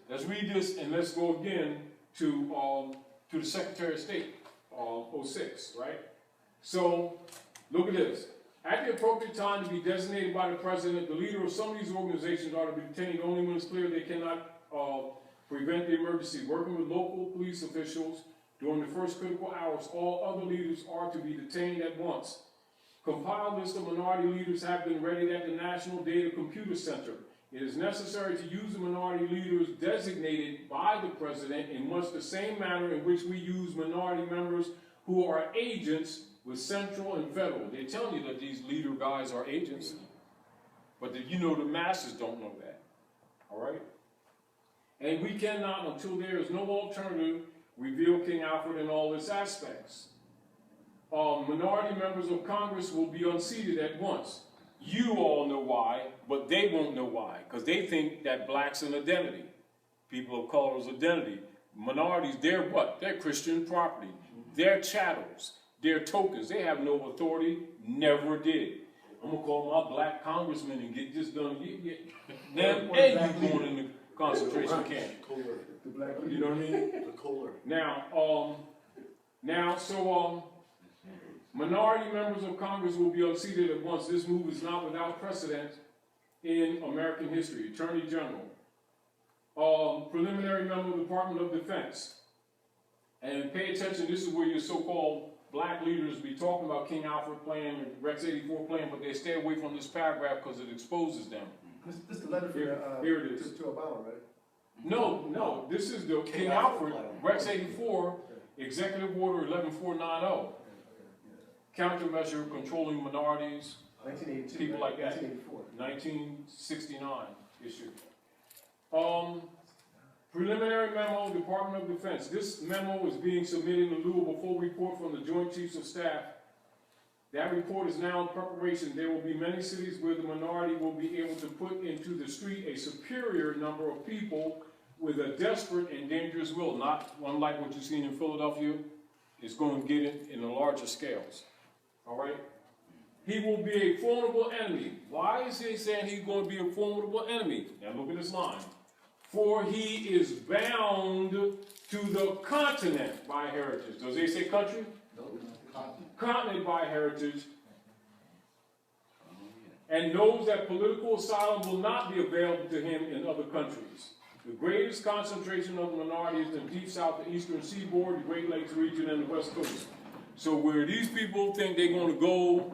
Let's read this, and let's go again to the Secretary of State, 06, right? So, look at this. At the appropriate time to be designated by the President, the leader of some of these organizations are to be detained only when it's clear they cannot prevent the emergency. Working with local police officials during the first critical hours, all other leaders are to be detained at once. Compiled list of minority leaders have been ready at the National Data Computer Center. It is necessary to use the minority leaders designated by the President in much the same manner in which we use minority members who are agents with central and federal. They're telling you that these leader guys are agents, but the masses don't know that, all right? And we cannot, until there is no alternative, reveal King Alfred in all its aspects. Minority members of Congress will be unseated at once. You all know why, but they won't know why, because they think that black's an identity. People of color's identity. Minorities, they're what? They're Christian property. They're chattels. They're tokens. They have no authority, never did. I'm going to call my black congressman and get this done. Now, and you going in the concentration camp. You know what I mean? The Kohler. Minority members of Congress will be unseated at once. This move is not without precedent in American history. Attorney General, preliminary member of the Department of Defense. And pay attention, this is where your so-called black leaders be talking about King Alfred plan and Rex 84 plan, but they stay away from this paragraph because it exposes them. This is the letter here it is. To Obama, right? No, this is the King Alfred, Rex 84, Executive Order 11490. Countermeasure controlling minorities, 1982, people like that. 1984. 1969 issue. Preliminary memo, Department of Defense. This memo is being submitted in lieu of a full report from the Joint Chiefs of Staff. That report is now in preparation. There will be many cities where the minority will be able to put into the street a superior number of people with a desperate and dangerous will, not unlike what you've seen in Philadelphia. It's going to get it in the larger scales. All right? He will be a formidable enemy. Why is he saying he's going to be a formidable enemy? Now look at this line. For he is bound to the continent by heritage. Does he say country? No, Continent by heritage. And knows that political asylum will not be available to him in other countries. The greatest concentration of minorities in the deep south, the eastern seaboard, the Great Lakes region, and the west coast. So where these people think they're going to go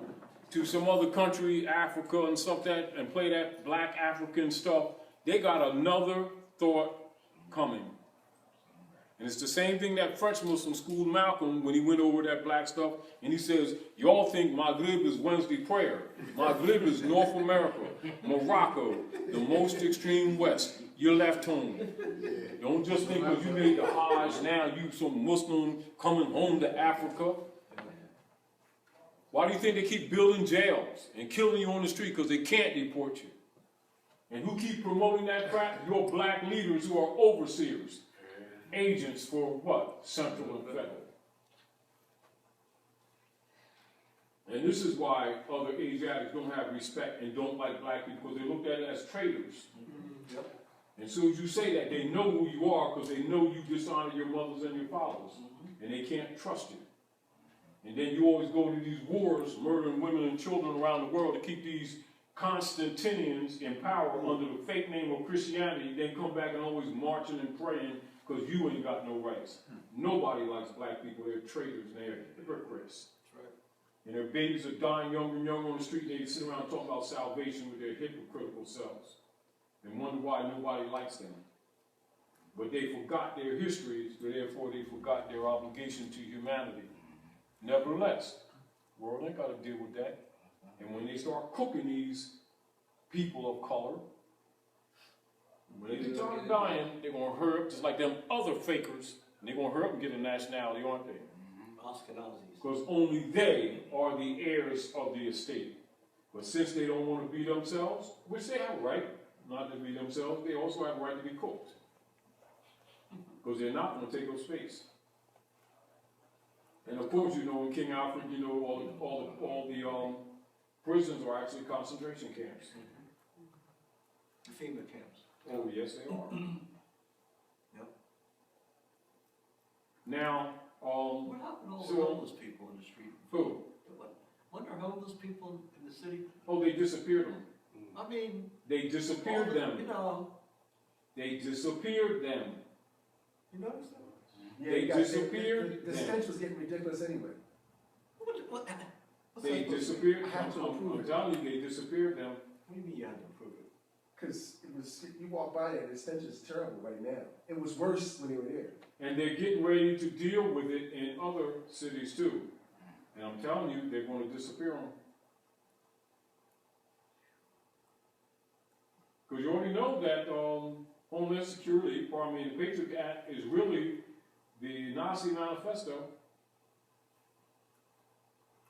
to some other country, Africa and stuff that, and play that black African stuff, they got another thought coming. And it's the same thing that French Muslim schooled Malcolm when he went over that black stuff, and he says, y'all think Maghrib is Wednesday prayer. Maghrib is North America, Morocco, the most extreme west. You're left home. Don't just think because you made the Hajj, now you some Muslim coming home to Africa. Why do you think they keep building jails and killing you on the street? Because they can't deport you. And who keep promoting that crap? Your black leaders who are overseers, agents for what? Central and federal. And this is why other Asiatics don't have respect and don't like black people, because they looked at it as traitors. Yep. And as soon as you say that, they know who you are because they know you dishonor your mothers and your fathers. And they can't trust you. And then you always go to these wars, murdering women and children around the world to keep these Constantinians in power under the fake name of Christianity, then come back and always marching and praying because you ain't got no rights. Nobody likes black people. They're traitors and they're hypocrites. That's right. And their babies are dying younger and younger on the street, and they sit around talking about salvation with their hypocritical selves and wonder why nobody likes them. But they forgot their histories, so therefore they forgot their obligation to humanity. Nevertheless, the world ain't got to deal with that. And when they start cooking these people of color, when they start dying, they're going to hurry up just like them other fakers, and they're going to hurry up and get a nationality, aren't they? Because only they are the heirs of the estate. But since they don't want to be themselves, which they have a right not to be themselves, they also have a right to be cooked. Because they're not going to take up space. And of course, you know, in King Alfred, you know, all the prisons are actually concentration camps. FEMA camps. Oh, yes, they are. Yep. Now, What happened to all the so- homeless people in the street? who? Weren't there homeless people in the city? Oh, they disappeared them. I mean, They all disappeared the- them. You know, They disappeared them. you notice that? Yeah, They you got- disappeared The then. stench was getting ridiculous anyway. What's They that supposed to disappeared. I have to approve I'm it. telling you, they disappeared them. What do you mean you had to approve it? Cause it was, you walk by there, the stench is terrible right now. It was worse when they were there. And they're getting ready to deal with it in other cities too. And I'm telling you, they're going to disappear them. Because you already know that Homeland Security, the Patriot Act, is really the Nazi manifesto.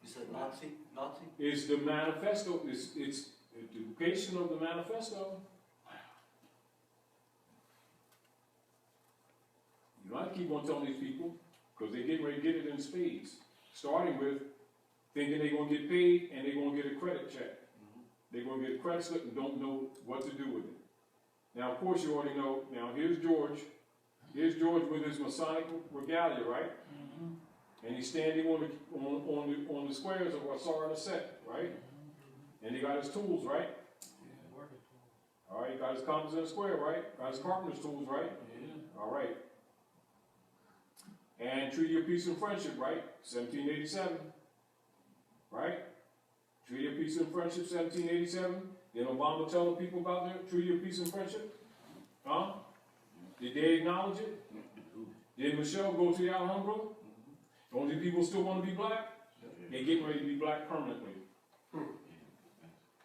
You said Nazi? Nazi? It's the manifesto. It's a duplication of the manifesto. You know, I keep on telling these people, because they're getting ready to get it in spades. Starting with thinking they're going to get paid and they're going to get a credit check. They're going to get a credit slip and don't know what to do with it. Now, of course, you already know. Now, here's George. Here's George with his Masonic regalia, right? And he's standing on the squares of Wasara set, right? And he got his tools, right? All right, he got his compass in the square, right? Got his carpenter's tools, right? All right. And Treaty of Peace and Friendship, right? 1787, right? Treaty of Peace and Friendship, 1787. Did Obama tell the people about the Treaty of Peace and Friendship? Huh? Did they acknowledge it? Did Michelle go to the Alhambra? Only people still want to be black? They're getting ready to be black permanently.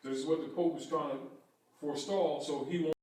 This is what the Pope is trying to forestall, so he won't.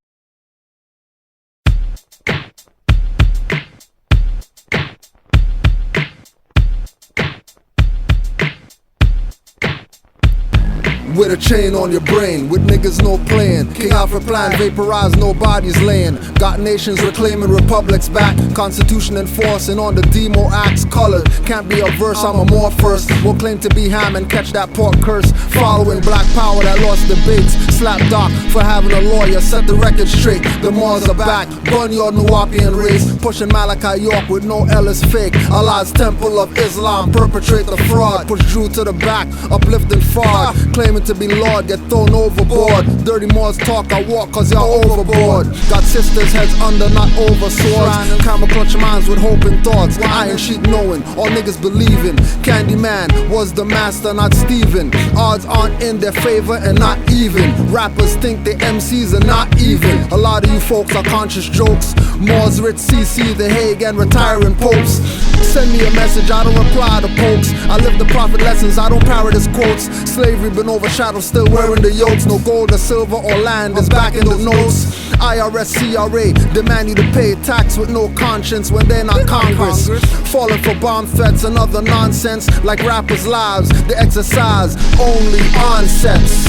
With a chain on your brain, with niggas no playing. King Alfred plan, vaporize, no bodies laying. Got nations reclaiming republics back. Constitution enforcing on the demo acts colored. Can't be a verse, I'm a more first. Won't claim to be ham and catch that pork curse. Following black power that lost debates. Slap Doc for having a lawyer, set the record straight. The Moors are back, burn your Nuwapian race. Pushing Malachi York with no Ellis fake. Allah's temple of Islam, perpetrate the fraud. Push Drew to the back, uplifting fraud. Claiming to be Lord, get thrown overboard. Dirty Moors talk, I walk cause y'all overboard. Got sisters heads under, not over swords. Camera clutch minds with hope and thoughts. Iron sheet knowing, all niggas believing. Candyman was the master, not Steven. Odds aren't in their favor and not even. Rappers think they MCs are not even. A lot of you folks are conscious jokes. Moors, Rich, CC, The Hague, and retiring popes. Send me a message, I don't reply to pokes. I live the prophet lessons, I don't parrot his quotes. Slavery been overshadowed, still wearing the yokes. No gold or silver or land is back in the notes. IRS, CRA demand you to pay tax with no conscience when they're not Congress. Falling for bomb threats and other nonsense like rappers' lives. They exercise only onsets.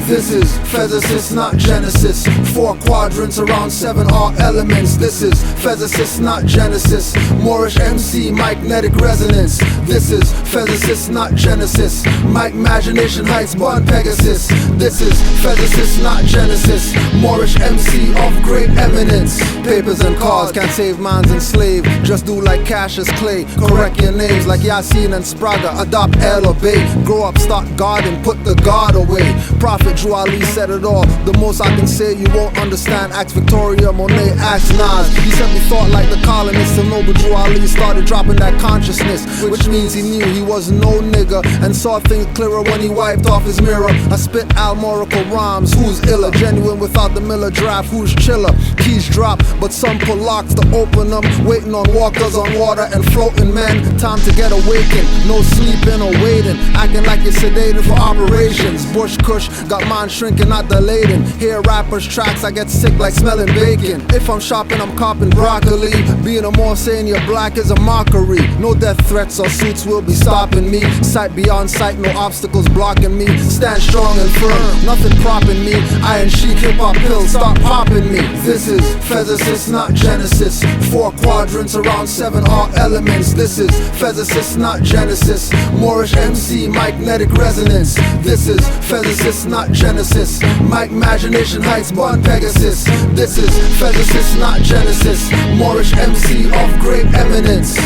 This is physicists, not Genesis. 4 quadrants around 7 are elements. This is physicists, not Genesis. Moorish MC, magnetic resonance. This is physicists, not Genesis. Mike imagination heights, born Pegasus. This is physicists, not Genesis. Moorish MC of great eminence. Papers and cars can't save minds enslaved. Just do like Cassius Clay. Correct your names like Yasin and Spraga. Adopt El Obey. Grow up, start garden, put the God away. Prophet Drew Ali said it all. The most I can say you won't understand. Ask Victoria, Monet, ask Nas. He said we thought like the colonists. And no, but Drew Ali started dropping that consciousness, which means he knew he was no nigga and saw things clearer when he wiped off his mirror. I spit almorical rhymes. Who's iller? Genuine without the Miller draft. Who's chiller? Keys drop, but some pull locks to open them. Waiting on walkers on water and floating men. Time to get awakened. No sleeping or waiting. Acting like you're sedated for operations. Bush Kush got mind shrinking, not dilating. Hear rappers' tracks, I get sick like smelling bacon. If I'm shopping, I'm copping broccoli. Being a Moor saying you're black is a mockery. No death threats or suits will be stopping me. Sight beyond sight, no obstacles blocking me. Stand strong and firm, nothing propping me. Iron chic hip-hop pills, stop popping me. This is physicists, not Genesis. 4 quadrants around 7 are elements. This is physicists, not Genesis. Moorish MC, magnetic resonance. This is physicists, not Genesis. My imagination heights, born Pegasus. This is physicist, not Genesis. Moorish MC of great eminence.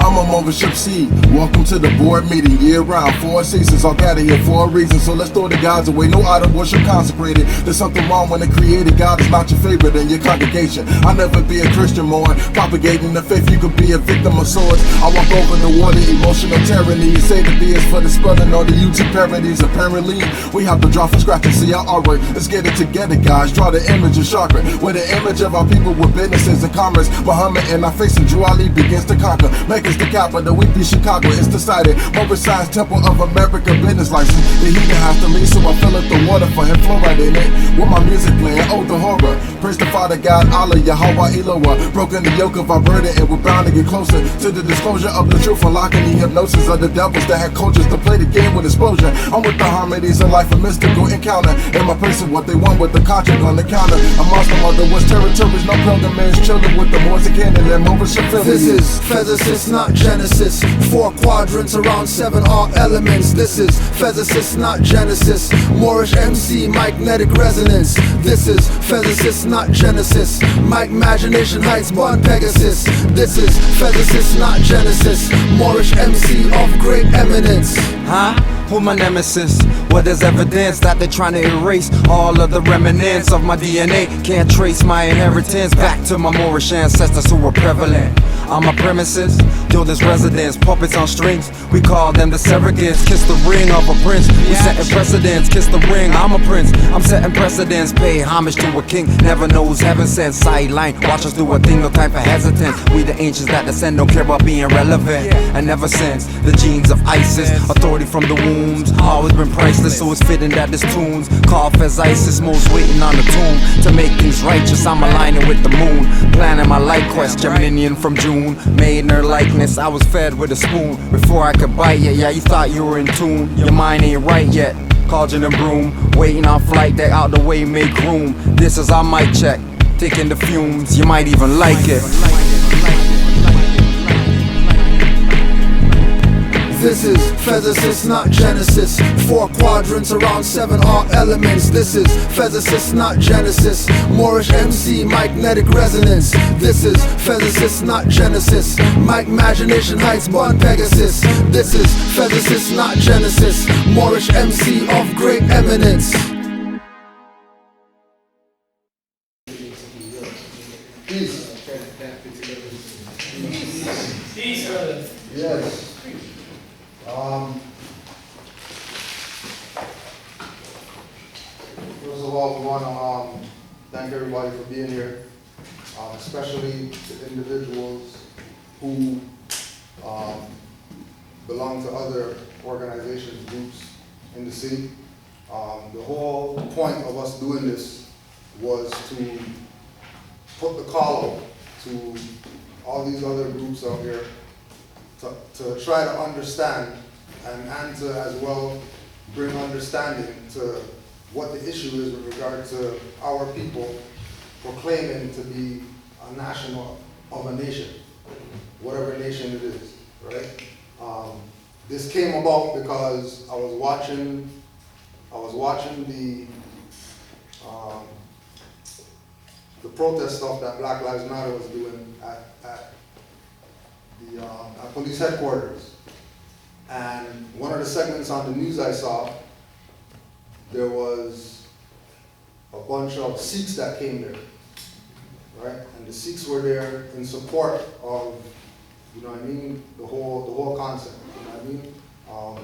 I'm a mothership seed. Welcome to the board meeting year round. 4 seasons, I'll gather here for a reason. So let's throw the gods away. No idol worship consecrated. There's something wrong when the created God is not your favorite in your congregation. I'll never be a Christian more. Propagating the faith, you could be a victim of swords. I walk over the water, emotional tyranny. You say the B is for the spelling on the YouTube parodies. Apparently, we have to draw from scratch and see our artwork. Let's get it together, guys. Draw the image and sharpen. With the image of our people with businesses and commerce. Muhammad and our face and Drew Ali begins to conquer. Make the capital, we be Chicago, it's decided. Oversized Temple of America business license. The heater has to leave, so I fill up the water for him, flow right in it. With my music playing, oh the horror. Praise the Father God, Allah, Yahweh, Eloah. Broken the yoke of our burden, and we're bound to get closer to the disclosure of the truth. Unlocking the hypnosis of the devils that had cultures to play the game with exposure. I'm with the harmonies of life, a mystical encounter. And my person, what they want with the contract on the counter. A Muslim of the West Territories, no pilgrimage, chilling with the Moors and Canaan and Moorish affiliates. This is physicist, not Genesis. 4 quadrants around 7 are elements. This is physicist, not Genesis. Moorish MC, magnetic resonance. This is physicist, not Genesis. My imagination heights, born Pegasus. This is physicist, not Genesis. Moorish MC of great eminence. Huh? Who my nemesis? Well, there's evidence that they're trying to erase all of the remnants of my DNA. Can't trace my inheritance back to my Moorish ancestors who were prevalent on my premises. Yo, there's residents, puppets on strings. We call them the surrogates. Kiss the ring of a prince. We setting precedents. Kiss the ring, I'm a prince. I'm setting precedents. Pay homage to a king. Never knows heaven sent. Sideline, watch us do a thing, no time for hesitance. We the ancients that descend, don't care about being relevant. And ever since the genes of ISIS, authority from the womb, always been priceless, so it's fitting that this tunes cough as ISIS, most waiting on the tomb to make things righteous. I'm aligning with the moon, planning my light quest. Geminian from June, made in her likeness. I was fed with a spoon before I could bite yet. Yeah, you thought you were in tune, your mind ain't right yet. Cauldron and broom, waiting on flight deck, out the way, make room. This is our mic check, taking the fumes. You might even like it. This is physicist, not Genesis. 4 quadrants around 7 are elements. This is physicist, not Genesis. Moorish MC, magnetic resonance. This is physicist, not Genesis. My imagination heights, born Pegasus. This is physicist, not Genesis. Moorish MC of great eminence. Peace. Yes. First of all, we want to thank everybody for being here, especially the individuals who belong to other organizations, groups in the city. The whole point of us doing this was to put the call out to all these other groups out here to try to understand and to as well bring understanding to what the issue is with regard to our people proclaiming to be a national of a nation, whatever nation it is, right? This came about because I was watching the protest stuff that Black Lives Matter was doing at police headquarters. And one of the segments on the news I saw, there was a bunch of Sikhs that came there, right? And the Sikhs were there in support of, you know what I mean, the whole concept, you know what I mean?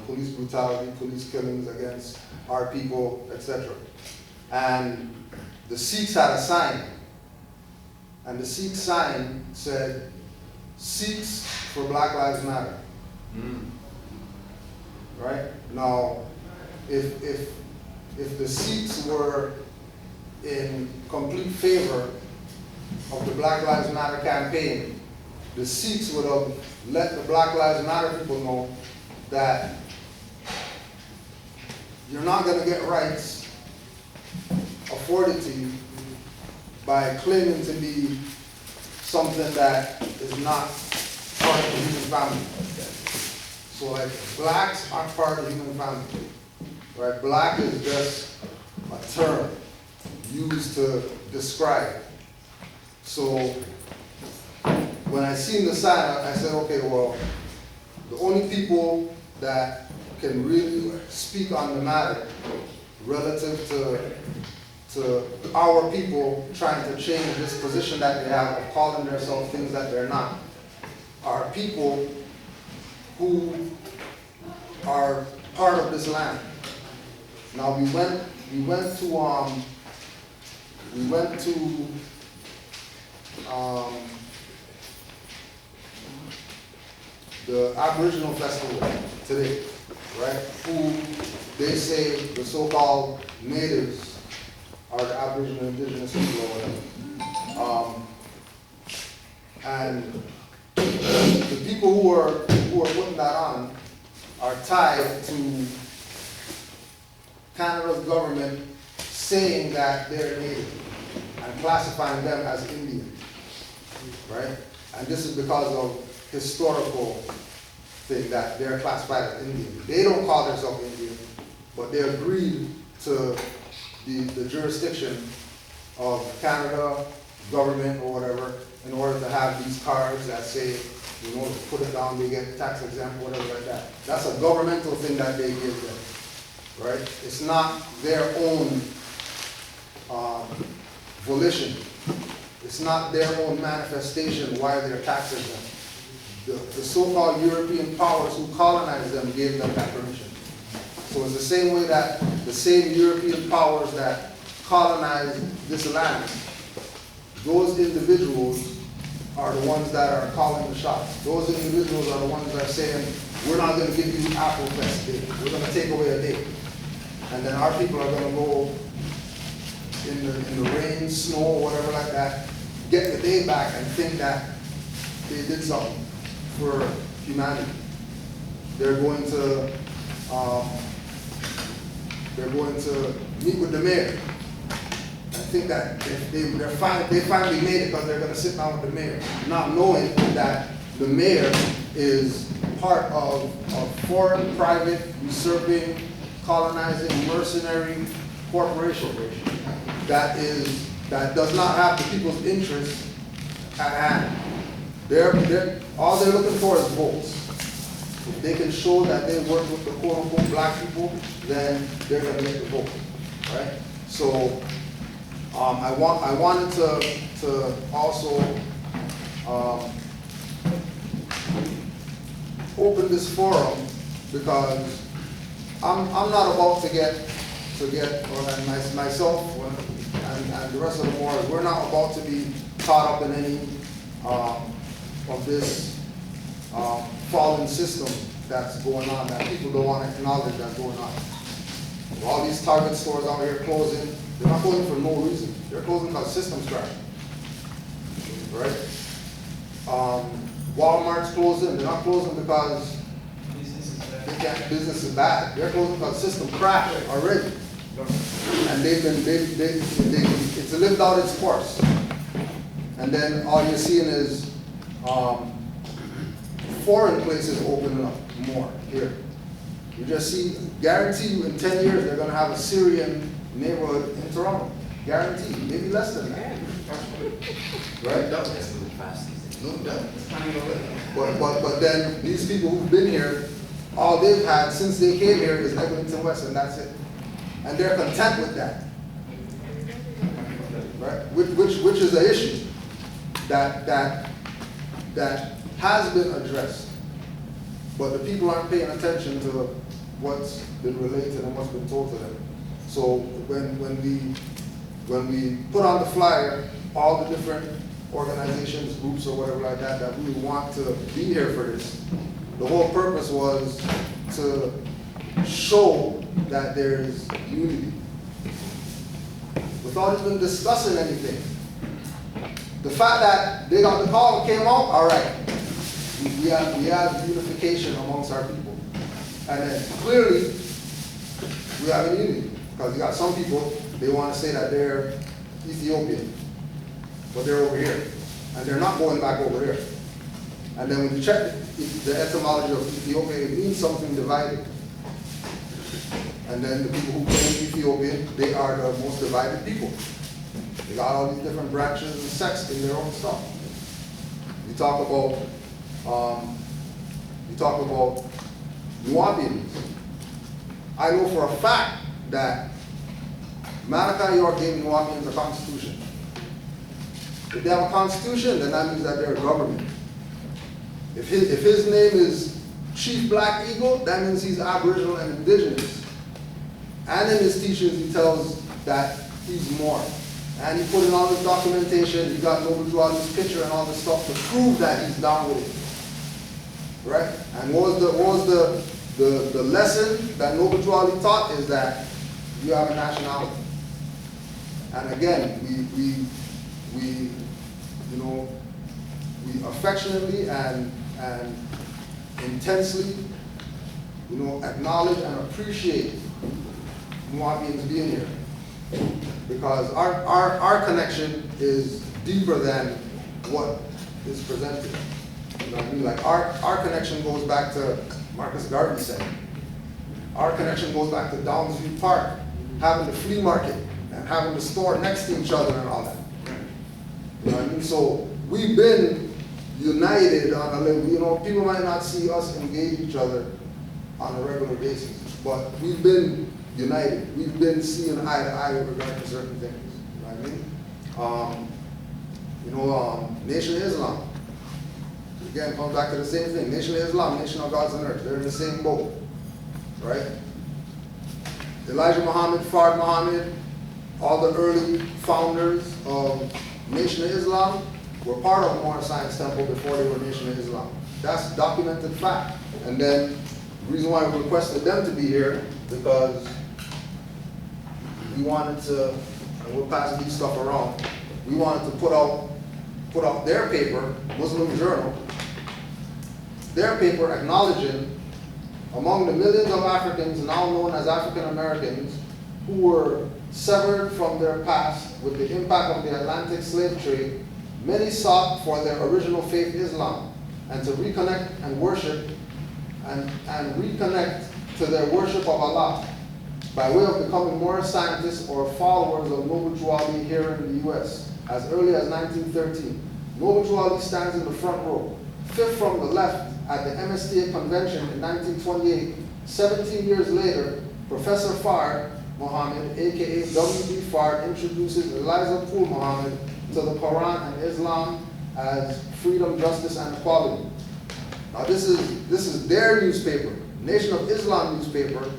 Police brutality, police killings against our people, etc. And the Sikhs had a sign, and the Sikh sign said, "Sikhs for Black Lives Matter." Right? Now, if the Sikhs were in complete favor of the Black Lives Matter campaign, the Sikhs would have let the Black Lives Matter people know that you're not going to get rights afforded to you by claiming to be something that is not part of the human family. So like, blacks aren't part of the human family, right? Black is just a term used to describe. So when I seen the sign, I said, okay, well, the only people that can really speak on the matter relative to our people trying to change this position that they have of calling themselves things that they're not are people who are part of this land. Now we went to the Aboriginal festival today, right? Who they say the so-called natives are the Aboriginal indigenous people or whatever. And the people who are putting that on are tied to Canada's government saying that they're native and classifying them as Indian, right? And this is because of historical thing that they're classified as Indian. They don't call themselves Indian, but they agreed to the jurisdiction of Canada, government or whatever, in order to have these cards that say, you know, put it down, they get tax exempt, whatever like that. That's a governmental thing that they give them, right? It's not their own volition. It's not their own manifestation why they're tax exempt. The so-called European powers who colonized them gave them that permission. So it's the same way that the same European powers that colonized this land, those individuals are the ones that are calling the shots. Those individuals are the ones that are saying, we're not going to give you Apple Fest Day. We're going to take away a day. And then our people are going to go in the rain, snow, whatever like that, get the day back and think that they did something for humanity. They're going to meet with the mayor. I think that they finally made it because they're going to sit down with the mayor, not knowing that the mayor is part of a foreign, private, usurping, colonizing, mercenary corporation that does not have the people's interests at hand. All they're looking for is votes. If they can show that they work with the quote-unquote black people, then they're going to get the vote, right? So I wanted to also open this forum because I'm not about to get or myself and the rest of the board, we're not about to be caught up in any of this fallen system that's going on, that people don't want to acknowledge that's going on. All these Target stores out here closing, they're not closing for no reason. They're closing because systems crash, right? Walmart's closing, they're not closing because business is bad. They're closing because the system crashed already. And it's lived out its course. And then all you're seeing is foreign places opening up more here. You just see, guarantee you in 10 years they're going to have a Syrian neighborhood in Toronto. Guaranteed, maybe less than that. Right? But then these people who've been here, all they've had since they came here is Eglinton West, and that's it. And they're content with that. Right? Which is an issue that has been addressed. But the people aren't paying attention to what's been related and what's been told to them. So when we put on the flyer all the different organizations, groups, or whatever like that we want to be here for this, the whole purpose was to show that there is unity. Without even discussing anything. The fact that they got the call, came out, all right. We have unification amongst our people. And then clearly, we have a unity. Because you got some people, they want to say that they're Ethiopian, but they're over here. And they're not going back over here. And then when you check the etymology of Ethiopia, it means something divided. And then the people who claim Ethiopian, they are the most divided people. They got all these different branches and sects in their own stuff. You talk about Nubians. I know for a fact that Malachi York gave Nubians a constitution. If they have a constitution, then that means that they're a government. If his name is Chief Black Eagle, that means he's Aboriginal and Indigenous. And in his teachings, he tells that he's Moor. And he put in all this documentation, he got Noble Drew this picture and all this stuff to prove that he's down with it. Right? And what was the lesson that Noble Drew taught is that you have a nationality. And again, we affectionately and intensely, acknowledge and appreciate Nubians being here. Because our connection is deeper than what is presented. You know what I mean? Like our connection goes back to Marcus Garvey said. Our connection goes back to Downsview Park, having the flea market and having the store next to each other and all that. You know what I mean? So we've been united on a level. People might not see us engage each other on a regular basis, but we've been united. We've been seeing eye to eye with regard to certain things. You know what I mean? Nation of Islam. Again, comes back to the same thing. Nation of Islam, Nation of Gods on Earth. They're in the same boat, right? Elijah Muhammad, Fard Muhammad, all the early founders of Nation of Islam were part of Moorish Science Temple before they were Nation of Islam. That's documented fact. And then the reason why we requested them to be here, because we wanted to, and we're passing these stuff around, we wanted to put out their paper, Muslim Journal, their paper acknowledging among the millions of Africans now known as African Americans who were severed from their past with the impact of the Atlantic slave trade, many sought for their original faith Islam and to reconnect and worship and reconnect to their worship of Allah by way of becoming Moorish scientists or followers of Noble Drew Ali here in the U.S. as early as 1913. Noble Drew Ali stands in the front row, fifth from the left at the MSTA convention in 1928. 17 years later, Professor Fard Muhammad, aka W.B. Fard, introduces Eliza Pool Muhammad to the Quran and Islam as freedom, justice, and equality. Now this is their newspaper, Nation of Islam newspaper,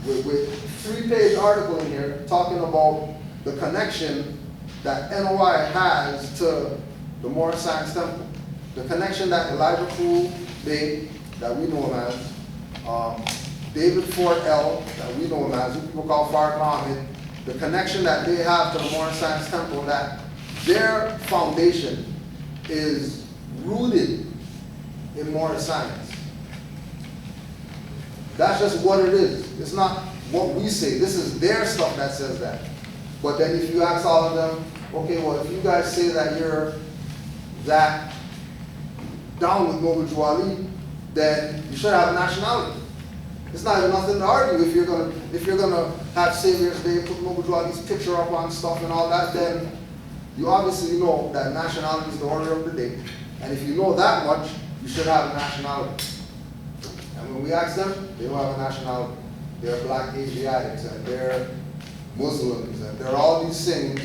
with 3-page article in here talking about the connection that NOI has to the Moorish Science Temple. The connection that Elijah Poole made, that we know him as, David Ford L., that we know him as, who people call Fard Muhammad, the connection that they have to the Moorish Science Temple, that their foundation is rooted in Moorish science. That's just what it is. It's not what we say. This is their stuff that says that. But then if you ask all of them, okay, well, if you guys say that you're that down with Noble Drew Ali, then you should have a nationality. It's not even nothing to argue if you're gonna have Savior's Day, put Noble Drew Ali's picture up on stuff and all that, then you obviously know that nationality is the order of the day. And if you know that much, you should have a nationality. And when we ask them, they don't have a nationality. They're Black Asiatics and they're Muslims and they're all these things,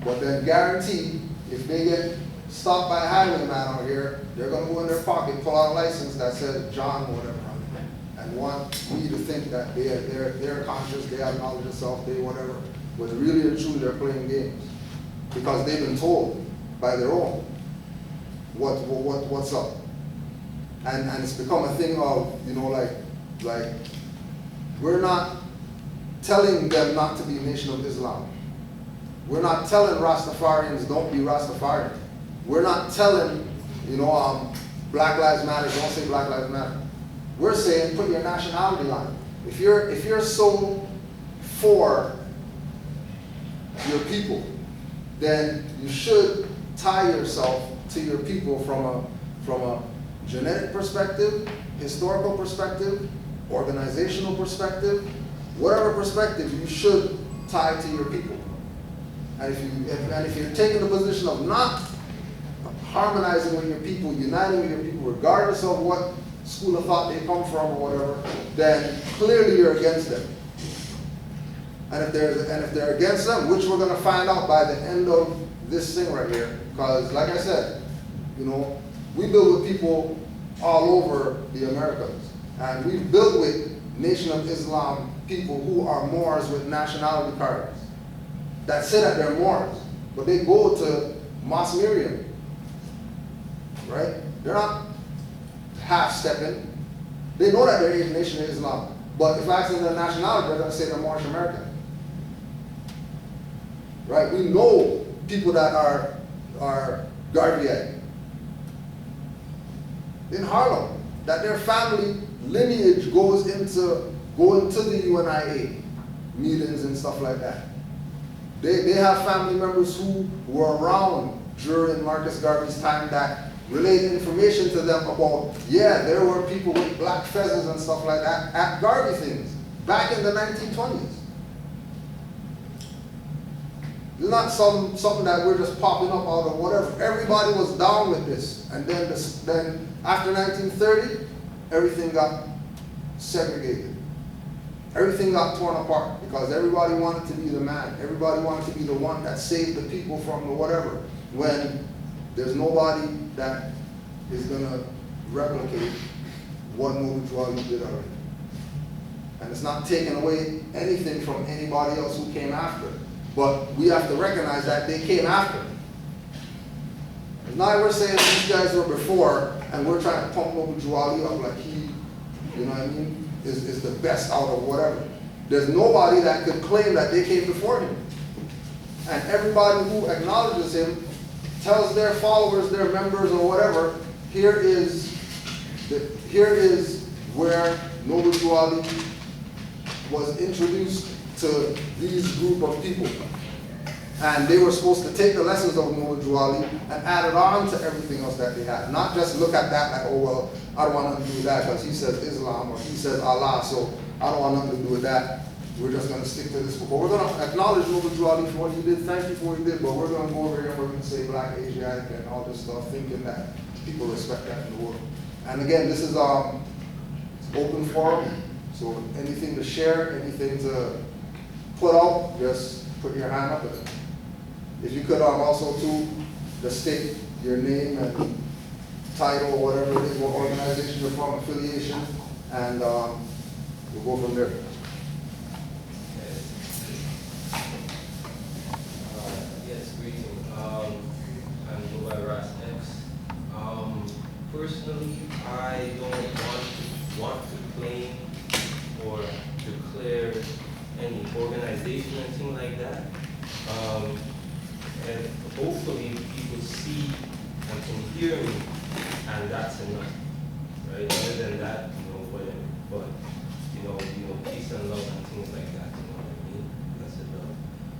but then guaranteed, if they get stopped by a highwayman out here, they're gonna go in their pocket, pull out a license that says John or whatever on it, and want me to think that they're conscious, they have knowledge of self, they whatever, but really and truly they're playing games. Because they've been told by their own what's up. And it's become a thing of, like we're not telling them not to be a Nation of Islam. We're not telling Rastafarians don't be Rastafarian. We're not telling, Black Lives Matter, don't say Black Lives Matter. We're saying put your nationality on it. If you're so for your people, then you should tie yourself to your people from a genetic perspective, historical perspective, organizational perspective, whatever perspective, you should tie to your people. And if you're taking the position of not harmonizing with your people, uniting with your people, regardless of what school of thought they come from or whatever, then clearly you're against them. And if they're against them, which we're gonna find out by the end of this thing right here, because like I said, you know, we build with people all over the Americas, and we built with Nation of Islam people who are Moors with nationality cards that say that they're Moors, but they go to Mosque Miriam, right? They're not half-stepping. They know that they're Nation of Islam, but if I ask them their nationality, they're going to say they're Moorish American. Right? We know people that are Garveyite in Harlem, that their family lineage goes into the UNIA meetings and stuff like that. They have family members who were around during Marcus Garvey's time that relayed information to them about, yeah, there were people with black feathers and stuff like that at Garvey things back in the 1920s. It's not something that we're just popping up out of whatever. Everybody was down with this. And then after 1930, everything got segregated. Everything got torn apart because everybody wanted to be the man. Everybody wanted to be the one that saved the people from the whatever. When there's nobody that is going to replicate what Noble Drew did already. And it's not taking away anything from anybody else who came after. But we have to recognize that they came after. It's not like we're saying these guys were before and we're trying to pump Noble Drew up like he, you know what I mean, is the best out of whatever. There's nobody that could claim that they came before him. And everybody who acknowledges him tells their followers, their members or whatever, here is where Noble Drew was introduced to these group of people. And they were supposed to take the lessons of Noble Drew and add it on to everything else that they had. Not just look at that like, oh, well, I don't want nothing to do with that because he says Islam or he says Allah, so I don't want nothing to do with that. We're just going to stick to this book. But we're going to acknowledge Noble Drew for what he did. Thank you for what he did. But we're going to go over here and we're going to say Black, Asiatic, and all this stuff, thinking that people respect that in the world. And again, this is open forum. So anything to share, anything to put out, just put your hand up. If you could also too, just state your name and title or whatever it is, what organization you're from, affiliation, and we'll go from there. Yes, greeting. I'm Dubai Ras X. Personally, I don't want to claim or declare any organization or anything like that. And hopefully people see and can hear me, and that's enough, right? Other than that, whatever. But peace and love and things like that. You know what I mean? That's enough.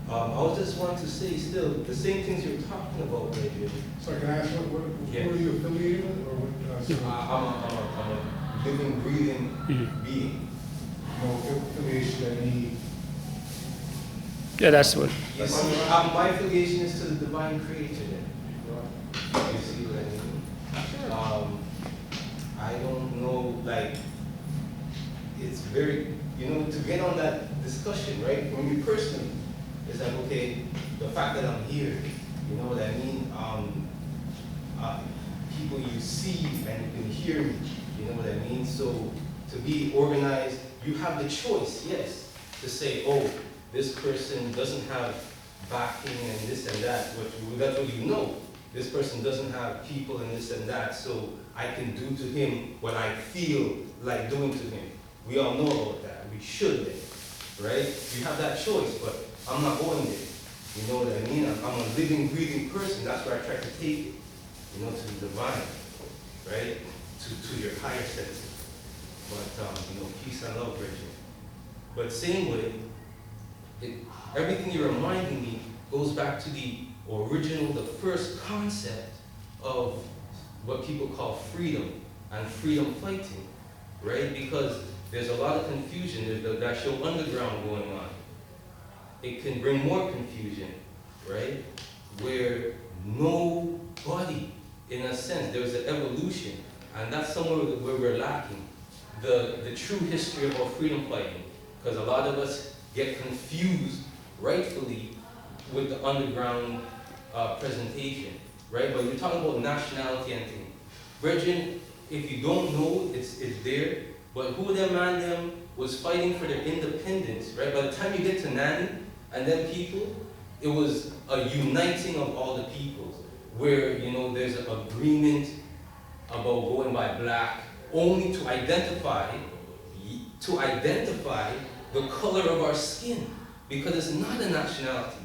I was just want to say still the same things you're talking about, right here. So can I ask who are you affiliated with, or what? I'm a living, breathing being. No affiliation that any. Yeah, that's what. Yes, my affiliation is to the divine creator then. You see what I mean? I don't know, like, it's very, to get on that discussion, right? For me personally, it's like, okay, the fact that I'm here, you know what I mean? People you see and you can hear me, you know what I mean? So to be organized, you have the choice, yes, to say, oh, this person doesn't have backing and this and that, but that's what you know. This person doesn't have people and this and that, so I can do to him what I feel like doing to him. We all know about that. We should, right? You have that choice, but I'm not going there. You know what I mean? I'm a living, breathing person. That's where I try to take it, to the divine, right? To your higher senses. But, peace and love, Bridget. But same way, everything you're reminding me goes back to the original, the first concept of what people call freedom and freedom fighting, right? Because there's a lot of confusion. There's the actual underground going on. It can bring more confusion, right? Where nobody, in a sense, there's an evolution, and that's somewhere where we're lacking. The true history of our freedom fighting, because a lot of us get confused, rightfully, with the underground presentation, right? But you're talking about nationality and things. Virgin, if you don't know, it's there, but who them man them was fighting for their independence, right? By the time you get to Nani and them people, it was a uniting of all the peoples, where, you know, there's an agreement about going by black, only to identify the color of our skin, because it's not a nationality.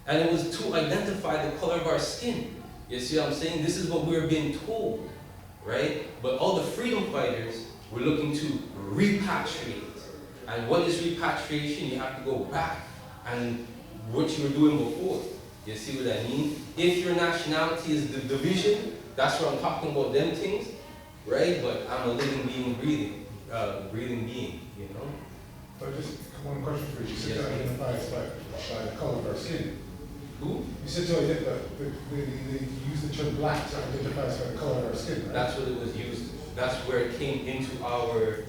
And it was to identify the color of our skin. You see what I'm saying? This is what we're being told, right? But all the freedom fighters were looking to repatriate. And what is repatriation? You have to go back and what you were doing before. You see what I mean? If your nationality is the division, that's what I'm talking about, them things, right? But I'm a living being, breathing being, you know? But just one question for you. You said Yes. to identify us by the color of our skin. Who? You said to identify, they use the term black to identify us by the color of our skin, right? That's what it was used. That's where it came into our,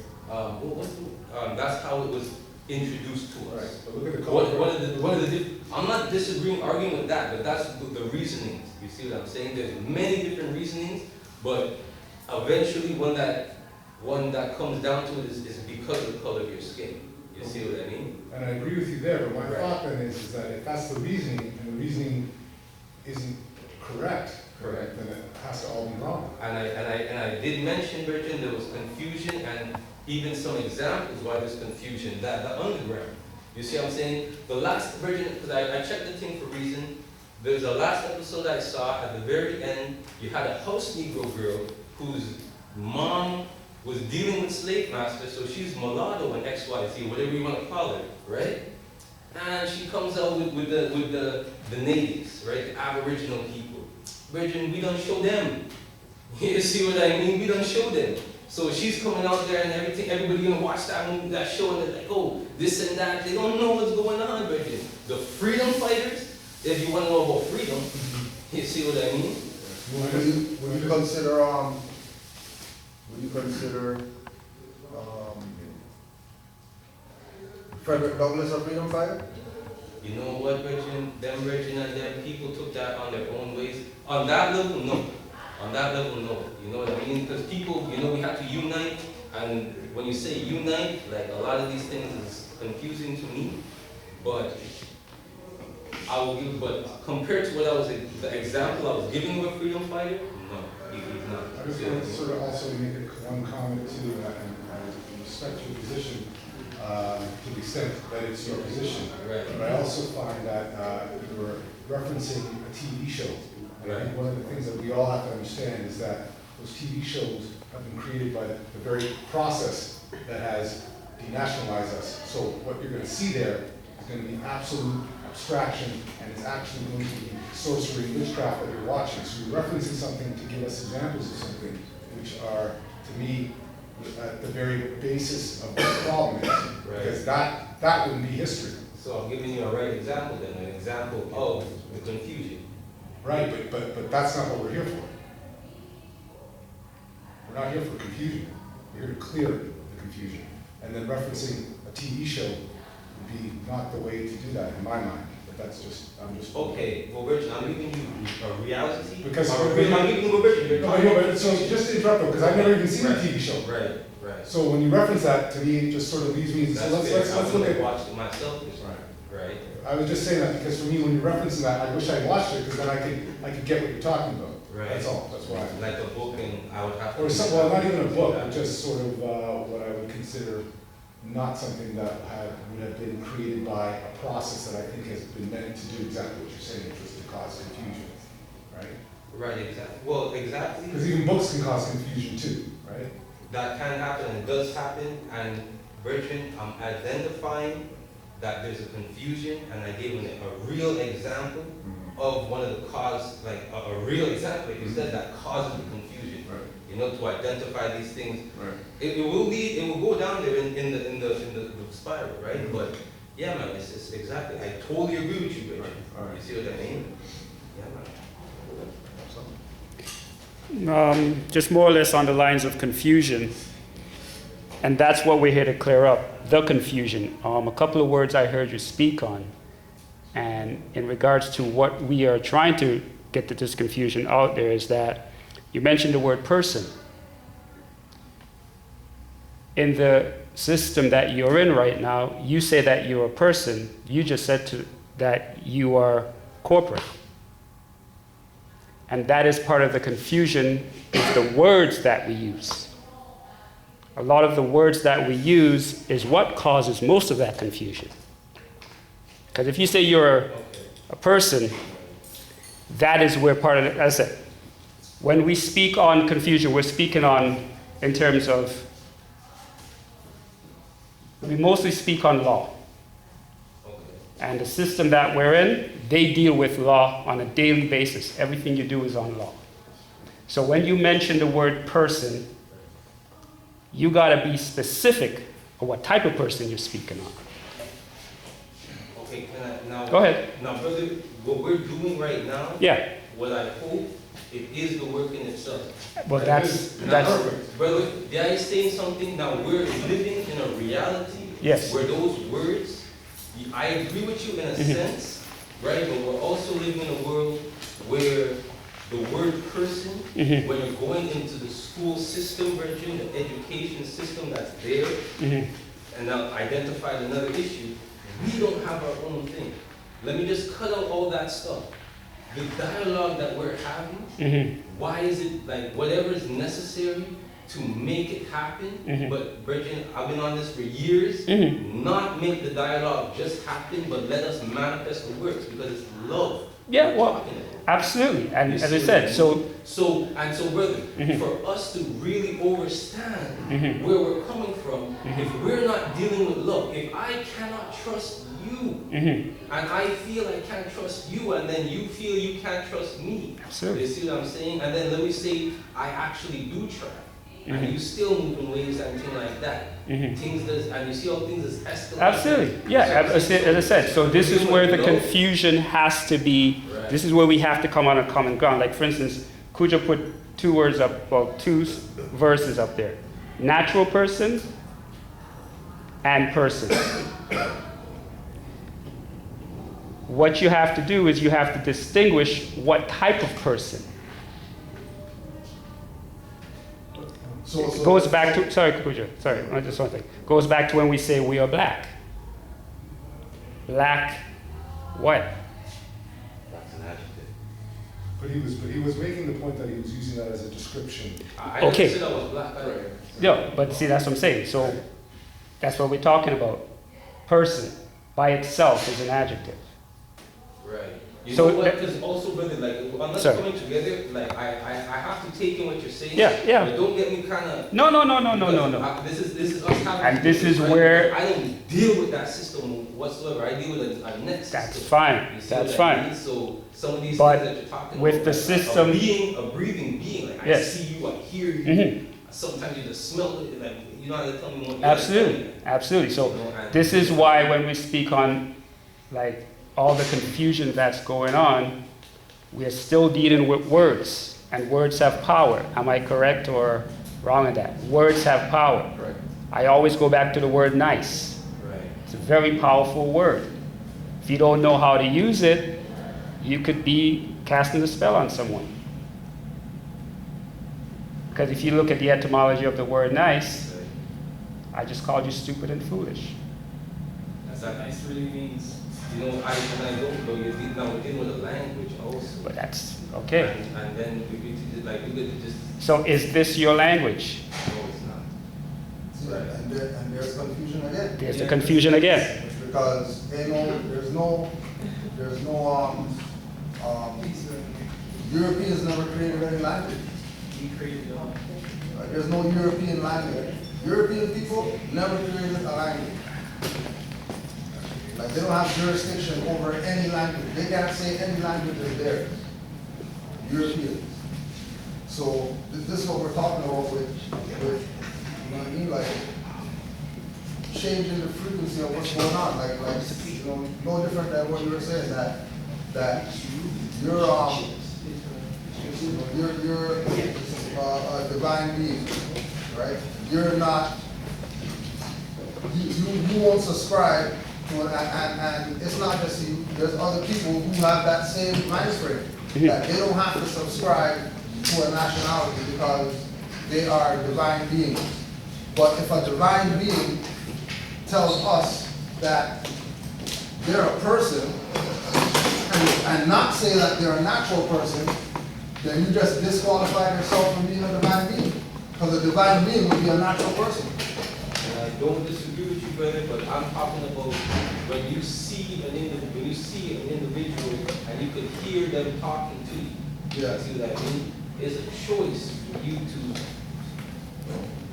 that's how it was introduced to Right, us. but look at the color. I'm not arguing with that, but that's the reasonings. You see what I'm saying? There's many different reasonings, but eventually one that comes down to it is because of the color of your skin. You see what I mean? And I agree with you there, but my Right. thought then is that if that's the reasoning, and the reasoning isn't correct, Correct. then it has to all be wrong. And I did mention, Bertrand, there was confusion and even some examples why there's confusion. That the underground. You see what I'm saying? The last Bertrand, because I checked the thing for reason. There's a last episode I saw at the very end. You had a house Negro girl whose mom was dealing with slave masters, so she's mulatto and XYZ, whatever you want to call her, right? And she comes out with the natives, right? The Aboriginal people. Virgin, we don't show them. You see what I mean? We don't show them. So she's coming out there and everything, everybody gonna watch that movie, that show, and they're like, oh, this and that. They don't know what's going on, Virgin. The freedom fighters, if you want to know about freedom, you see what I mean? Would you consider Frederick Douglass a freedom fighter? You know what, Virgin? Them Virgin and them people took that on their own ways. On that level, no. On that level, no. You know what I mean? Because people, you know, we have to unite. And when you say unite, like a lot of these things is confusing to me. But compared to what the example I was giving of a freedom fighter, no, he's not. I just wanted to sort of also make one comment too, and I respect your position to the extent that it's your position. Right. But I also find that you were referencing a TV show. And I think one of the things that we all have to understand is that those TV shows have been created by the very process that has denationalized us. So what you're going to see there is going to be absolute abstraction, and it's actually going to be sorcery and witchcraft that you're watching. So you're referencing something to give us examples of something which are, to me, at the very basis of what the problem is. Right. Because that wouldn't be history. So I'm giving you a right example then, an example of the confusion. Right, but that's not what we're here for. We're not here for confusion. We're here to clear the confusion. And then referencing a TV show would be not the way to do that in my mind. But that's just, I'm just. Okay, well, Virgin, I'm giving you a reality. Because I'm giving you a Virgin. No, I know, but so just to interrupt though, because I've never even seen a TV show. Right. So when you reference that, to me, it just sort of leaves me, so let's look at. Watch it myself. Right. I was just saying that because for me, when you're referencing that, I wish I watched it, because then I could get what you're talking about. Right. That's all, that's why. Like a book, and I would have to. Or some, well, not even a book, but just sort of what I would consider not something that would have been created by a process that I think has been meant to do exactly what you're saying, which is to cause confusion, right? Right, exactly. Well, exactly. Because even books can cause confusion too, right? That can happen and does happen, and Virgin, I'm identifying that there's a confusion, and I gave it a real example of one of the cause, like a real example, like you said, that causes the confusion. Right. to identify these things. Right. It will go down there in the spiral, right? But yeah, man, it's exactly. I totally agree with you, Rich. All right. You see what I mean? Yeah, man. Just more or less on the lines of confusion. And that's what we're here to clear up, the confusion. A couple of words I heard you speak on. And in regards to what we are trying to get this confusion out there is that you mentioned the word person. In the system that you're in right now, you say that you're a person. You just said that you are corporate. And that is part of the confusion, is the words that we use. A lot of the words that we use is what causes most of that confusion. Because if you say you're a person, that is where part of it, as I said, when we speak on confusion, we're speaking on, in terms of, we mostly speak on law. And the system that we're in, they deal with law on a daily basis. Everything you do is on law. So when you mention the word person, you gotta be specific of what type of person you're speaking on. Okay, can I now? Go ahead. Now, brother, what we're doing right now, Yeah. what I hope, it is the work in itself. Well, that's Brother, did I say something? Now, we're living in a reality yes. where those words, I agree with you in a sense, right? But we're also living in a world where the word person, when you're going into the school system, Virgin, the education system that's there, and now identified another issue, we don't have our own thing. Let me just cut out all that stuff. The dialogue that we're having, why is it like whatever is necessary to make it happen? But Virgin, I've been on this for years, not make the dialogue just happen, but let us manifest the works, because it's love. Yeah, well, absolutely. And as I said, so brother, for us to really understand where we're coming from, if we're not dealing with love, if I cannot trust you, and I feel I can't trust you, and then you feel you can't trust me, absolutely. you see what I'm saying? And then let me say I actually do try, and you still move in ways and things like that. Things that, and you see how things is escalating. Absolutely, yeah. As I said, so this is where the confusion has to be. Right. This is where we have to come on a common ground. Like for instance, Kuja put two words up, well, two verses up there: natural person and person. What you have to do is you have to distinguish what type of person. It goes back to, sorry, Kuja, sorry, just one thing. Goes back to when we say we are black. Black what? That's an adjective. But he was making the point that he was using that as a description. I didn't say that was black. Yeah, but see, that's what I'm saying. So that's what we're talking about. Person by itself is an adjective. Right. You So know what? Because also, brother, like, unless coming together, like, I have to take in what you're saying. Yeah. But don't get me kind of. No. This is us having. And this is where. I don't deal with that system whatsoever. I deal with a next That's system. fine. That's fine. So some of these But things that you're talking with about, the like, system, a breathing being. Like, yes. I see you, I hear you. Sometimes you just smell it. Like, you know how to tell me what. Absolutely. So this is why when we speak on, like, all the confusion that's going on, we are still dealing with words, and words have power. Am I correct or wrong in that? Words have power. Right. I always go back to the word nice. Right. It's a very powerful word. If you don't know how to use it, you could be casting a spell on someone. Because if you look at the etymology of the word nice, I just called you stupid and foolish. That's what nice really means. You know, I don't know, you're dealing with a language also. But that's okay. And then we could just. So is this your language? No, it's not. Right. And there's confusion again. There's the confusion again. Because there's no Europeans never created any language. There's no European language. European people never created a language. Like they don't have jurisdiction over any language. They can't say any language is theirs. Europeans. So this is what we're talking about with, you know what I mean, like changing the frequency of what's going on, like you know, no different than what you were saying, that you're a divine being, right? You're not, you won't subscribe to it, and it's not just you, there's other people who have that same mind frame, that they don't have to subscribe to a nationality because they are divine beings. But if a divine being tells us that they're a person, and not say that they're a natural person, then you just disqualify yourself from being a divine being. Because a divine being would be a natural person. And I don't disagree with you, brother, but I'm talking about when you see an individual and you can hear them talking to you. Yeah. See what I mean? It's a choice for you to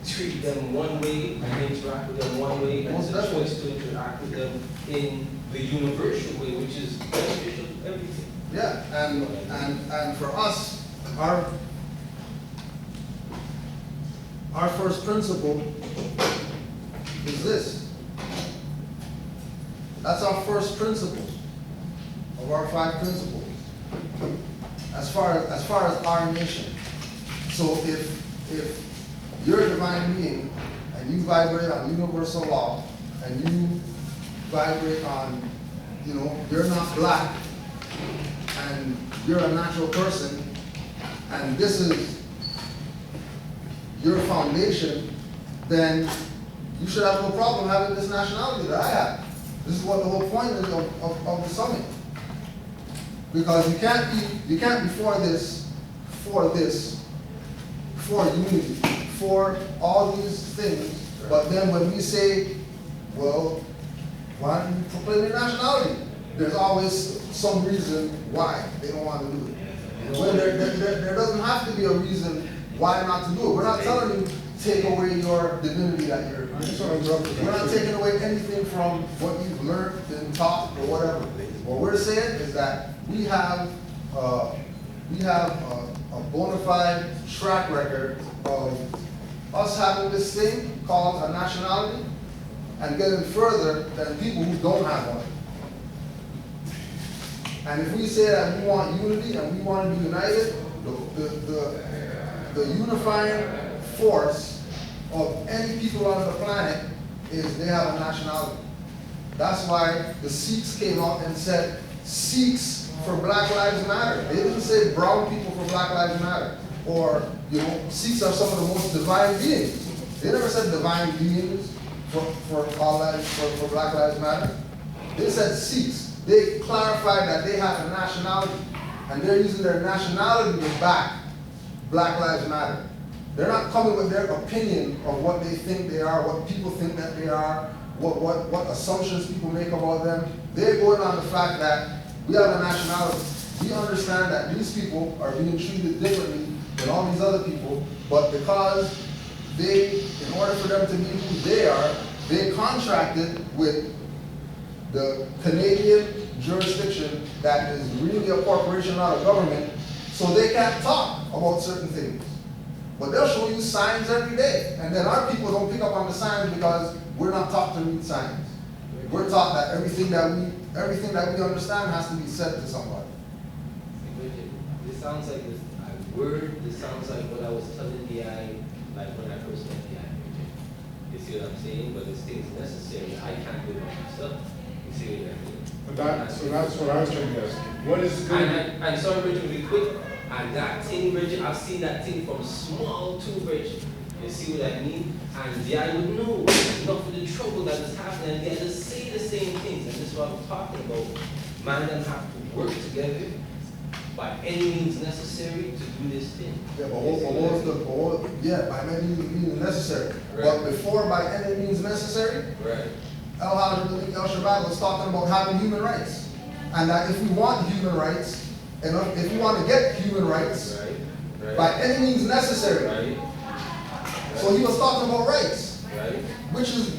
treat them one way and interact with them one way, and it's a choice to interact with them in the universal way, which is beneficial to everything. Yeah, and for us, our first principle is this. That's our first principle of our 5 principles. As far as our nation. So if you're a divine being and you vibrate on universal law and you vibrate on, you know, you're not black and you're a natural person and this is your foundation, then you should have no problem having this nationality that I have. This is what the whole point is of the summit. Because you can't be for unity, for all these things, but then when we say, well, why don't you proclaim your nationality? There's always some reason why they don't want to do it. When there doesn't have to be a reason why not to do it. We're not telling you take away your divinity that you're. We're not taking away anything from what you've learned and taught or whatever. What we're saying is that we have a bona fide track record of us having this thing called a nationality and getting further than people who don't have one. And if we say that we want unity and we want to be united, the unifying force of any people on the planet is they have a nationality. That's why the Sikhs came out and said, Sikhs for Black Lives Matter. They didn't say brown people for Black Lives Matter. Or, you know, Sikhs are some of the most divine beings. They never said divine beings for Black Lives Matter. They said Sikhs. They clarified that they have a nationality. And they're using their nationality to back Black Lives Matter. They're not coming with their opinion of what they think they are, what people think that they are, what assumptions people make about them. They're going on the fact that we have a nationality. We understand that these people are being treated differently than all these other people, but because they, in order for them to be who they are, they contracted with the Canadian jurisdiction that is really a corporation, not a government, so they can't talk about certain things. But they'll show you signs every day, and then our people don't pick up on the signs because we're not taught to read signs. We're taught that everything that we understand has to be said to somebody. This sounds like a word. This sounds like what I was telling the eye, like when I first met the eye. You see what I'm saying? But this thing's necessary. I can't do it by myself. You see what I mean? So that's what I was trying to ask. What is and sorry, Bridget, to be quick. And that thing, Bridget, I've seen that thing from small to Bridget. You see what I mean? And the eye would know enough of the trouble that is happening. And they just say the same things. And this is what I'm talking about. Man and them have to work together by any means necessary to do this thing. Yeah, but by any means necessary. Right. But before by any means necessary, Right. El Shaddai was talking about having human rights. And that if we want human rights, and if we want to get human rights, Right. by any means necessary. Right. So he was talking about rights, Right. which is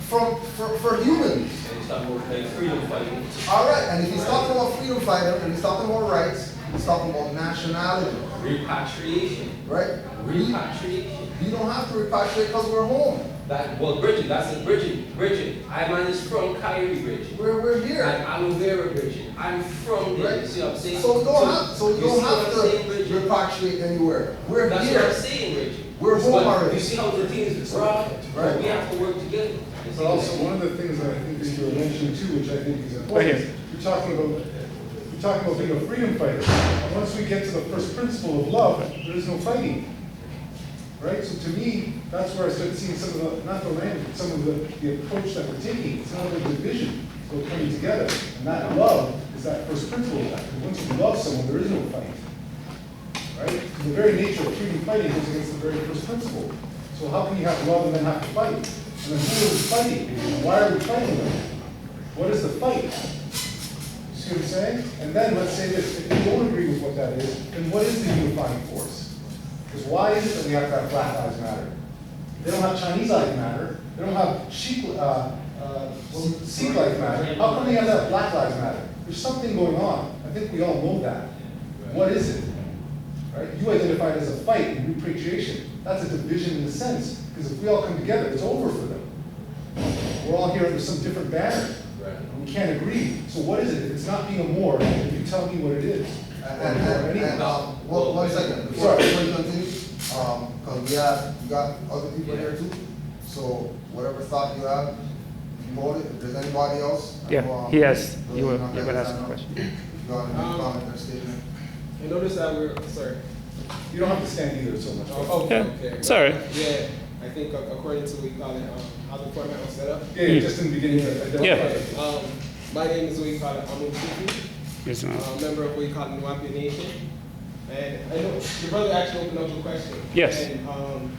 for humans. And he's talking about like freedom fighting. All right, and if he's talking about freedom fighter and he's talking about rights, It's talking about nationality, Repatriation. right? Repatriation. We don't have to repatriate because we're home. Well, Bridget, that's it. Bridget. I managed from Kyrie, Bridget. We're here. I'm aloe vera, Bridget. I'm from there. Right. You see what I'm saying? So you don't have, you to Bridget? repatriate anywhere. We're That's here. what I'm saying, Bridget. We're home But already. you see how the things rough? Right. We have to work together. You see But also, one of the things that I think that you were mentioning too, which I think is Right important, here. you're talking about being a freedom fighter. And once we get to the first principle of love, there is no fighting. Right? So to me, that's where I started seeing some of the, not the language, but some of the approach that we're taking. It's not a division, so we're coming together. And that love is that first principle of that. Because once you love someone, there is no fight. Right? The very nature of freedom fighting goes against the very first principle. So how can you have love and then have to fight? And then who is fighting? And why are we fighting them? What is the fight? You see what I'm saying? And then let's say this, if you don't agree with what that is, then what is the unifying force? Because why is it that we have to have Black Lives Matter? They don't have Chinese Lives Matter. They don't have Sikh Lives Matter. How come they have that Black Lives Matter? There's something going on. I think we all know that. What is it? Right? You identify it as a fight and repatriation. That's a division in a sense, because if we all come together, it's over for them. We're all here under some different banner. Right. And we can't agree. So what is it? If it's not being a more, if you tell me what it is. One second, before you continue, because we got other people here too. So whatever thought you have, you hold it. If there's anybody else. Yeah, I know, yes, you those will not there, ask a stand up. question. If you got any comment or statement. I noticed that sorry. You don't have to stand either so much. Okay. Sorry. Yeah, I think according to what you call it, how the format was set up. Yeah, just in the beginning. Yeah. My name is what you call it, Amun Chifu, Yes, ma'am. member of what you call it, Nwapia Nation. And I know your brother actually opened up the question. Yes. And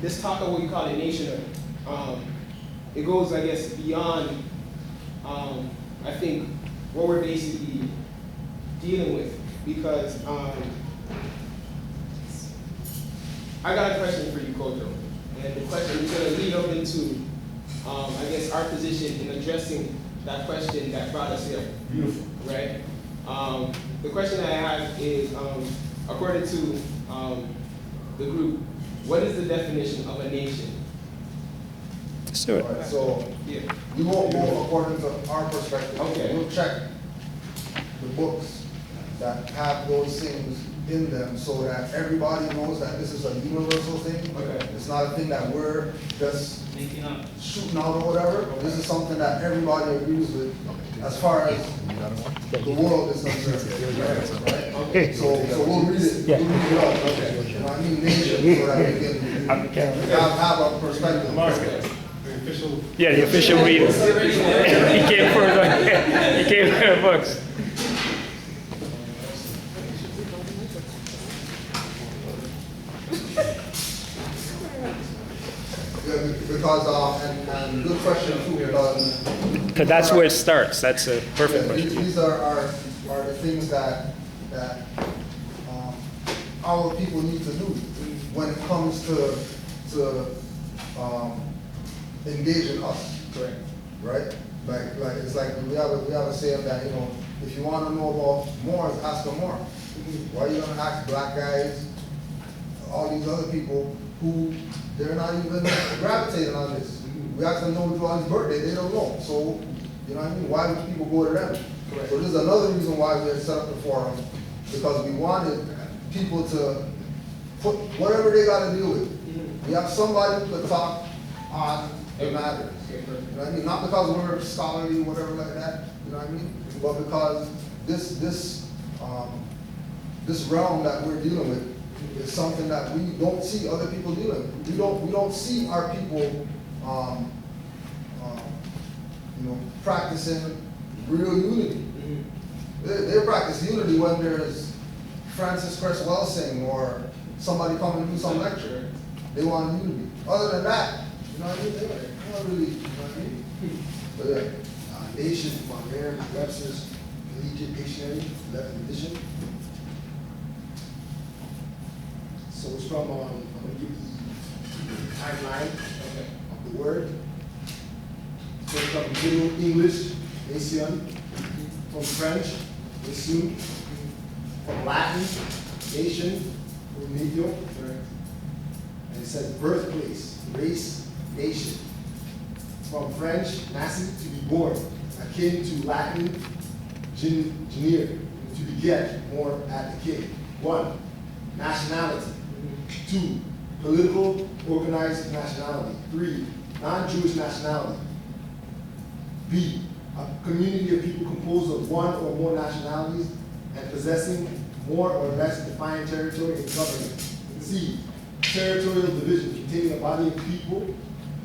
this talk of what you call it, nationhood, it goes, I guess, beyond, I think, what we're basically dealing with. Because I got a question for you, Kojo. And the question is going to lead up into, I guess, our position in addressing that question that brought us here. Beautiful. Right? The question I have is, according to the group, what is the definition of a nation? Let's do it. Alright, so Yeah. we won't go according to our perspective. Okay. We'll check the books that have those things in them so that everybody knows that this is a universal thing. Okay. It's not a thing that we're just Making up. shooting out or whatever. This is something that everybody agrees with as far as the world is concerned. Right? So we'll read it. Yeah. We'll read it out. Okay. You know what I mean? Nation, so that we can have a perspective. The official. Yeah, the official reader. He came for the, he came for the books. Yeah, because, and good question too, because. Because that's where it starts. That's a perfect Yeah, question. these are the things that our people need to do when it comes to engaging us. Correct. Right? Like it's like we have a saying that, you know, if you want to know about Moors, ask them more. Why are you gonna ask black guys, all these other people who they're not even gravitating on this? We ask them know John's birthday, they don't know. So, you know what I mean? Why would people go to them? Correct. So this is another reason why we had set up the forum, because we wanted people to put whatever they got to deal with. We have somebody who could talk on the matters. You know what I mean? Not because we're scholarly, whatever like that. You know what I mean? But because this realm that we're dealing with is something that we don't see other people dealing with. We don't see our people, you know, practicing real unity. They practice unity when there's Francis Cress Welsing or somebody coming to do some lecture. They want unity. Other than that, you know what I mean? They're not really, you know what I mean? But yeah. Nation, my man, Webster's Collegiate Dictionary, 11th edition. So it's from, I'm gonna give you the timeline of the word. So it's from Middle English, nation, from French, nation, from Latin, nation, or medio, and it says birthplace, race, nation. From French, nasi, to be born, akin to Latin, geniere, to beget, more at the king. 1, nationality. 2, political, organized nationality. 3, non-Jewish nationality. B, a community of people composed of one or more nationalities and possessing more or less defined territory and government. C, territorial division containing a body of people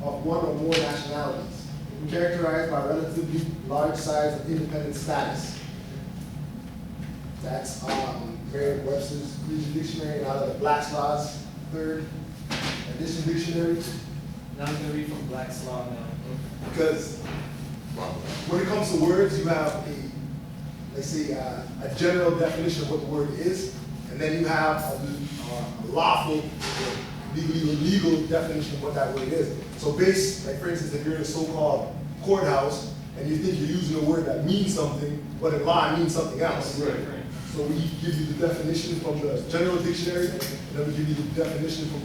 of one or more nationalities, characterized by relatively large size of independent status. That's Merriam-Webster's dictionary, out of the Black's Law's 3rd edition dictionary. Now I'm gonna read from Black's Law now. Because when it comes to words, you have let's say, a general definition of what the word is, and then you have a lawful, legal definition of what that word is. So like for instance, if you're in a so-called courthouse, and you think you're using a word that means something, but in law it means something else. Right. So we give you the definition from the general dictionary, and then we give you the definition from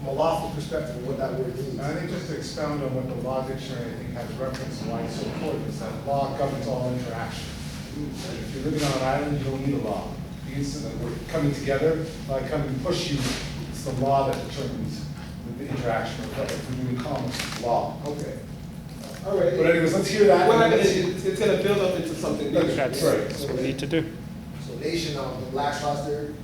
a lawful perspective of what that word means. And I think just to expound on what the law dictionary, I think, has referenced and why it's so important, is that law governs all interaction. If you're living on an island, you don't need a law. Because we're coming together, by coming to push you, it's the law that determines the interaction. If we're doing commerce, it's law. Okay. All right. But anyways, let's hear that. What happens is it's gonna build up into something bigger. That's Right. what we need to do. So nation, the Black's Law 3rd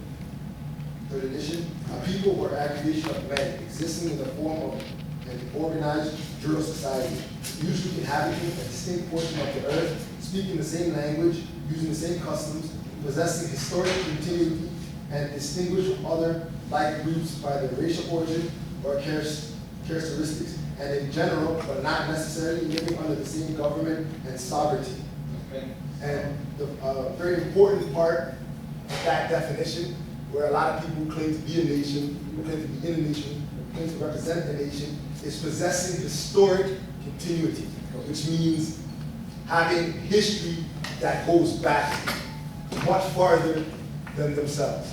edition, a people or aggregation of men existing in the form of an organized jural society, usually inhabiting a distinct portion of the earth, speaking the same language, using the same customs, possessing historic continuity, and distinguished from other like groups by their racial origin or characteristics, and in general, but not necessarily, living under the same government and sovereignty. Okay. And the very important part of that definition, where a lot of people claim to be a nation, people claim to be in a nation, claim to represent a nation, is possessing historic continuity, which means having history that goes back much farther than themselves.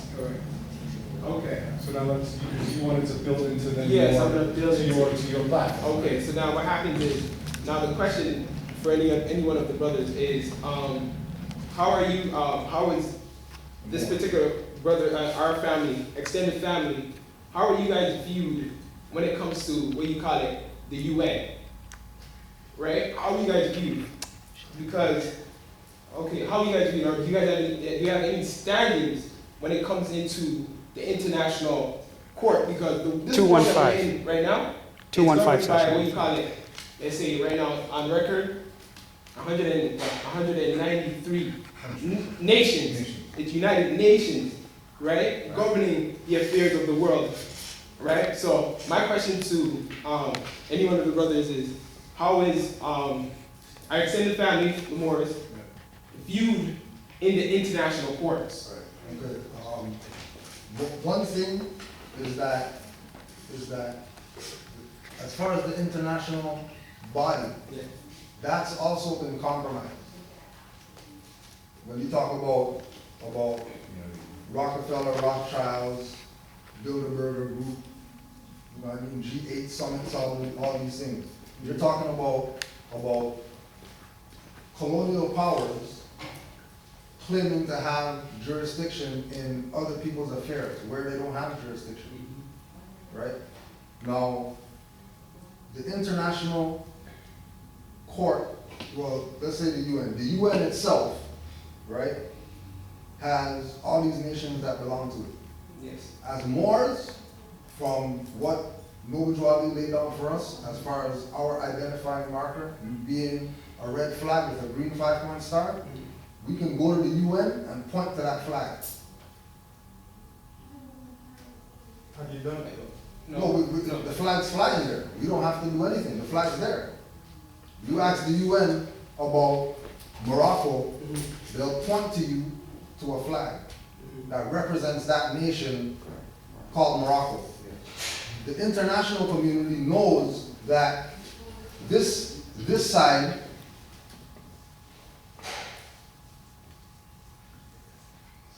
Okay. So now you wanted to build into the Yes, I'm gonna build to your platform. Okay, so now what happens is, now the question for any one of the brothers is, how is this particular brother, our family, extended family, how are you guys viewed when it comes to what you call it, the UN? Right? How are you guys viewed? Because, okay, how are you guys viewed? Do you have any standings when it comes into the international court? Because this court that we're in right now, 215 is governed by what you call it, let's say right now on record, 193 nations. It's United Nations, right? Governing the affairs of the world, right? So my question to any one of the brothers is, how is our extended family, the Moors, viewed in the international courts? Okay. One thing is that as far as the international body, that's also been compromised. When you talk about Rockefeller, Rothschilds, Bilderberger Group, G8 summits, all these things, you're talking about colonial powers claiming to have jurisdiction in other people's affairs where they don't have jurisdiction, right? Now, the international court, well, let's say the UN itself, right, has all these nations that belong to it. Yes. As Moors, from what Noble Joali laid down for us, as far as our identifying marker being a red flag with a green 5-point star, we can go to the UN and point to that flag. Have you done it? No, the flag's flying there. We don't have to do anything. The flag's there. You ask the UN about Morocco, they'll point to you to a flag that represents that nation called Morocco. The international community knows that this side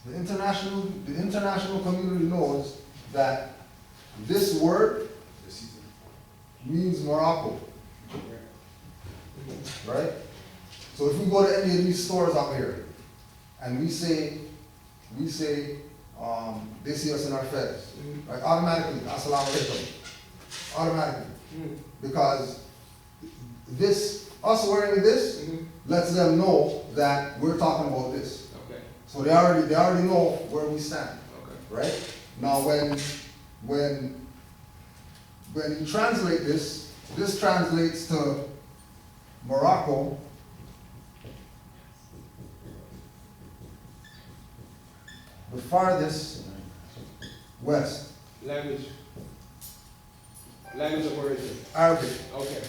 the the international community knows that this word means Morocco. Right? So if we go to any of these stores up here, and we say, they see us in our feds, right? Automatically, assalamu alaikum. Automatically. Because us wearing this lets them know that we're talking about this. Okay. So they already know where we stand. Okay. Right? Now when you translate this translates to Morocco. The farthest west. Language of origin. Arabic. Okay.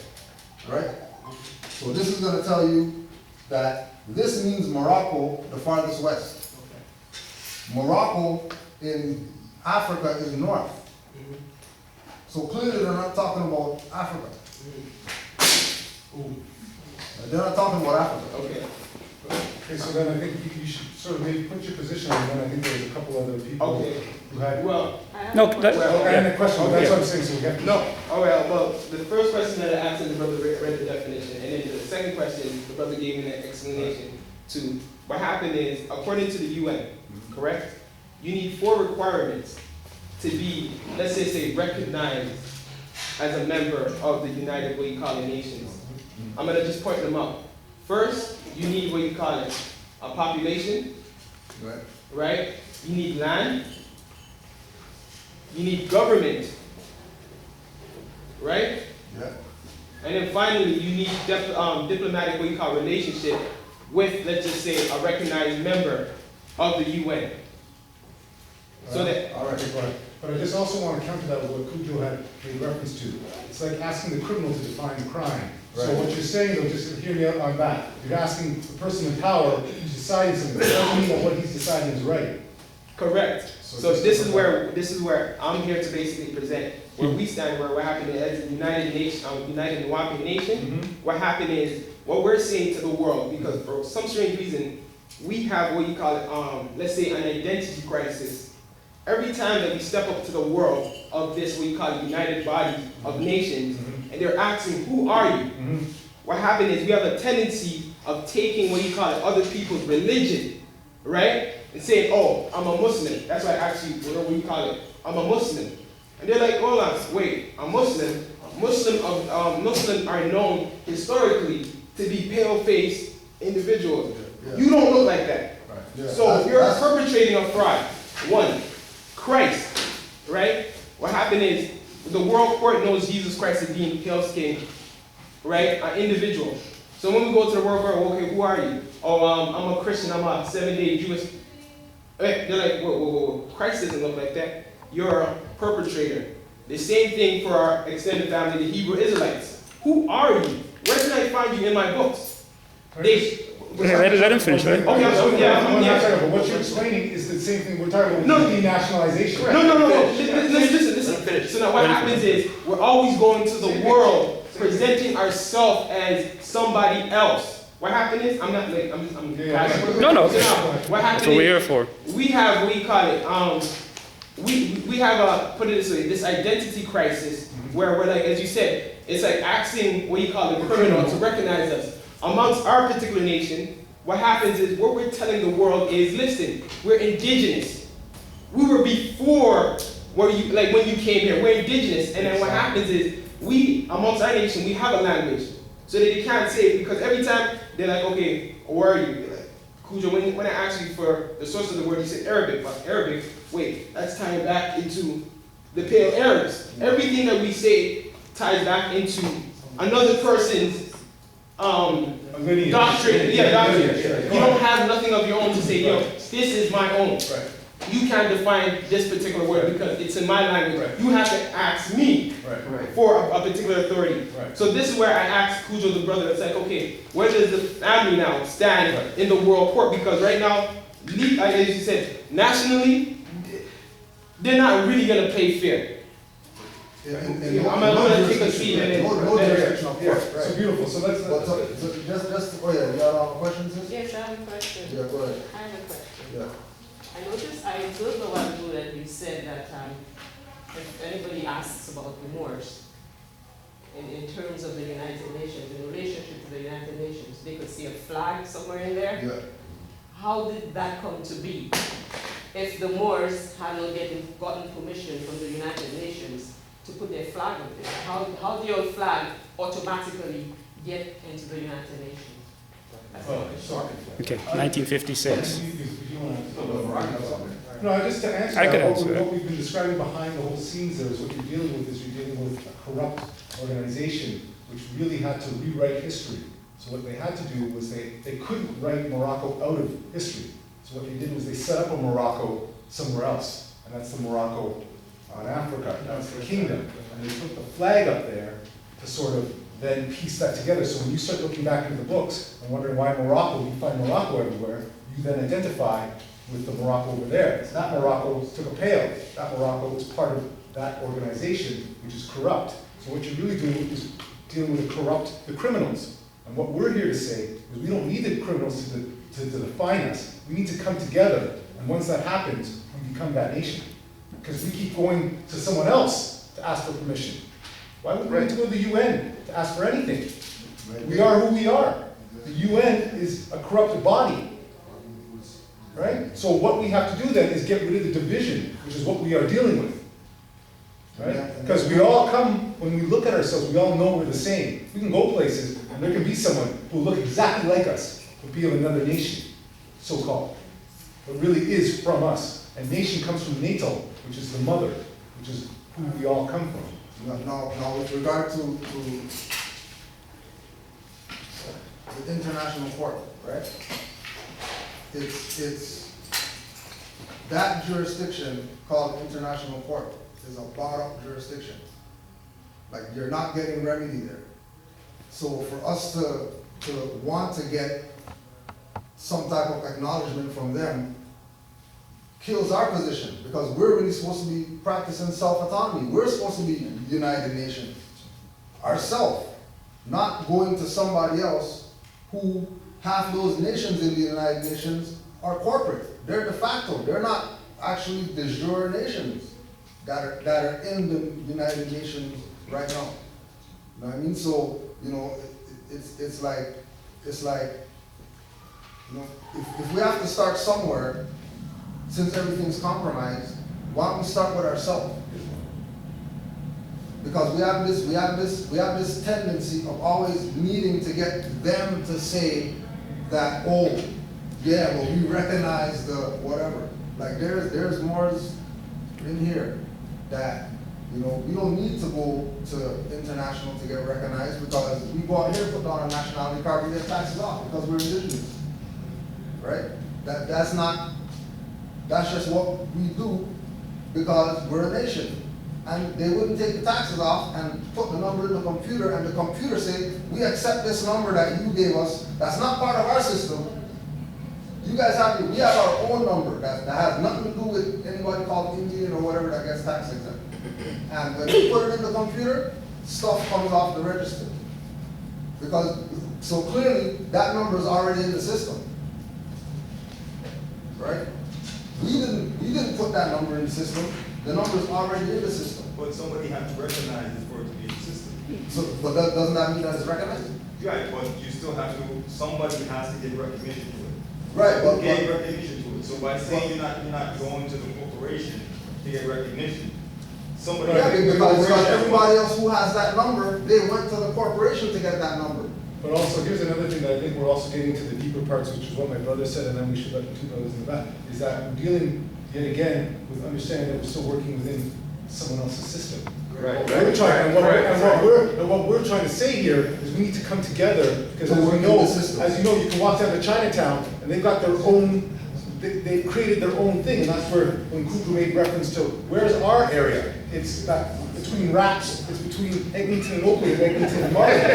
Right? So this is going to tell you that this means Morocco, the farthest west. Okay. Morocco in Africa is north. So clearly they're not talking about Africa. They're not talking about Africa. Okay. Okay, so then I think you should sort of maybe put your position on, and then I think there's a couple other people Okay. who had. Well, No, Well, and the question, that's what I'm saying, so we have to. no. All right. Well, the first question that I asked, and the brother read the definition, and then the second question, the brother gave me an explanation to what happened is, according to the UN, correct? You need 4 requirements to be, let's say, recognized as a member of the United, what you call it, Nations. I'm gonna just point them out. First, you need what you call it, a population, Right. right? You need land. You need government, right? Yeah. And then finally, you need diplomatic, what you call relationship with, let's just say, a recognized member of the UN. So that, All right, go ahead. But I just also want to counter that with what Cujo had made reference to. It's like asking the criminal to define the crime. So Right. what you're saying, though, just hear me out on that. You're asking the person in power to decide something. It doesn't mean that what he's deciding is right. correct. So this is where I'm here to basically present where we stand, where what happened as the United Nawapi Nation. What happened is what we're saying to the world, because for some strange reason we have what you call it, let's say an identity crisis. Every time that we step up to the world of this, what you call it, united body of nations, and they're asking, who are you? What happened is we have a tendency of taking what you call it, other people's religion, right? And saying, oh, I'm a Muslim. That's why I asked you, what do you call it? I'm a Muslim. And they're like, hold on, wait, a Muslim? Muslims are known historically to be pale-faced individuals. Yeah. You don't look like that. Yeah. So you're perpetrating a fraud. One, Christ, right? What happened is the world court knows Jesus Christ as being pale-skinned, right? An individual. So when we go to the world court, okay, who are you? Oh, I'm a Christian. I'm a 7-day Jewish. They're like, whoa. Christ doesn't look like that. You're a perpetrator. The same thing for our extended family, the Hebrew Israelites. Who are you? Where can I find you in my books? Let him finish, right? Okay, But what you're explaining is the same thing we're talking about, denationalization. No. Listen. So now what happens is we're always going to the world, presenting ourselves as somebody else. What happened is I'm not like I'm No. So now, what happened That's what we're here is for. we have what you call it. We have a, put it this way, this identity crisis where we're like, as you said, it's like asking what you call it, criminal to recognize us. Amongst our particular nation, what happens is what we're telling the world is, listen, we're indigenous. We were before when you came here, we're indigenous. And then what happens is we, amongst our nation, we have a language. So that they can't say, because every time they're like, okay, where are you? They're like, Cujo, when I asked you for the source of the word, you said Arabic. But Arabic, wait, that's tying back into the Pale Arabs. Everything that we say ties back into another person's doctrine. Yeah, doctrine. You don't have nothing of your own to say, yo, this is my own. Right. You can't define this particular word because it's in my language. Right. You have to ask me for a particular authority. Right. So this is where I asked Cujo the brother, it's like, okay, where does the family now stand in the world court? Because right now, as you said, nationally, they're not really going to play fair. I'm going to take a seat and then... No jurisdiction of court, So right. beautiful, so let's. So just, oh yeah, you got questions? Sis? Yes, I have a question. Yeah, go ahead. I have a question. Yeah. I noticed, I observed a while ago that you said that if anybody asks about the Moors, in terms of the United Nations, in relationship to the United Nations, they could see a flag somewhere in there. Yeah. How did that come to be? If the Moors had not gotten permission from the United Nations to put their flag up there, how did your flag automatically get into the United Nations? Okay, 1956. No, just to answer I could that, answer that. what we've been describing behind the whole scenes there is what you're dealing with is you're dealing with a corrupt organization which really had to rewrite history. So what they had to do was they couldn't write Morocco out of history. So what they did was they set up a Morocco somewhere else, and that's the Morocco on Africa, that's the kingdom. And they put the flag up there to sort of then piece that together. So when you start looking back into the books and wondering why Morocco, you find Morocco everywhere, you then identify with the Morocco over there. That Morocco took a pail. That Morocco is part of that organization, which is corrupt. So what you're really doing is dealing with the criminals. And what we're here to say is we don't need the criminals to define us. We need to come together, and once that happens, we become that nation. Because we keep going to someone else to ask for permission. Why would we need to go to the UN to ask for anything? We are who we are. The UN is a corrupted body. Right? So what we have to do then is get rid of the division, which is what we are dealing with. Right? Because we all come, when we look at ourselves, we all know we're the same. We can go places, and there can be someone who will look exactly like us, but be of another nation, so-called. But really is from us. And nation comes from NATO, which is the mother, which is who we all come from. Now with regard to the international court, right? It's that jurisdiction called international court is a bottom jurisdiction. Like, you're not getting remedy there. So for us to want to get some type of acknowledgement from them kills our position, because we're really supposed to be practicing self-autonomy. We're supposed to be United Nations ourselves, not going to somebody else who half those nations in the United Nations are corporate. They're de facto. They're not actually de jure nations that are in the United Nations right now. You know what I mean? So, you know, it's like, you know, if we have to start somewhere, since everything's compromised, why don't we start with ourselves? Because we have this tendency of always needing to get them to say that, oh, yeah, well, we recognize the whatever. Like, there's more in here that, you know, we don't need to go to international to get recognized, because we go out here, put down a nationality card, we get taxes off because we're indigenous, right? That's just what we do because we're a nation. And they wouldn't take the taxes off and put the number in the computer, and the computer say, we accept this number that you gave us, that's not part of our system. You guys we have our own number that has nothing to do with anybody called Indian or whatever that gets tax exempt. And when you put it in the computer, stuff comes off the register. So clearly, that number is already in the system, right? We didn't put that number in the system. The number is already in the system. But somebody has to recognize it for it to be in the system. So, but doesn't that mean that it's recognized? Right, but you still have to, somebody has to give recognition to it. Right, but Give recognition to it. So by saying you're not going to the corporation to get recognition, somebody. Yeah, because everybody else who has that number, they went to the corporation to get that number. But also, here's another thing that I think we're also getting to the deeper parts, which is what my brother said, and then we should let the two brothers in the back, is that we're dealing, yet again, with understanding that we're still working within someone else's system. Right. What we're trying to say here is we need to come together, because as you know, you can walk down to Chinatown, and they've got their own, they've created their own thing, and that's where, when Kuku made reference to, where's our area? It's that between Raps, it's between Eglinton and Oakley, and Eglinton and Martin. No,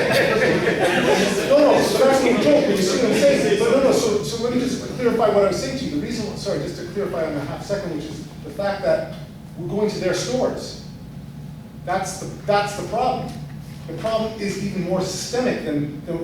so that's what I'm joking, you see what I'm saying? But no, so let me just clarify what I was saying to you. The reason, sorry, just to clarify on the half second, which is the fact that we're going to their stores. That's the problem. The problem is even more systemic than the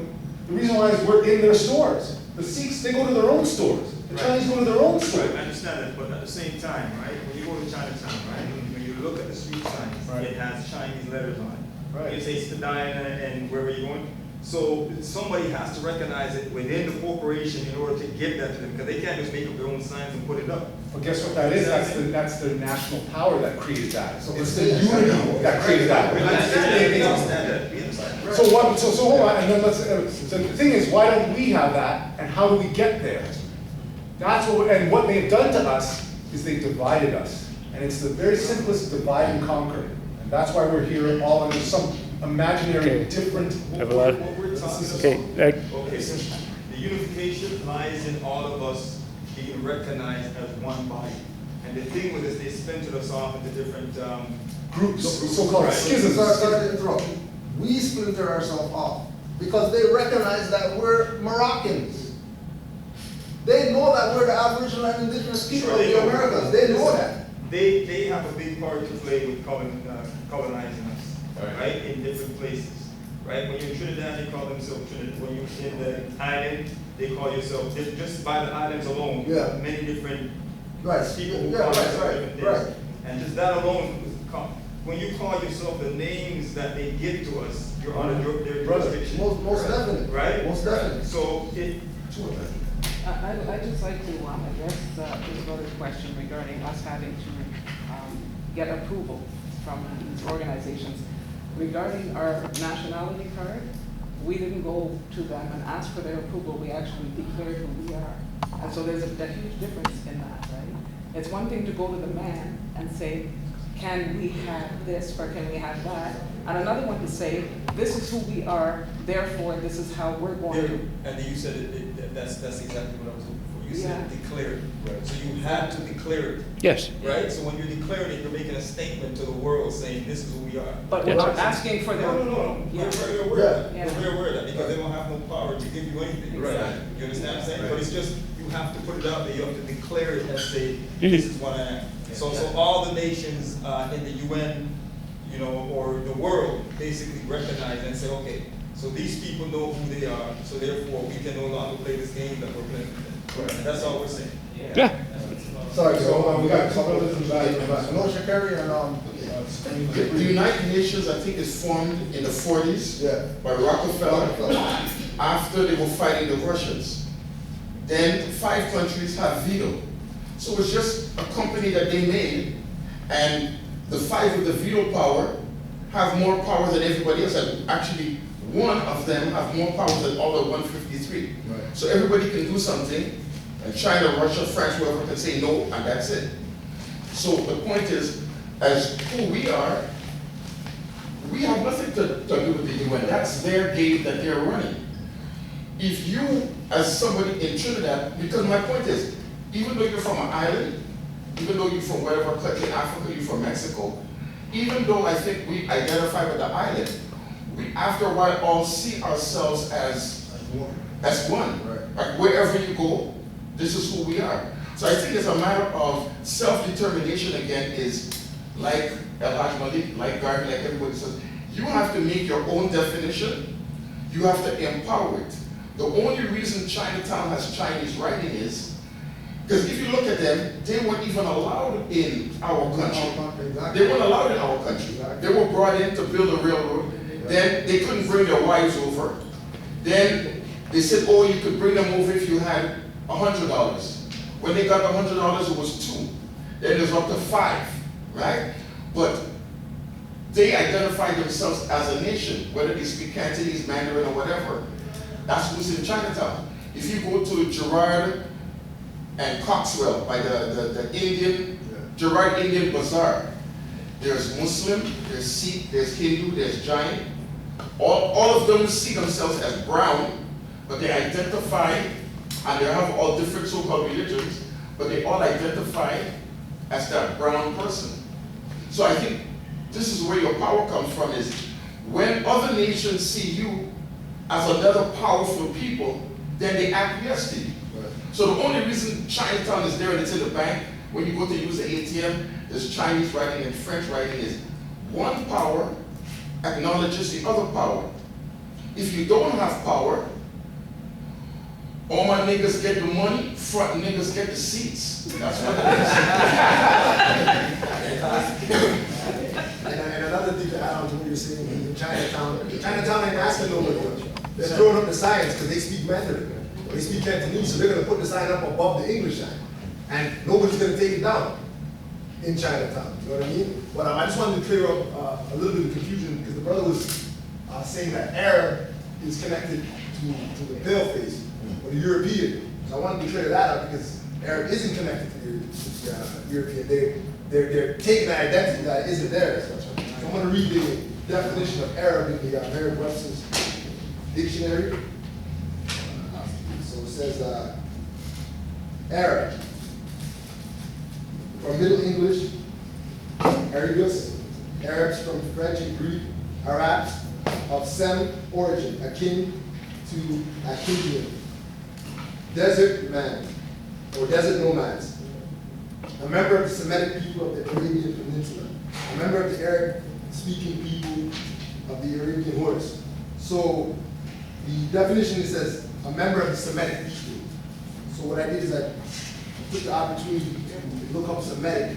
reason why is we're in their stores. The Sikhs, they go to their own stores. The Chinese go to their own store. Right, I understand that, but at the same time, right, when you go to Chinatown, right, when you look at the street signs, it has Chinese letters on it. Right. It says Spadina and wherever you're going. So somebody has to recognize it within the corporation in order to give that to them, because they can't just make up their own signs and put it up. But guess what that is? That's the national power that created that. So it's the unity that created that. We understand that. We understand that. So what? So hold on, and then let's. So the thing is, why don't we have that, and how do we get there? That's what. And what they've done to us is they've divided us, and it's the very simplest divide and conquer, and that's why we're here all under some imaginary different. What we're talking about. Okay, Okay, so the unification lies in all of us being recognized as one body. And the thing with this, they splintered us off into different groups, so-called schisms. Sorry to interrupt. We splinter ourselves off because they recognize that we're Moroccans. They know that we're the Aboriginal and Indigenous people of the Americas. They know that. They have a big part to play with colonizing us, right? In different places, right? When you're in Trinidad, they call themselves Trinidad. When you're in the island, they call yourself, just by the islands alone, you have many different people who call themselves different things. And just that alone, when you call yourself the names that they give to us, you're under their jurisdiction. Most definitely. Right? Most definitely. So I'd just like to address this brother's question regarding us having to get approval from these organizations. Regarding our nationality card, we didn't go to them and ask for their approval, we actually declared who we are. And so there's a huge difference in that, right? It's one thing to go to the man and say, can we have this or can we have that? And another one to say, this is who we are, therefore this is how we're going to. And then you said that's exactly what I was looking for. You said declare. Right. So you had to declare it. Yes. Right? So when you're declaring it, you're making a statement to the world saying this is who we are. But we're not asking for their No. Yeah. We're aware of that. Yeah. We're aware of that because they don't have no power to give you anything. Right. You understand what I'm saying? But it's just you have to put it out there. You have to declare it and say, this is what I am. So all the nations in the UN, you know, or the world basically recognize and say, okay, so these people know who they are, so therefore we can no longer play this game that we're playing with them. And that's all we're saying. Yeah. Sorry, so we got a couple of them back. No, Shakari and The United Nations, I think, is formed in the 40s by Rockefeller after they were fighting the Russians. Then 5 countries have veto. So it's just a company that they made, and the 5 with the veto power have more power than everybody else. And actually, one of them have more power than all the 153. Right. So everybody can do something, and China, Russia, France, whoever can say no, and that's it. So the point is, as who we are, we have nothing to do with the UN. That's their game that they're running. If you, as somebody in Trinidad, because my point is, even though you're from an island, even though you're from whatever country in Africa, you're from Mexico, even though I think we identify with the island, we after a while all see ourselves as one. Right. Like wherever you go, this is who we are. So I think it's a matter of self-determination again is like El Malik, like Garvey, like everybody says, you have to make your own definition, you have to empower it. The only reason Chinatown has Chinese writing is because if you look at them, they weren't even allowed in our country. They weren't allowed in our country. They were brought in to build a railroad. Then they couldn't bring their wives over. Then they said, oh, you could bring them over if you had $100. When they got $100, it was 2. Then it was up to 5, right? But they identified themselves as a nation, whether they speak Cantonese, Mandarin, or whatever. That's who's in Chinatown. If you go to Gerard and Coxwell by the Indian, Gerard Indian Bazaar, there's Muslim, there's Sikh, there's Hindu, there's Jain. All of them see themselves as brown, but they identify, and they have all different so-called religions, but they all identify as that brown person. So I think this is where your power comes from, is when other nations see you as another powerful people, then they acquiesce to you. Right. So the only reason Chinatown is there and it's in the bank, when you go to use the ATM, there's Chinese writing and French writing, is one power acknowledges the other power. If you don't have power, All my niggas get the money, front niggas get the seats. That's what it is. And another thing to add on to what you're saying, in Chinatown ain't asking nobody. They're throwing up the signs because they speak Mandarin. They speak Cantonese, so they're going to put the sign up above the English sign. And nobody's going to take it down in Chinatown. You know what I mean? But I just wanted to clear up a little bit of confusion because the brother was saying that Arab is connected to the pale face or the European. So I wanted to clear that up because Arab isn't connected to the European. They're taking an identity that isn't theirs. So I'm going to read the definition of Arab in the Merriam-Webster's dictionary. So it says Arab, from Middle English, Arabius, Arabs from French and Greek, Arabs of Sem origin, akin to Akkadian, desert man, or desert nomads, a member of the Semitic people of the Arabian Peninsula, a member of the Arab-speaking people of the Arabian horse. So the definition it says a member of the Semitic people. So what I did is I took the opportunity to look up Semitic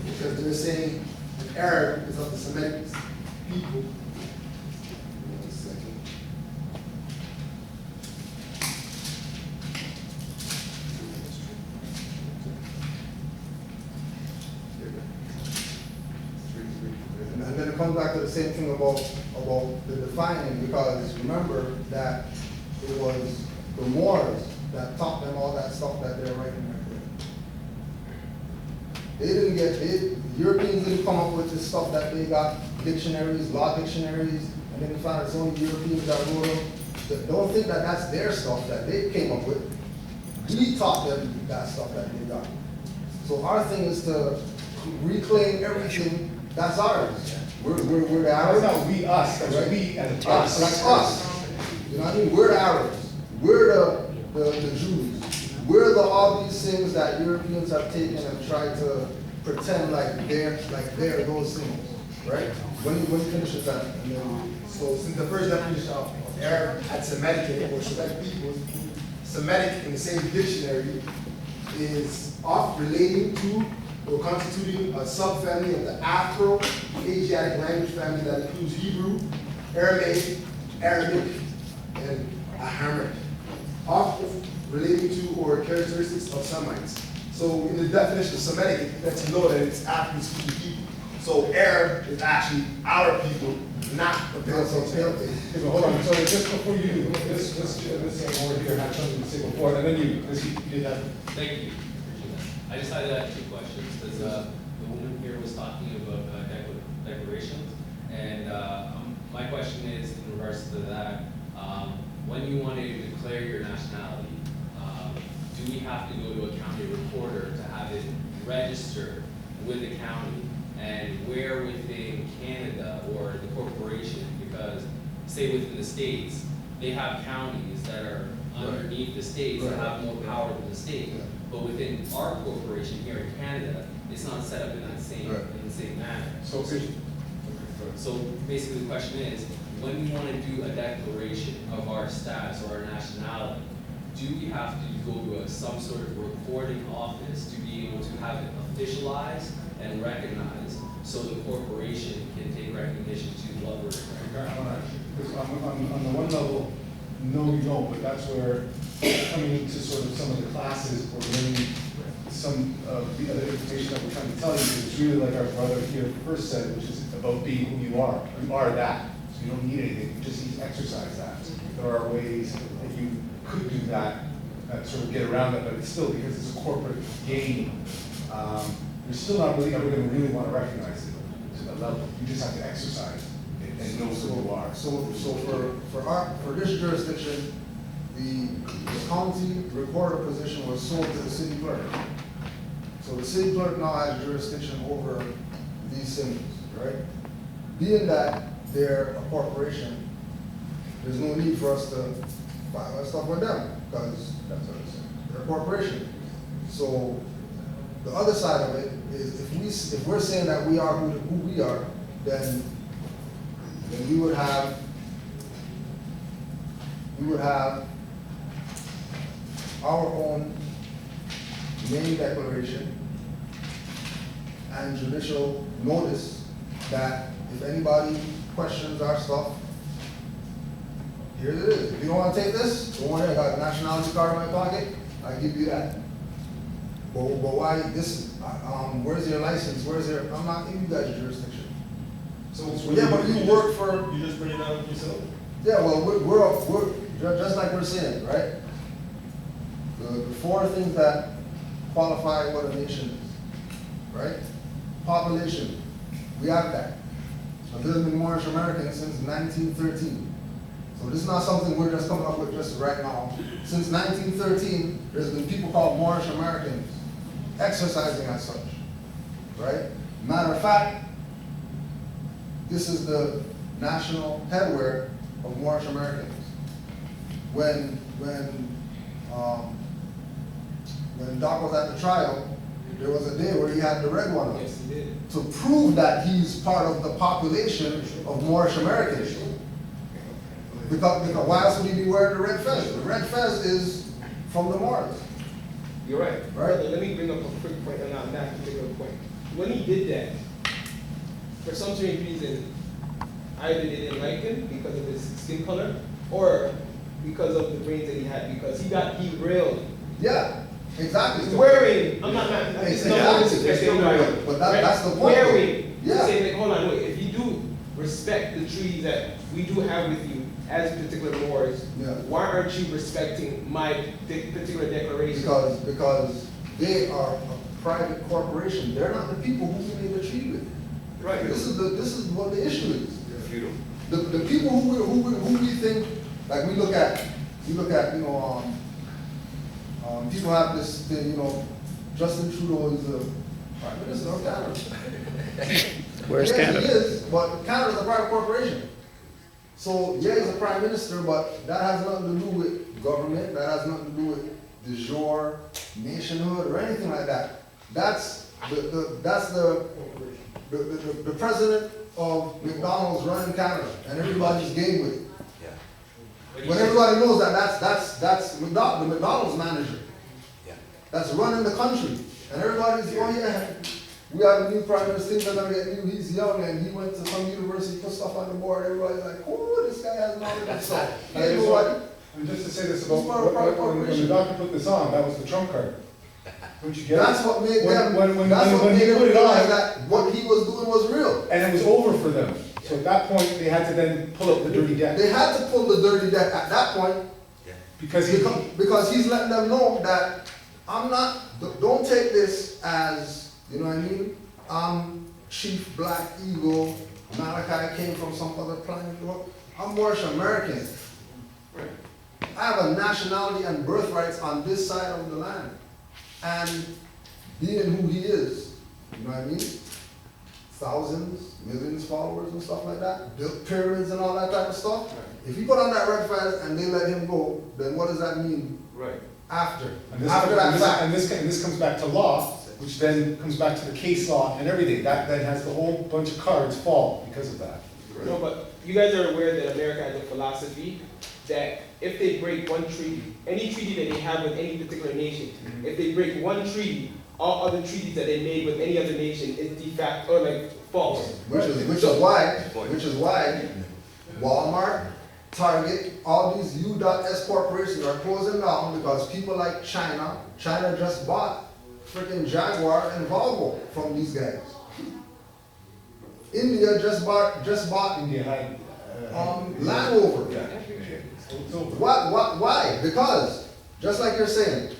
because they're saying an Arab is of the Semitic people. One second. And then it comes back to the same thing about the defining, because remember that it was the Moors that taught them all that stuff that they're writing right there. They didn't get it. The Europeans didn't come up with this stuff that they got dictionaries, law dictionaries, and then they found it's only Europeans that wrote them. Don't think that that's their stuff that they came up with. We taught them that stuff that they got. So our thing is to reclaim everything that's ours. We're the Arabs. That's not we, us. That's right? we as a Us, like us. You know what I mean? We're the Arabs. We're the Jews. We're all these things that Europeans have taken and tried to pretend like they're those things, right? When you finish with that, and then, so since the first definition of Arab at Semitic or Semitic people, Semitic in the same dictionary is oft relating to or constituting a subfamily of the Afro-Asiatic language family that includes Hebrew, Aramaic, Arabic, and Aramaic, often relating to or characteristics of Semites. So in the definition of Semitic, it lets you know that it's African-speaking people. So Arab is actually our people, not the pale-face. Okay, but hold on, so just before you do, this over here had something to say before, and then you did that. Thank you. I just had two questions, because the woman here was talking about declarations, and my question is in regards to that, when you want to declare your nationality, do we have to go to a county recorder to have it registered with the county? And where within Canada or the corporation, because say within the states, they have counties that are underneath the states that have more power than the state. But within our corporation here in Canada, it's not set up in that same manner. So basically the question is, when we want to do a declaration of our status or our nationality, do we have to go to some sort of recording office to be able to have it officialized and recognized so the corporation can take recognition to what we're on the one level, no, you don't, but that's where coming into sort of some of the classes or maybe some of the other information that we're trying to tell you, because it's really like our brother here first said, which is about being who you are. You are that. So you don't need anything, you just need to exercise that. There are ways that you could do that sort of get around that, but it's still, because it's a corporate game, you're still not really ever going to really want to recognize it to that level. You just have to exercise it and know who you are. So for this jurisdiction, the county recorder position was sold to the city clerk. So the city clerk now has jurisdiction over these symbols, right? Being that they're a corporation, there's no need for us to file that stuff with them, because that's what I'm saying. They're a corporation. So the other side of it is if we're saying that we are who we are, then we would have our own main declaration and judicial notice that if anybody questions our stuff, here it is. If you don't want to take this, don't worry, I got a nationality card in my pocket, I give you that. But why this, where's your license, where's your, I'm not in you guys' jurisdiction. So Yeah, but you work for. You just bring it out yourself? Yeah, well, we're just like we're saying, right? The four things that qualify what a nation is, right? Population, we have that. Now, there's been Moorish Americans since 1913. So this is not something we're just coming up with just right now. Since 1913, there's been people called Moorish Americans exercising as such, right? Matter of fact, this is the national headwear of Moorish Americans. When Doc was at the trial, there was a day where he had the red one on. Yes, he did. To prove that he's part of the population of Moorish Americans. Because why else would he be wearing the red fez? The red fez is from the Moors. You're right. Right. Let me bring up a quick point on that particular point. When he did that, for some strange reason, either they didn't like him because of his skin color, or because of the brains that he had, because he got derailed. Yeah, exactly. Wearing, I'm not this is not what Exactly. But that's the point. Wearing, Yeah. saying like, hold on, wait, if you do respect the treaties that we do have with you as particular Moors, Yeah. why aren't you respecting my particular declaration? Because they are a private corporation. They're not the people who we made the treaty with. Right. This is what the issue is. The people who we think, like we look at, people have this thing, Justin Trudeau is the Prime Minister of Canada. Where's Yeah, Canada? he is, but Canada's a private corporation. So, yeah, he's a prime minister, but that has nothing to do with government, that has nothing to do with de jure, nationhood, or anything like that. That's the president of McDonald's running Canada, and everybody's game with it. But everybody knows that that's the McDonald's manager. That's running the country. And everybody's, oh yeah, we have a new prime minister, things are gonna get new, he's young, and he went to some university, put stuff on the board, everybody's like, oh, this guy has knowledge and stuff. Hey, nobody. And just to say this about, when the doctor put this on, that was the trump card. Don't you get it? That's what made them, when that's what he made them put it realize on, that what he was doing was real. and it was over for them. So at that point, they had to then pull up the dirty deck. They had to pull the dirty deck at that point, Because because he's letting them know that I'm not, don't take this as, you know what I mean? I'm Chief Black Eagle, Malachi came from some other planet. I'm Moorish American. I have a nationality and birthrights on this side of the land. And being who he is, you know what I mean? Thousands, millions followers and stuff like that, built pyramids and all that type of stuff. If you put on that red fez and they let him go, then what does that mean? Right. After And this comes back to law, which then comes back to the case law and everything. That then has the whole bunch of cards fall because of that. No, but you guys are aware that America has a philosophy that if they break one treaty, any treaty that they have with any particular nation, if they break one treaty, all other treaties that they made with any other nation is de facto, or like false. Which is why Walmart, Target, all these U.S. corporations are closing down because people like China just bought freaking Jaguar and Volvo from these guys. India just bought India had Land Rover. Why? Because, just like you're saying,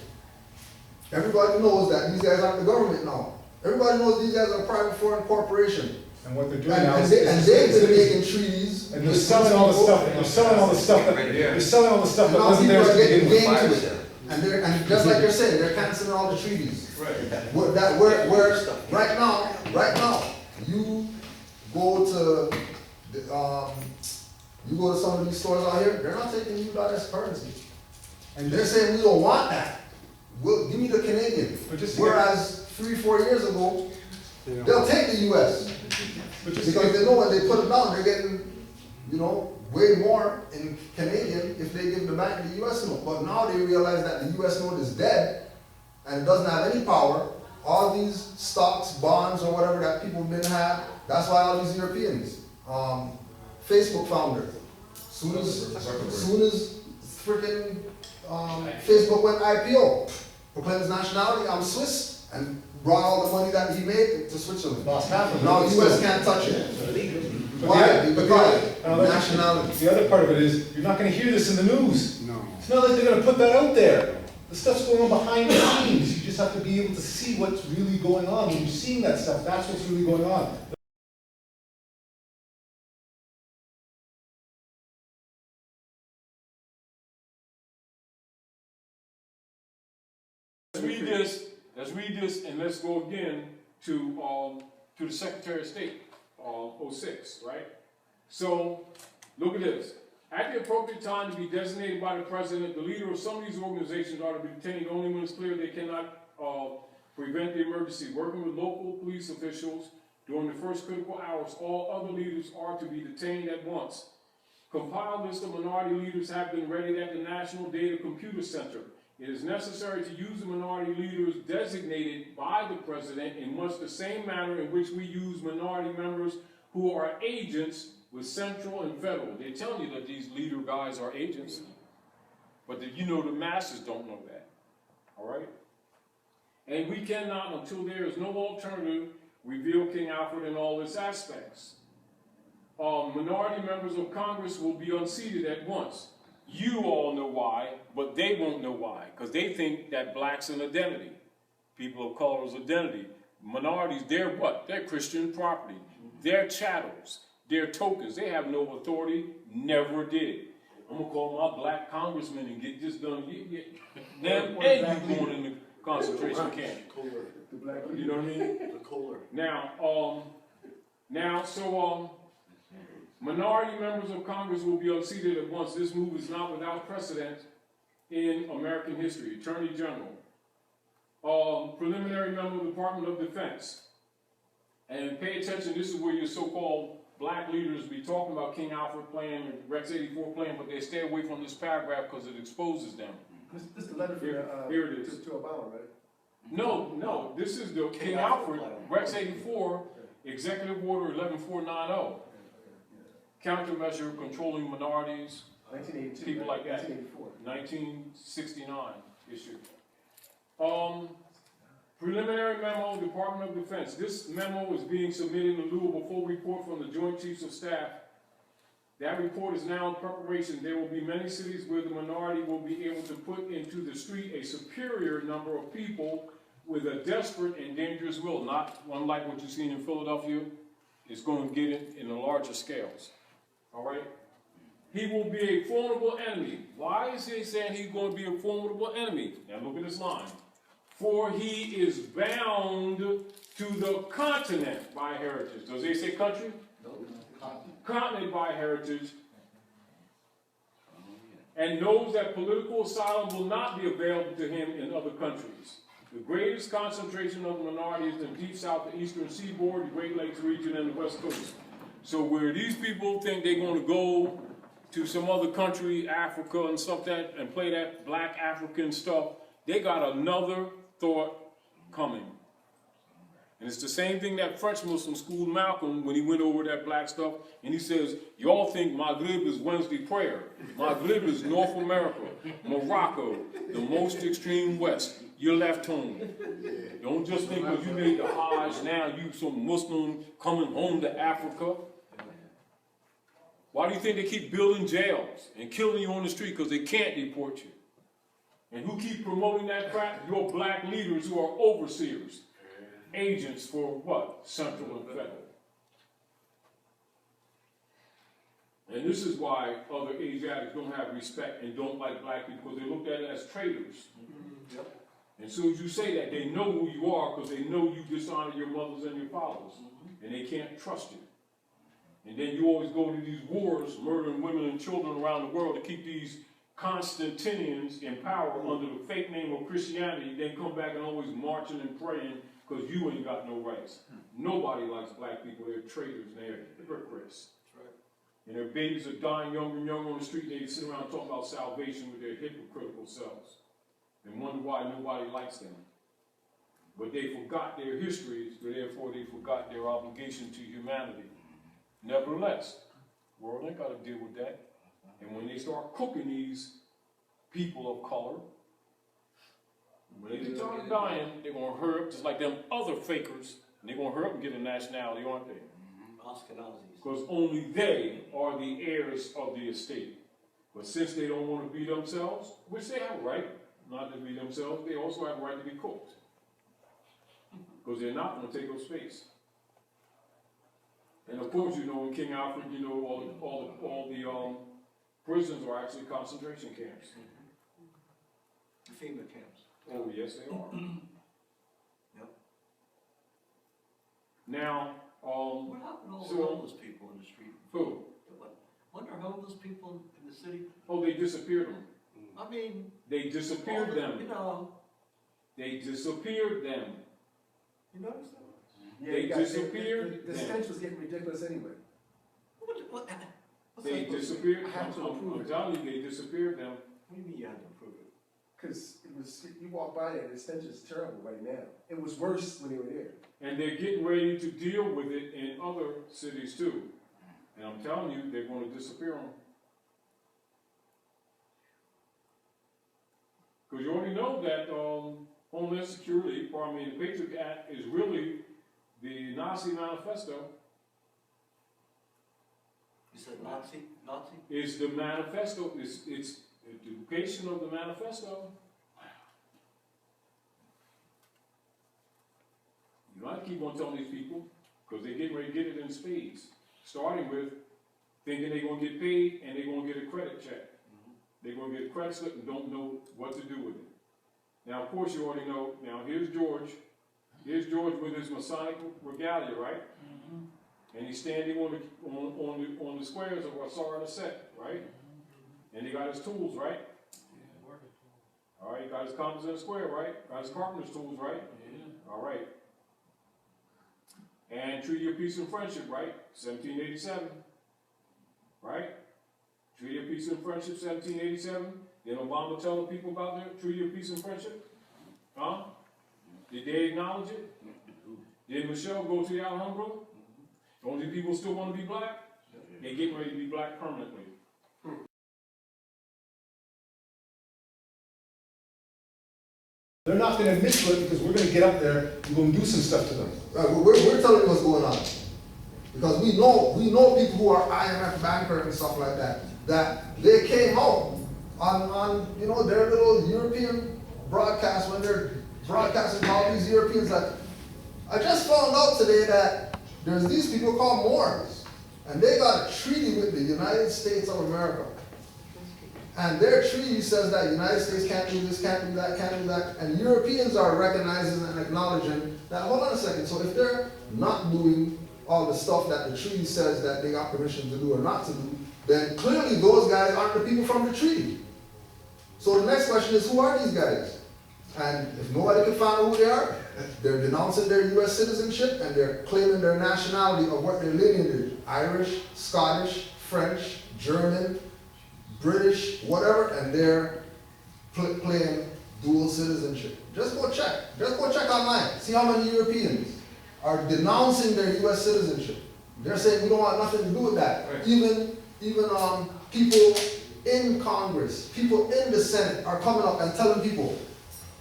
everybody knows that these guys aren't the government now. Everybody knows these guys are a private foreign corporation. And what they're doing And, now and, is they, and they've been making treaties. and they're selling all the stuff. They're selling all the stuff that And now wasn't people theirs are to begin getting with. game to it. And just like you're saying, they're canceling all the treaties. Right. Where right now, you go to some of these stores out here, they're not taking U.S. currency. And they're saying we don't want that. Give me the Canadian. Whereas 3-4 years ago, they'll take the U.S. because they know when they put it down, they're getting you know, way more in Canadian if they give the bank the US note. But now they realize that the US note is dead and it doesn't have any power. All these stocks, bonds, or whatever that people have been had, that's why all these Europeans, Facebook founders, soon as freaking Facebook went IPO, proclaimed his nationality, I'm Swiss, and brought all the money that he made to Switzerland. Lost half of it. Now US can't touch it. Why? Because nationality. The other part of it is, you're not gonna hear this in the news. No. It's not like they're gonna put that out there. The stuff's going on behind the scenes. You just have to be able to see what's really going on. When you're seeing that stuff, that's what's really going on. Let's read this, and let's go again to the Secretary of State, 06, right? So, look at this. At the appropriate time to be designated by the President, the leader of some of these organizations are to be detained only when it's clear they cannot prevent the emergency. Working with local police officials during the first critical hours, all other leaders are to be detained at once. Compiled list of minority leaders have been ready at the National Data Computer Center. It is necessary to use the minority leaders designated by the President in much the same manner in which we use minority members who are agents with central and federal. They're telling you that these leader guys are agents, but the masses don't know that, all right? And we cannot, until there is no alternative, reveal King Alfred in all its aspects. Minority members of Congress will be unseated at once. You all know why, but they won't know why, because they think that black's an identity. People of color's identity. Minorities, they're what? They're Christian property. They're chattels. They're tokens. They have no authority, never did. I'm going to call my black congressman and get this done. Them and you going in the concentration camp. You know what I mean? The Kohler. Minority members of Congress will be unseated at once. This move is not without precedent in American history. Attorney General, preliminary member of the Department of Defense. And pay attention, this is where your so-called black leaders be talking about King Alfred plan and Rex 84 plan, but they stay away from this paragraph because it exposes them. This is the letter here it is. to Obama, right? No, this is the King Alfred, Rex 84, Executive Order 11490. Countermeasure controlling minorities, 1982, people like that. 1984. 1969 issue. Preliminary memo, Department of Defense. This memo is being submitted in lieu of a full report from the Joint Chiefs of Staff. That report is now in preparation. There will be many cities where the minority will be able to put into the street a superior number of people with a desperate and dangerous will, not unlike what you've seen in Philadelphia. It's going to get it in the larger scales. All right? He will be a formidable enemy. Why is he saying he's going to be a formidable enemy? Now look at this line. For he is bound to the continent by heritage. Does he say country? No. Continent by heritage. And knows that political asylum will not be available to him in other countries. The greatest concentration of minorities in the deep south, the eastern seaboard, the Great Lakes region, and the west coast. So where these people think they're going to go to some other country, Africa and stuff that, and play that black African stuff, they got another thought coming. And it's the same thing that French Muslim schooled Malcolm when he went over that black stuff, and he says, y'all think Maghrib is Wednesday prayer. Maghrib is North America, Morocco, the most extreme west. You're left home. Don't just think because you made the Hajj, now you some Muslim coming home to Africa. Why do you think they keep building jails and killing you on the street? Because they can't deport you. And who keep promoting that crap? Your black leaders who are overseers, agents for what? Central and federal. And this is why other Asiatics don't have respect and don't like black people, because they looked at it as traitors. Yep. And so as you say that, they know who you are because they know you dishonor your mothers and your fathers. And they can't trust you. And then you always go to these wars, murdering women and children around the world to keep these Constantinians in power under the fake name of Christianity, then come back and always marching and praying because you ain't got no rights. Nobody likes black people. They're traitors and they're hypocrites. and their babies are dying younger and younger on the street, and they sit around talking about salvation with their hypocritical selves and wonder why nobody likes them. But they forgot their histories, so therefore they forgot their obligation to humanity. Nevertheless, the world ain't got to deal with that. And when they start cooking these people of color, when they start dying, they're going to hurry up just like them other fakers, and they're going to hurry up and get a nationality, aren't they? Because only they are the heirs of the estate. But since they don't want to be themselves, which they have a right not to be themselves, they also have a right to be cooked. Because they're not going to take up space. And of course, you know, in King Alfred, you know, all the prisons are actually concentration camps. FEMA camps. Oh, yes, they are. Yep. Now, what happened to all the homeless people in the street? Who? What are homeless people in the city? Oh, they disappeared them. I mean, they disappeared them. You know, they disappeared them. You notice that? Yeah, they disappeared the stench was getting ridiculous anyway. What's they that disappeared. I had to approve I'm it. telling you, they disappeared them. What do you mean you had to approve it? Because it was, you walk by there, the stench is terrible right now. It was worse when they were there. And they're getting ready to deal with it in other cities too. And I'm telling you, they're going to disappear them. Because you already know that Homeland Security, the Patriot Act, is really the Nazi manifesto. You said Nazi? Nazi? It's the manifesto. It's a duplication of the manifesto. You know, I keep on telling these people, because they're getting ready to get it in spades. Starting with thinking they're going to get paid and they're going to get a credit check. They're going to get a credit slip and don't know what to do with it. Now, of course, you already know. Now, here's George. Here's George with his Masonic regalia, right? And he's standing on the squares of Asara set, right? And he got his tools, right? All right, he got his compass in the square, right? Got his carpenter's tools, right? All right. And Treaty of Peace and Friendship, right? 1787. Right? Treaty of Peace and Friendship, 1787. Did Obama tell the people about the Treaty of Peace and Friendship? Huh? Did they acknowledge it? Did Michelle go to the Alhambra? Don't these people still want to be black? They're getting ready to be black permanently. They're not going to admit to it because we're going to get up there and go and do some stuff to them. Right, we're telling you what's going on. Because we know people who are IMF banker and stuff like that they came out on you know, their little European broadcast when they're broadcasting to all these Europeans. That I just found out today that there's these people called Moors, and they got a treaty with the United States of America. And their treaty says that the United States can't do this, can't do that, can't do that. And Europeans are recognizing and acknowledging that, hold on a second, so if they're not doing all the stuff that the treaty says that they got permission to do or not to do, then clearly those guys aren't the people from the treaty. So the next question is, who are these guys? And if nobody can find out who they are, they're denouncing their U.S. citizenship and they're claiming their nationality of what their lineage is. Irish, Scottish, French, German, British, whatever, and they're playing dual citizenship. Just go check. Just go check online. See how many Europeans are denouncing their U.S. citizenship. They're saying we don't want nothing to do with that. Right. Even people in Congress, people in the Senate are coming up and telling people,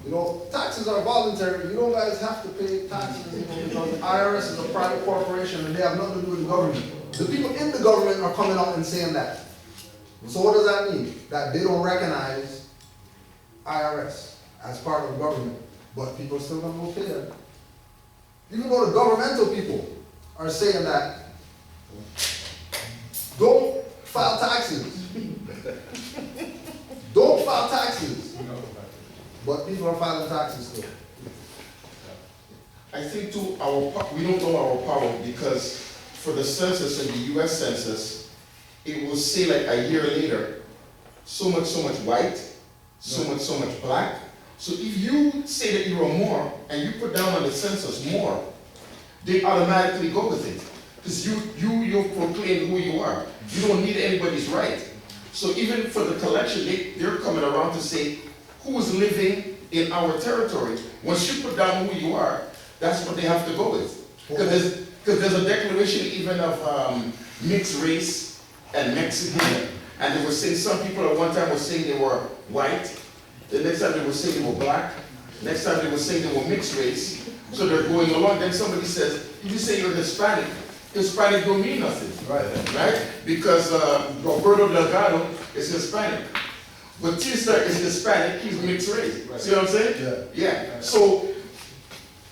you know, taxes are voluntary. You don't guys have to pay taxes, you know, because the IRS is a private corporation and they have nothing to do with the government. The people in the government are coming up and saying that. So what does that mean? That they don't recognize IRS as part of the government, but people still don't go pay them. Even though the governmental people are saying that, don't file taxes. Don't file taxes. But people are filing taxes still. I think too, we don't know our power because for the census in the U.S. Census, it will say like a year later, so much white, so much black. So if you say that you're a Moor and you put down on the census Moor, they automatically go with it. Because you proclaim who you are. You don't need anybody's right. So even for the collection, they're coming around to say, who is living in our territory? Once you put down who you are, that's what they have to go with. Because there's a declaration even of mixed race and Mexican. And they were saying, some people at one time were saying they were white. The next time they were saying they were black. Next time they were saying they were mixed race. So they're going along. Then somebody says, if you say you're Hispanic, Hispanic don't mean nothing. Right? Because Roberto Delgado is Hispanic. Batista is Hispanic, he's mixed race. See what I'm saying? Yeah. So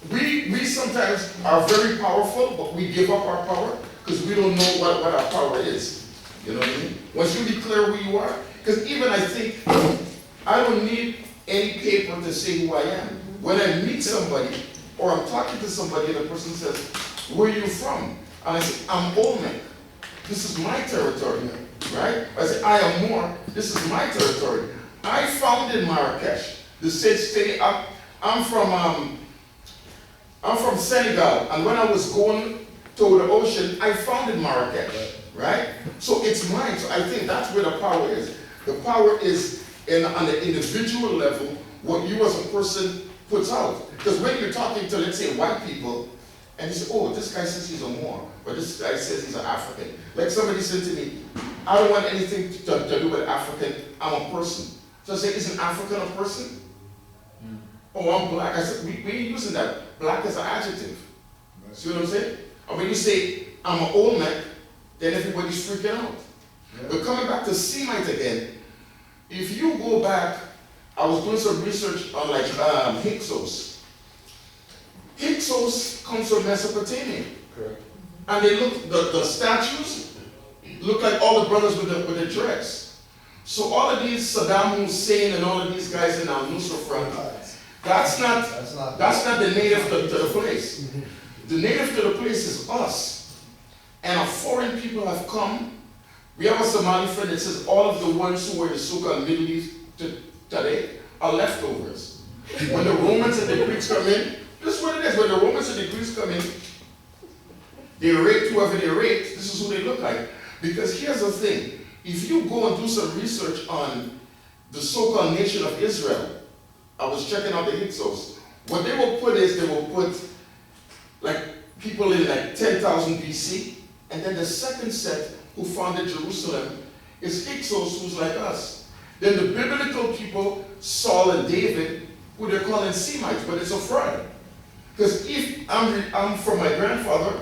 we sometimes are very powerful, but we give up our power because we don't know what our power is. You know what I mean? Once you declare who you are, because even I think, I don't need any paper to say who I am. When I meet somebody, or I'm talking to somebody and the person says, where are you from? And I say, I'm Olmec. This is my territory, right? I say, I am Moor. This is my territory. I founded Marrakesh. The state, I'm from Senegal, and when I was going to the ocean, I founded Marrakesh, right? So it's mine. So I think that's where the power is. The power is on the individual level, what you as a person puts out. Because when you're talking to, let's say, white people, and you say, oh, this guy says he's a Moor, or this guy says he's an African. Like somebody said to me, I don't want anything to do with African, I'm a person. So I say, is an African a person? Oh, I'm black. I said, we ain't using that. Black is an adjective. See what I'm saying? Or when you say, I'm an Olmec, then everybody's freaking out. But coming back to Semite again, if you go back, I was doing some research on like Hyksos. Hyksos comes from Mesopotamia. Correct. And they look, the statues look like all the brothers with the dreads. So all of these Saddam Hussein and all of these guys in Al-Nusra front, that's not the native to the place. The native to the place is us. And our foreign people have come. We have a Somali friend that says all of the ones who were in the so-called Middle East today are leftovers. When the Romans and the Greeks come in, this is what it is. When the Romans and the Greeks come in, they raped whoever they raped. This is who they look like. Because here's the thing. If you go and do some research on the so-called nation of Israel, I was checking out the Hyksos. What they will put is, they will put like people in like 10,000 BC, and then the second set who founded Jerusalem is Hyksos, who's like us. Then the biblical people, Saul and David, who they're calling Semites, but it's a fraud. Because if I'm from my grandfather,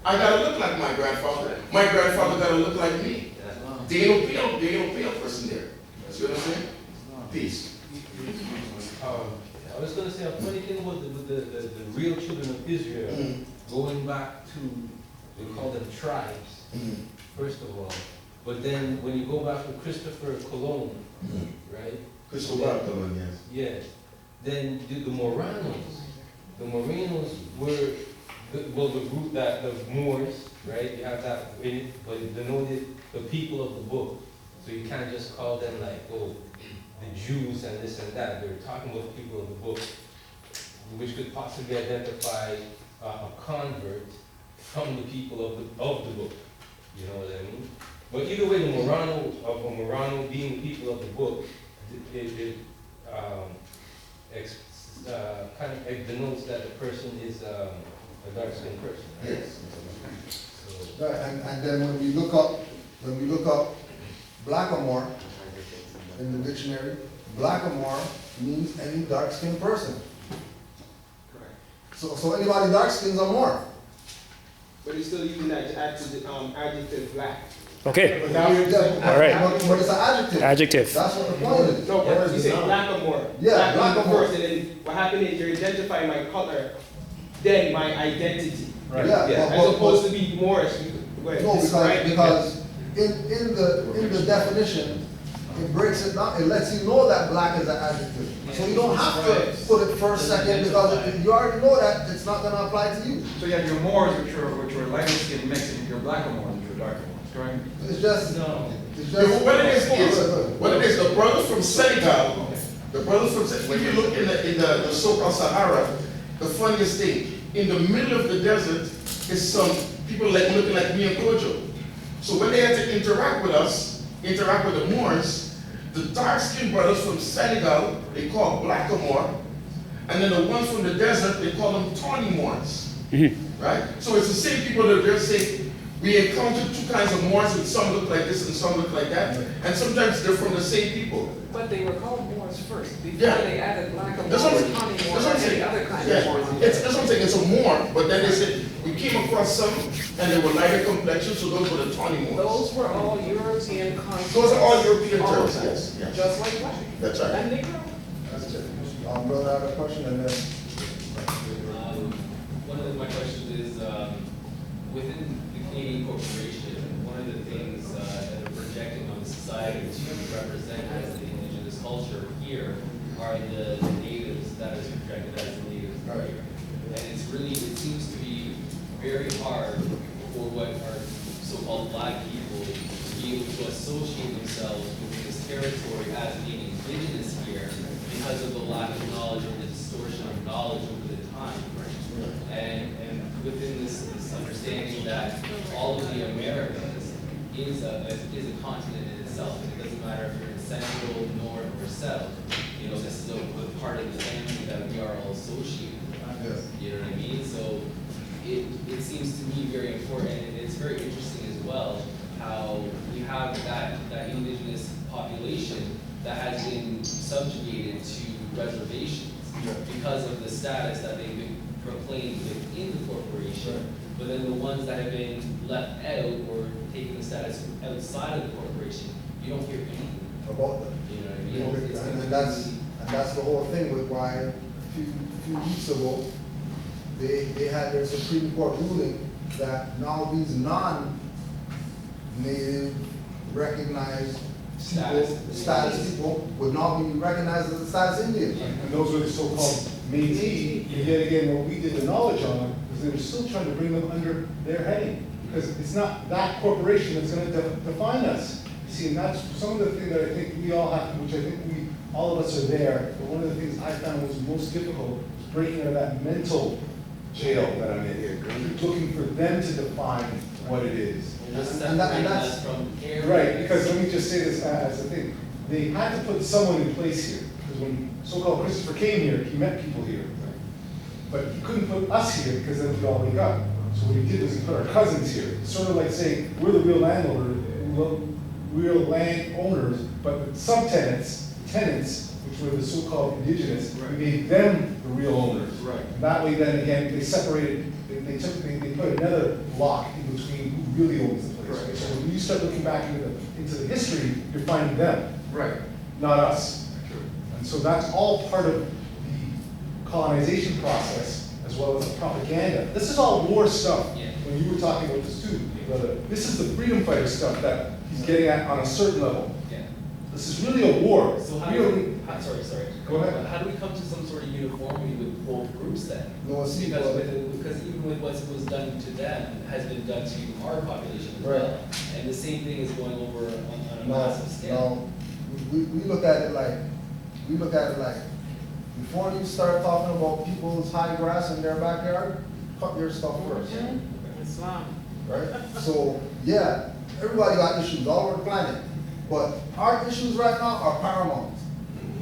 I gotta look like my grandfather. My grandfather gotta look like me. They don't pay a person there. See what I'm saying? Peace. I was going to say a funny thing about the real children of Israel, going back to, they call them tribes, first of all. But then when you go back to Christopher Colon, right? Christopher Colon, yes. Yes. Then the Moranos. The Moranos were, the group that, the Moors, right? You have that in it, but denoted the people of the book. So you can't just call them like, oh, the Jews and this and that. They're talking about the people of the book, which could possibly identify a convert from the people of the book. You know what I mean? But either way, the Morano being the people of the book, it denotes that the person is a dark-skinned person. Right? Yes. So. And then when we look up blackamoor in the dictionary, blackamoor means any dark-skinned person. So anybody dark-skinned is a Moor. But he's still using that adjective black. Okay. But now you're all right. But it's an adjective. Adjective. That's what the point is. No, but you say blackamoor. Yeah, blackamoor first, and then what happened is you're identifying my color, then my identity. Right. Yeah. As opposed to be Moorish. No, because in the definition, it breaks it down. It lets you know that black is an adjective. So you don't have to put it first, second, because you already know that it's not going to apply to you. So you have your Moors, which are lighter skinned mixed, and your blackamoors, which are darker ones, correct? It's just no. What it is, the brothers from Senegal, when you look in the so-called Sahara, the funniest thing, in the middle of the desert is some people like looking like me and Kojo. So when they had to interact with us, interact with the Moors, the dark-skinned brothers from Senegal, they call Blackamoor, and then the ones from the desert, they call them Tawny Moors, right? So it's the same people that they're saying, we encountered two kinds of Moors, and some look like this and some look like that, and sometimes they're from the same people. But they were called Moors first, before Yeah. they added black and That's Moor, what Tawny Moor, that's what I'm or any saying. other kind Yeah, of Moor. that's what I'm saying, it's a Moor, but then they said, we came across some, and they were lighter complexion, so those were the Tawny Moors. Those were all European concepts. Those are all European All of terms, them. yes, yes. Just like black. That's right. And Negro. Brother, I have a question and then. One of my questions is, within the Canadian corporation, one of the things that are projecting on the society to represent as the indigenous culture here are the natives that is projected as the natives here. And it's really, it seems to be very hard for what are so-called black people to be able to associate themselves with this territory as being indigenous here because of the lack of knowledge or the distortion of knowledge over the time. And within this understanding that all of the Americas is a continent in itself. And it doesn't matter if you're in central, north, or south. You know, this is a part of the family that we are all associated with. You know what I mean? So it seems to me very important, and it's very interesting as well how we have that indigenous population that has been subjugated to reservations because of the status that they've been proclaimed within the corporation. But then the ones that have been left out or taken the status outside of the corporation, you don't hear anything about them. You know what I mean? And that's the whole thing with why a few weeks ago they had their Supreme Court ruling that now these non-native recognized status people would now be recognized as a status Indian. And those were the so-called Métis, and yet again, what we did the knowledge on is they were still trying to bring them under their heading, because it's not that corporation that's gonna define us. See, and that's some of the things that I think we all have, which I think all of us are there, but one of the things I found was most difficult was breaking out of that mental jail that I'm in here, looking for them to define what it is. And that's from right, because let me just say this as a thing. They had to put someone in place here, because when so-called Christopher came here, he met people here. But he couldn't put us here because then we'd all wake up. So what he did was he put our cousins here. It's sort of like saying we're the real landlord, real land owners, but the subtenants, tenants, which were the so-called indigenous, we made them the real owners. Right. And that way then again, they separated, they put another block in between who really owns the place. Right. So when you start looking back into the history, you're finding them. Right. Not us. True. And so that's all part of the colonization process as well as the propaganda. This is all war stuff. Yeah. When you were talking about this too, brother, this is the freedom fighter stuff that he's getting at on a certain level. Yeah. This is really a war. So sorry. Go ahead. How do we come to some sort of uniformity with both groups then? No, see, because even with what was done to them has been done to our population as well. And the same thing is going over on a massive scale. No, we look at it like, before you start talking about people's high grass in their backyard, cut your stuff first. Islam. Right? So, yeah, everybody got issues all over the planet. But our issues right now are paramount.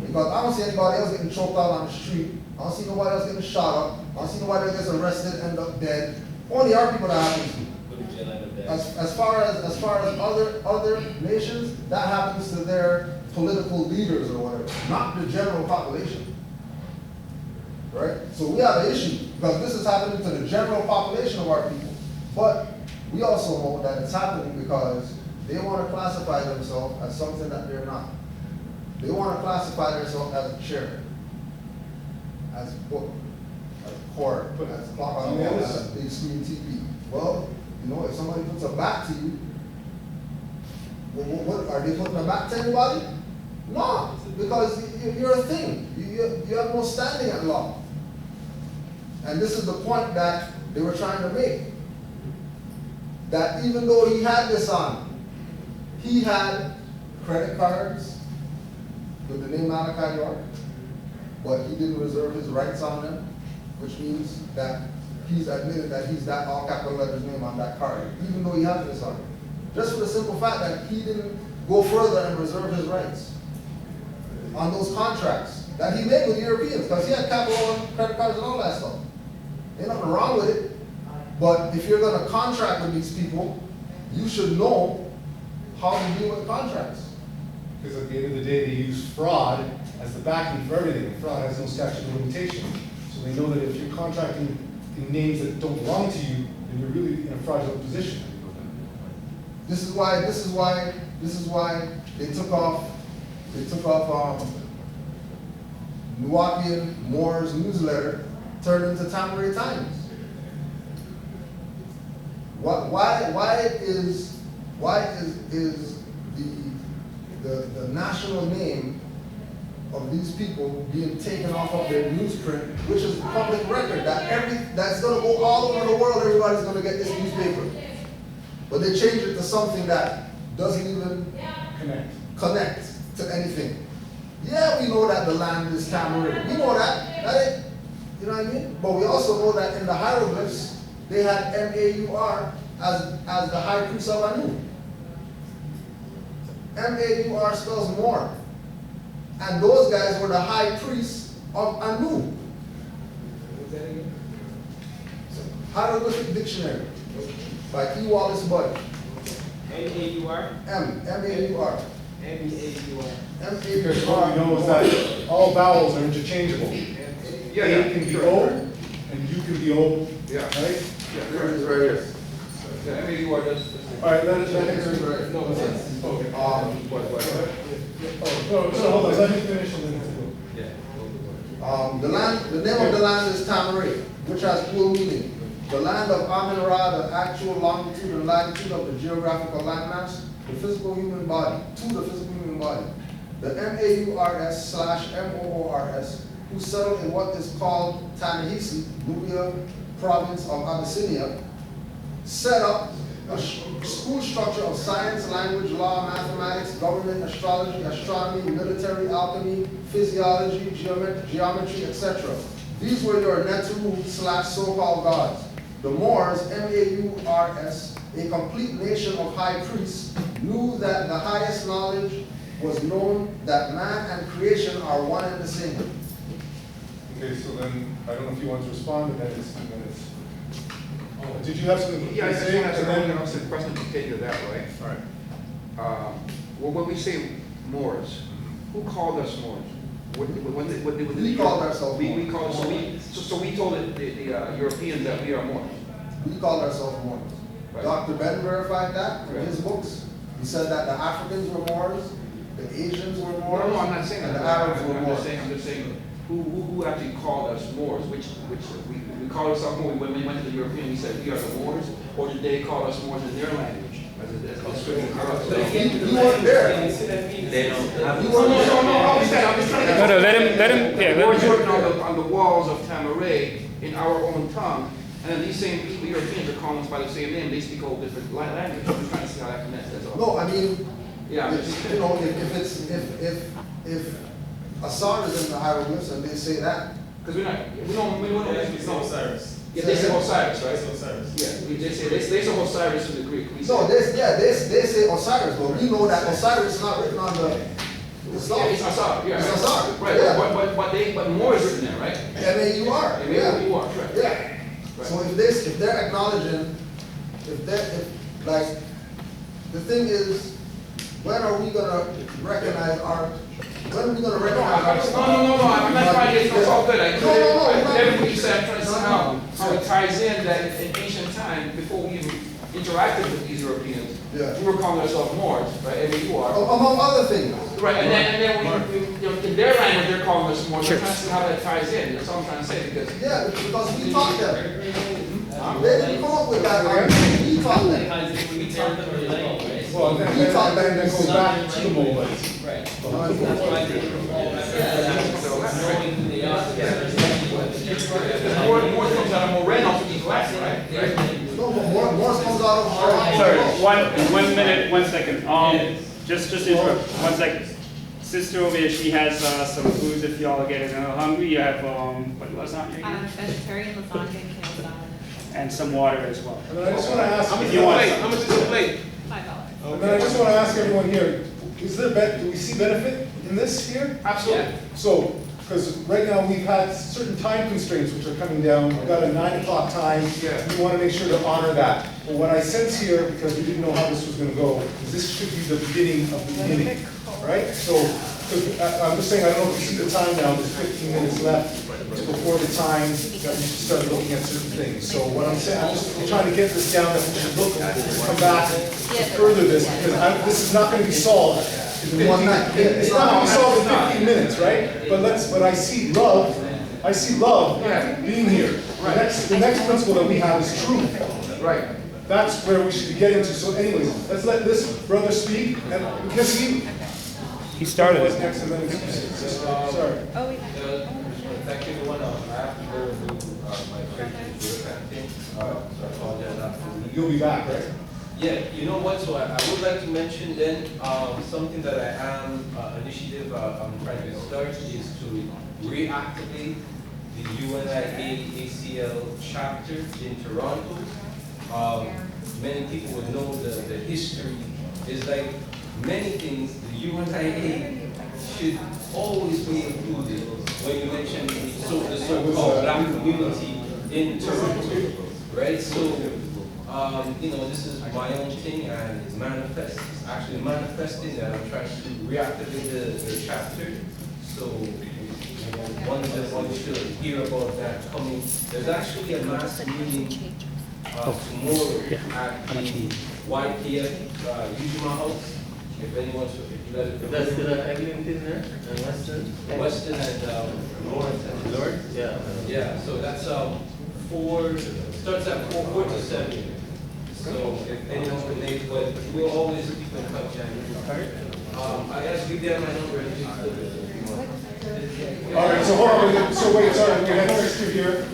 Because I don't see anybody else getting choked out on the street. I don't see nobody else getting shot up. I don't see nobody else gets arrested, end up dead. Only our people that happens to. As far as other nations, that happens to their political leaders or whatever, not the general population. Right? So we have an issue because this is happening to the general population of our people. But we also know that it's happening because they want to classify themselves as something that they're not. They want to classify themselves as a chair, as a book, as a court, as a clock on the wall, as a big screen TV. Well, you know, if somebody puts a bat to you, what are they putting a bat to anybody? No, because you're a thing. You have no standing at law. And this is the point that they were trying to make. That even though he had this on, he had credit cards with the name Malachi York, but he didn't reserve his rights on them, which means that he's admitted that he's that all capital letters name on that card, even though he has this on it. Just for the simple fact that he didn't go further and reserve his rights on those contracts that he made with the Europeans, because he had Capital One credit cards and all that stuff. Ain't nothing wrong with it, but if you're gonna contract with these people, you should know how to deal with contracts. Because at the end of the day, they use fraud as the backing for everything, and fraud has no statute of limitation. So they know that if you're contracting in names that don't belong to you, then you're really in a fraudulent position. This is why they took off Nuwapian Moore's newsletter, turned into Tamaray Times. Why is the national name of these people being taken off of their newsprint, which is public record, that's gonna go all over the world, everybody's gonna get this newspaper. But they changed it to something that doesn't even connect to anything. Yeah, we know that the land is Tamaray. We know that. You know what I mean? But we also know that in the hieroglyphs, they had M-A-U-R as the high priest of Anu. M-A-U-R spells more. And those guys were the high priests of Anu. Hieroglyphic Dictionary by E. Wallace Budd. M-A-U-R? M-A-U-R. M-A-U-R. Because what we know is that all vowels are interchangeable. Yeah, A can be O, and U can be O, Yeah. right? Yeah, there it is right here. Yeah, M-A-U-R does. All right, let it right. No, So hold on, let me finish and then. The name of the land is Tamaray, which has dual meaning. The land of Amun-Ra, the actual longitude and latitude of the geographical landmass, the physical human body, to the physical human body. The M-A-U-R-S/M-O-O-R-S, who settled in what is called Ta-Nehisi, Nubia province of Abyssinia, set up a school structure of science, language, law, mathematics, government, astrology, astronomy, military, alchemy, physiology, geometry, etc. These were your Neteru/so-called gods. The Moors, M-A-U-R-S, a complete nation of high priests, knew that the highest knowledge was known that man and creation are one and the same. Okay, so then, I don't know if you want to respond, but then it's 2 minutes. Did you have something Yeah, I to just say? want to And then- ask a question to take to that, right? All right. Well, when we say Moors, who called us Moors? We called ourselves We Moors. called, so we told the Europeans that we are Moors. We called ourselves Moors. Right. Dr. Ben verified that in Right. his books. He said that the Africans were Moors, the Asians were Moors, No, I'm not saying and that. the Arabs were I'm Moors. just saying, who actually called us Moors? Which we called ourselves Moors when we went to the European, we said we are the Moors, or did they call us Moors in their language? You weren't there. They don't have. You No, weren't there. I'm just trying to. No, let him. Moors written on the walls of Tamaray in our own tongue, and then these same people, Europeans, are calling us by the same name. They speak a whole different language. I'm just trying to see how that connects. That's all. No, I mean, Yeah. you know, if Asar is in the hieroglyphs and they say that, Because we don't. It's not Osiris. Yeah, they say Osiris, right? It's Osiris. Yeah, they say Osiris in the Greek. We no, say- they say Osiris, but we know that Osiris is not written on the stuff. Yeah, it's Asar. Yeah, It's right. Asar. Right, Yeah. but more is written there, right? M-A-U-R. M-A-U-R, Yeah. correct. Yeah. Right. So if they're acknowledging, like, the thing is, when are we gonna recognize our, when are we gonna recognize our? No, I'm not trying to, it's all good. No. Everything you said, I'm trying to see how it ties in that in ancient time, before we even interacted with these Europeans, Yeah. we were calling ourselves Moors, right? M-A-U-R. Among other things. Right, and then we you know, in their language, they're calling us Moors. I'm trying to see how that ties in. That's all I'm trying to say, because. Yeah, because we taught them. They didn't come up with that argument. We taught them. We taught them the language, right? Well, then goes back to the Moabites. Right. That's why they knowing who they are. More comes out of Moreno to these Latin, right? No, but more comes out of. Sorry, 1 minute, 1 second. Just interrupt. 1 second. Sister over here, she has some foods if y'all are getting hungry. You have what lasagna? Vegetarian lasagna and kale salad. and some water as well. And then I just want to ask, How much If is you the want. plate? How much is the plate? and then I just want to ask everyone here, do we see benefit in this here? Absolutely. So, because right now we've had certain time constraints which are coming down. We've got a 9 o'clock time. Yeah. We want to make sure to honor that. But what I sense here, because we didn't know how this was going to go, is this should be the beginning of the beginning, right? So, because I'm just saying, I don't know if you see the time now, there's 15 minutes left before the time that we should start looking at certain things. So what I'm saying, I'm just trying to get this down, that we should look, come back, to further this, because this is not going to be solved. In one night. It's not going to be solved in 15 minutes, right? But I see love being here. The next principle that we have is truth. Right. That's where we should be getting to. So anyways, let's let this brother speak, and because He started was it. next, and then sorry. Thank you, everyone. I have to go to my friend to do a campaign, so I apologize. You'll be back, right? Yeah, you know what, so I would like to mention then, something that I am, initiative I'm trying to start is to reactivate the UNIA ACL chapter in Toronto. Many people would know the history. It's like many things, the UNIA should always be included when you mention the so-called black community in Toronto, right? So, you know, this is my own thing and it's actually manifesting that I'm trying to reactivate the chapter. So, one should hear about that coming. There's actually a mass meeting tomorrow at the YPF Ujima House. If anyone should, That's the Eglinton there and Western? Western and Lawrence. Yeah. Yeah, so that's starts at 4 to 7. So if anyone would make, but we'll always keep in touch. I guess give them my number and All right, so hold on. So wait, sorry, we had Sister here.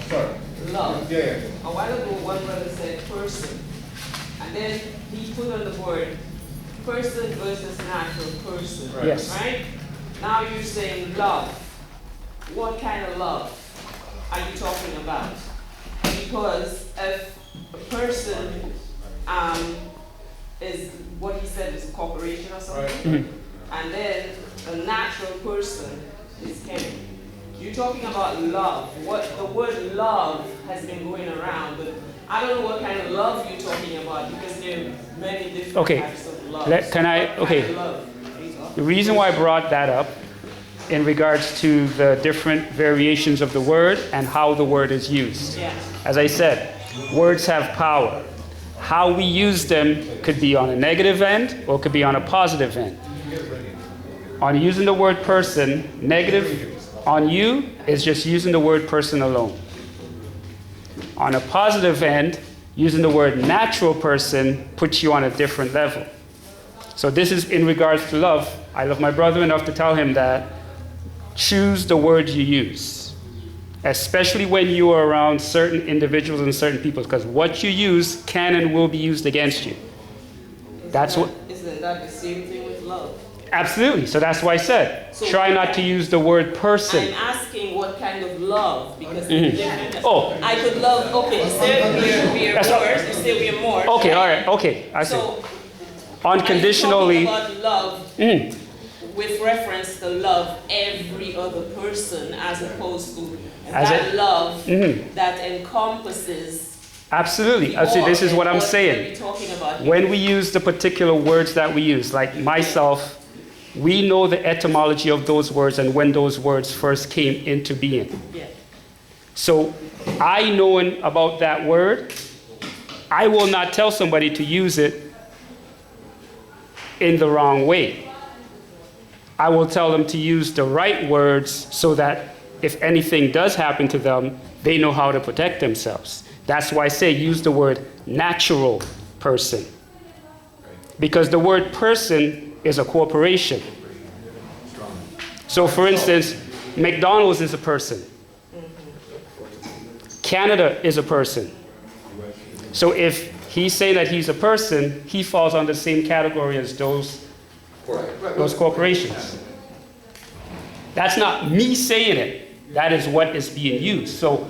Sorry. Love. Yeah. A while ago, one brother said person, and then he put on the board person versus natural person. Right. Yes. Right? Now you're saying love. What kind of love are you talking about? Because if a person is what he said is a corporation or something, and then a natural person is Kenny. You're talking about love. The word love has been going around, but I don't know what kind of love you're talking about because there are many different types of love. The reason why I brought that up in regards to the different variations of the word and how the word is used. Yeah. As I said, words have power. How we use them could be on a negative end or it could be on a positive end. On using the word person, negative on you is just using the word person alone. On a positive end, using the word natural person puts you on a different level. So this is in regards to love. I love my brother enough to tell him that choose the word you use, especially when you are around certain individuals and certain people, because what you use can and will be used against you. Isn't that the same thing with love? Absolutely. So that's why I said, try not to use the word person. I'm asking what kind of love, because I could love, okay, you say we are Moors, you say we are Moors. Okay, all right, okay, I see. So, unconditionally. I'm talking about love with reference to love every other person as opposed to love that encompasses. Absolutely. See, this is what I'm saying. When we use the particular words that we use, like myself, we know the etymology of those words and when those words first came into being. Yeah. So I knowing about that word, I will not tell somebody to use it in the wrong way. I will tell them to use the right words so that if anything does happen to them, they know how to protect themselves. That's why I say use the word natural person. Because the word person is a corporation. So for instance, McDonald's is a person. Canada is a person. So if he's saying that he's a person, he falls under the same category as those corporations. That's not me saying it. That is what is being used. So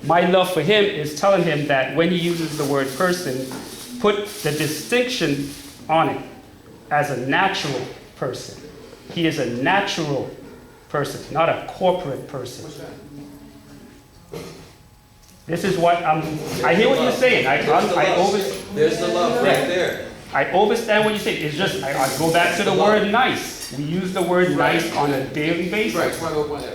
my love for him is telling him that when he uses the word person, put the distinction on it as a natural person. He is a natural person, not a corporate person. This is what I hear what you're saying. There's the love right there. I understand what you're saying. It's just, I go back to the word nice. We use the word nice on a daily basis. Right, one of those words.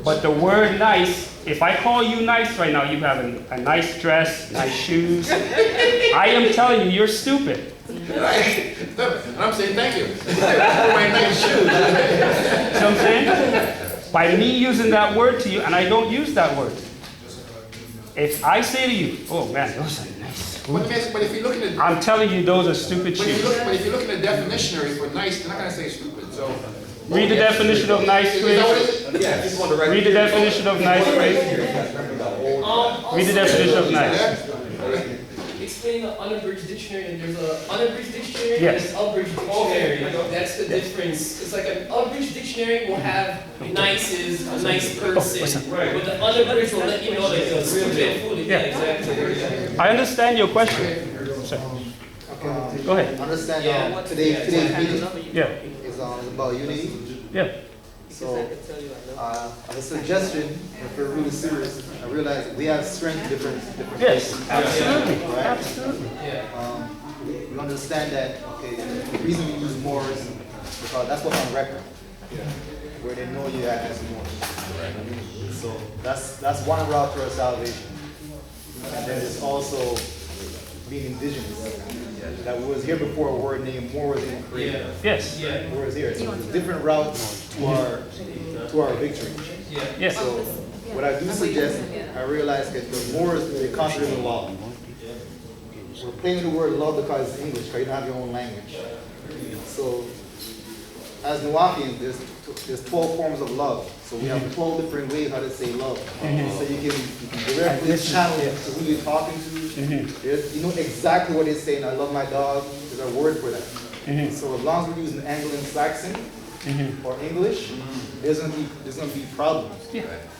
But the word nice, if I call you nice right now, you have a nice dress, nice shoes. I am telling you, you're stupid. I'm saying thank you. My nice shoes. See what I'm saying? By me using that word to you, and I don't use that word. If I say to you, oh man, those are nice. But if you look at I'm telling you, those are stupid shoes. But if you look at the definitionary for nice, they're not going to say stupid. So read the definition of nice, please. Read the definition of nice, please. Read the definition of nice. Explain the unabridged dictionary, and there's an unabridged dictionary Yes. and an abridged dictionary. That's the difference. It's like an abridged dictionary will have nice is a nice person, but the unabridged will let you know that you're stupid, foolish. Yeah, exactly. I understand your question. Sorry. Go ahead. Understand today's meeting Yeah. is about unity. Yeah. So, as a suggestion, if we're really serious, I realize we have strength in different Yes, places. absolutely, Right? absolutely. We understand that, okay, the reason we use more is because that's what's on record. Where they know you as more. So that's one route to our salvation. And then there's also being indigenous. That was here before a word named more was even created. Yes. More is here. So there's different routes to our victory. Yes. So what I do suggest, I realize that the more they concentrate on law. We're playing the word love because it's English, because you don't have your own language. So as Nuwapians, there's 12 forms of love. So we have 12 different ways how to say love. So you can directly channel it to who you're talking to. You know exactly what they're saying. I love my dog. There's a word for that. So as long as we're using Anglo-Saxon or English, there's gonna be problems.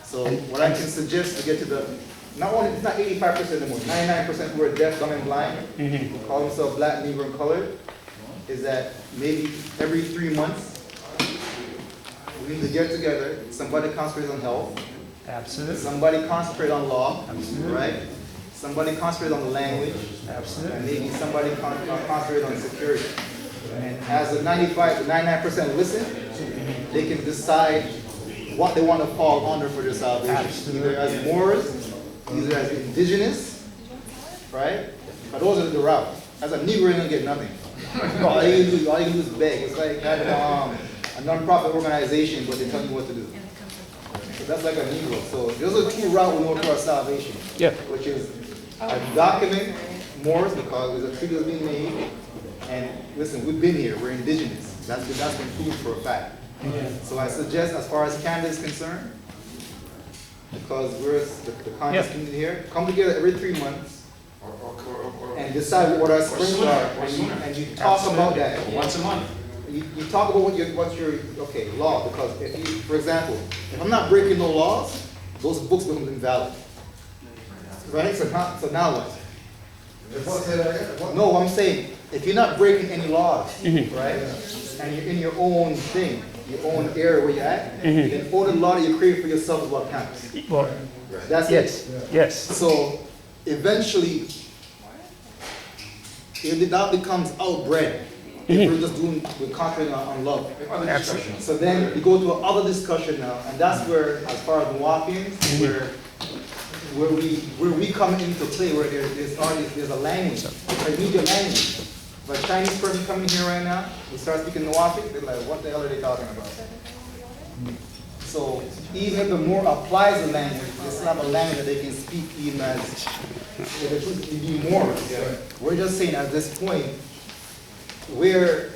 So what I can suggest to get to the it's not 85% anymore, 99% who are deaf, dumb, and blind, who call themselves black, Negro, and colored, is that maybe every 3 months we need to get together. Somebody concentrates on health. Absolutely. Somebody concentrates on law. Absolutely. Right? Somebody concentrates on the language. Absolutely. And maybe somebody concentrates on security. And as the 95 to 99% listen, they can decide what they want to fall under for their salvation. Absolutely. Either as Moors, either as indigenous, right? But those are the route. As a Negro, you're gonna get nothing. all you can do is beg. It's like having a non-profit organization, but they tell you what to do. So that's like a Negro. So those are two routes we know to our salvation. Yeah. Which is a document Moors, because there's a treaty that's being made. And listen, we've been here. We're indigenous. That's been proved for a fact. So I suggest, as far as Canada is concerned, because we're the conscious community here, come together every 3 months and decide what our strengths are, and you talk about that. Once a month. You talk about what's your law, because if you, for example, if I'm not breaking no laws, those books become invalid. Right? So now what? No, I'm saying, if you're not breaking any laws, right, and you're in your own thing, your own area where you're at, then all the law that you create for yourself is what counts. Well, that's yes. it. Yes. So eventually, that becomes outbred. If we're just we're concentrating on love. Absolutely. So then we go to another discussion now, and that's where, as far as Nuwapians, where we come into play, where there's a language, a media language. If a Chinese person coming here right now, we start speaking Nuwapi, they're like, what the hell are they talking about? So even if the Moor applies the language, it's not a language that they can speak even as be more. We're just saying at this point, we're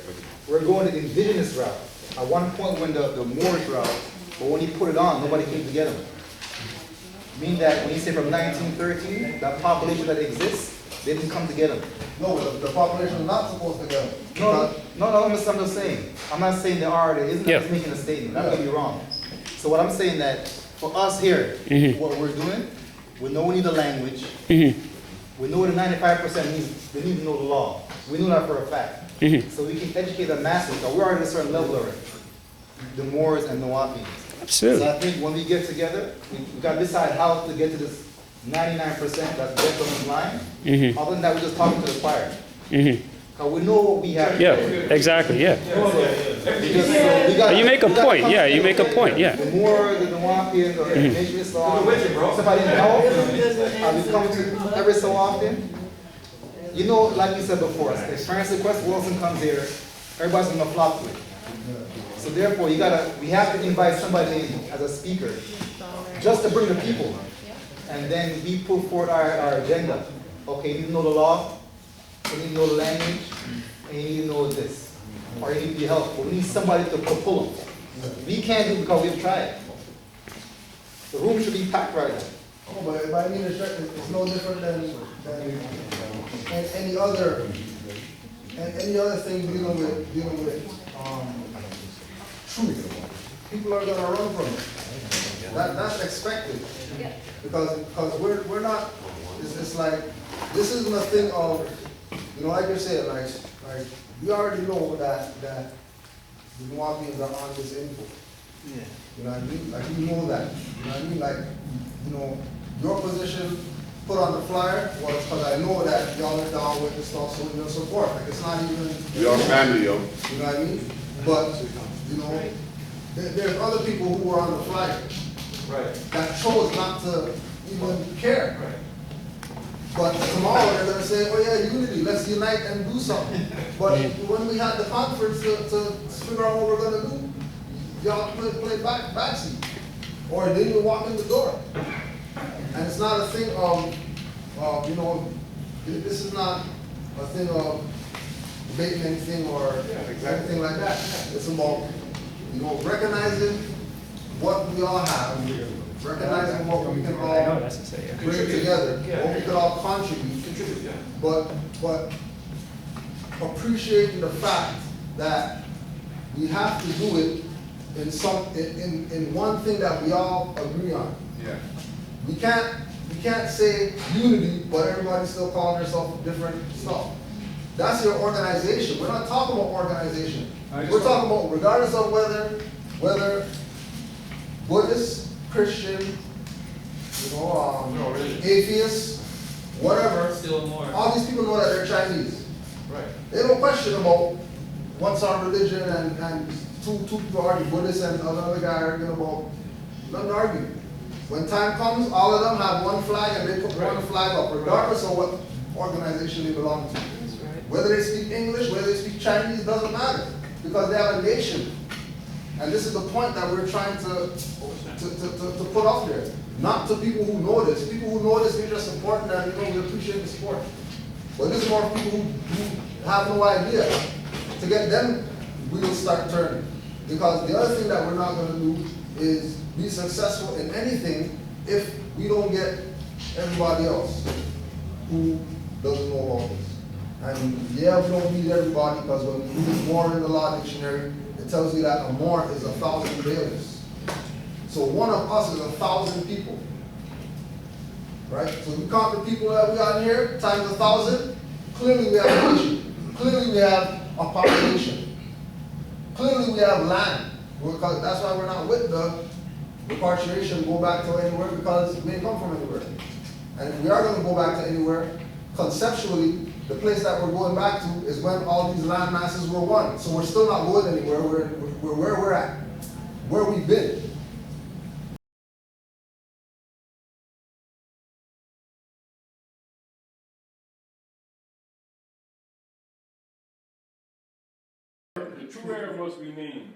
going the indigenous route. At one point when the Moors route, but when he put it on, nobody came together. Meaning that when you say from 1913, that population that exists, they didn't come together. No, the population is not supposed to go. No, I'm just saying. I'm not saying they are, there isn't. I'm just making a statement. That would be wrong. So what I'm saying that for us here, what we're doing, we know we need the language. We know the 95% needs, they need to know the law. We know that for a fact. So we can educate the masses, because we're already at a certain level already. The Moors and Nawapians. Absolutely. So I think when we get together, we got to decide how to get to this 99% that's dead on the line. Other than that, we're just talking to the choir. Because we know what we have. Yeah, exactly, yeah. You make a point, yeah, you make a point, yeah. The more the Nawapians or Nation Islam, somebody help, and we come to every so often. You know, like you said before, if Francis Quest Wilson comes here, everybody's gonna flock to it. So therefore, we have to invite somebody in as a speaker, just to bring the people. And then we put forward our agenda. Okay, you need to know the law, you need to know the language, and you need to know this. Or you need help, but we need somebody to pull them. We can't do it because we've tried. The room should be packed right now. Oh, but I mean, it's no different than any other thing dealing with truth. People are gonna run from it. That's expected. Because we're not. It's like this isn't a thing of, you know, like you said, like we already know that the Nawapians are on this info. Yeah. You know what I mean? Like we know that. You know what I mean? Like, you know, your position put on the flyer was because I know that y'all are down with the stuff, so we're gonna support. Like it's not even. We are family, yo. You know what I mean? But you know, there's other people who were on the flyer. Right. That chose not to even care. Right. But tomorrow they're gonna say, oh yeah, unity, let's unite and do something. But when we had the conference to figure out what we're gonna do, y'all play backseat. Or didn't even walk in the door. And it's not a thing of, you know, this is not a thing of debating anything or anything like that. It's about, you know, recognizing what we all have, recognizing what we can all bring together, what we can all contribute, but appreciating the fact that we have to do it in one thing that we all agree on. Yeah. We can't say unity, but everybody's still calling themselves different stuff. That's your organization. We're not talking about organization. We're talking about regardless of whether Buddhist, Christian, you know, atheist, whatever. Still more. All these people know that they're Chinese. Right. They don't question about what's our religion and two people argue, Buddhists and another guy arguing about, nothing to argue. When time comes, all of them have one flag and they put one flag up, regardless of what organization they belong to. Whether they speak English, whether they speak Chinese, doesn't matter, because they have a nation. And this is the point that we're trying to put up there. Not to people who know this. People who know this, we're just supporting them, you know, we appreciate the support. But this is more people who have no idea. To get them, we will start turning. Because the other thing that we're not going to do is be successful in anything if we don't get everybody else who doesn't know about this. And yeah, we don't need everybody, because when you read more in the law dictionary, it tells you that a more is 1,000 bailiffs. So one of us is 1,000 people. Right? So we count the people that we got here times 1,000, clearly we have a nation. Clearly we have a population. Clearly we have land. Because that's why we're not with the repatriation, go back to anywhere, because we ain't come from anywhere. And if we are going to go back to anywhere, conceptually, the place that we're going back to is when all these land masses were one. So we're still not going anywhere. We're where we're at, where we've been. The true error must be named.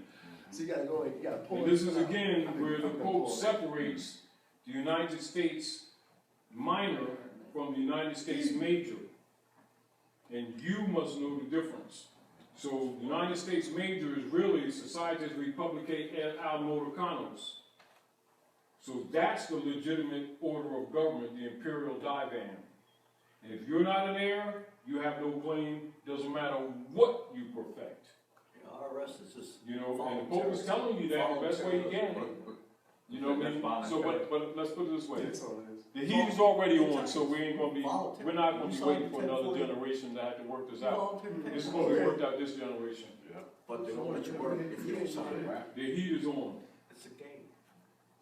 So you gotta go, you gotta pull And this is again where the Pope separates the United States minor from the United States major. And you must know the difference. So the United States major is really Societas Republicae Almodocanos. So that's the legitimate order of government, the imperial divan. And if you're not an heir, you have no claim, doesn't matter what you perfect. Our rest is just. You know, and the Pope is telling you that the best way you can. You know what I mean? That's So, voluntary. but let's put it this way. That's all it is. The heat is already on, so we ain't gonna be, Voluntary. we're not gonna You be waiting signed for the another 1040. generation to have to work this out. Voluntary. This is gonna be worked out this generation. But they don't let you work if you don't sign it. The heat is on. It's a game.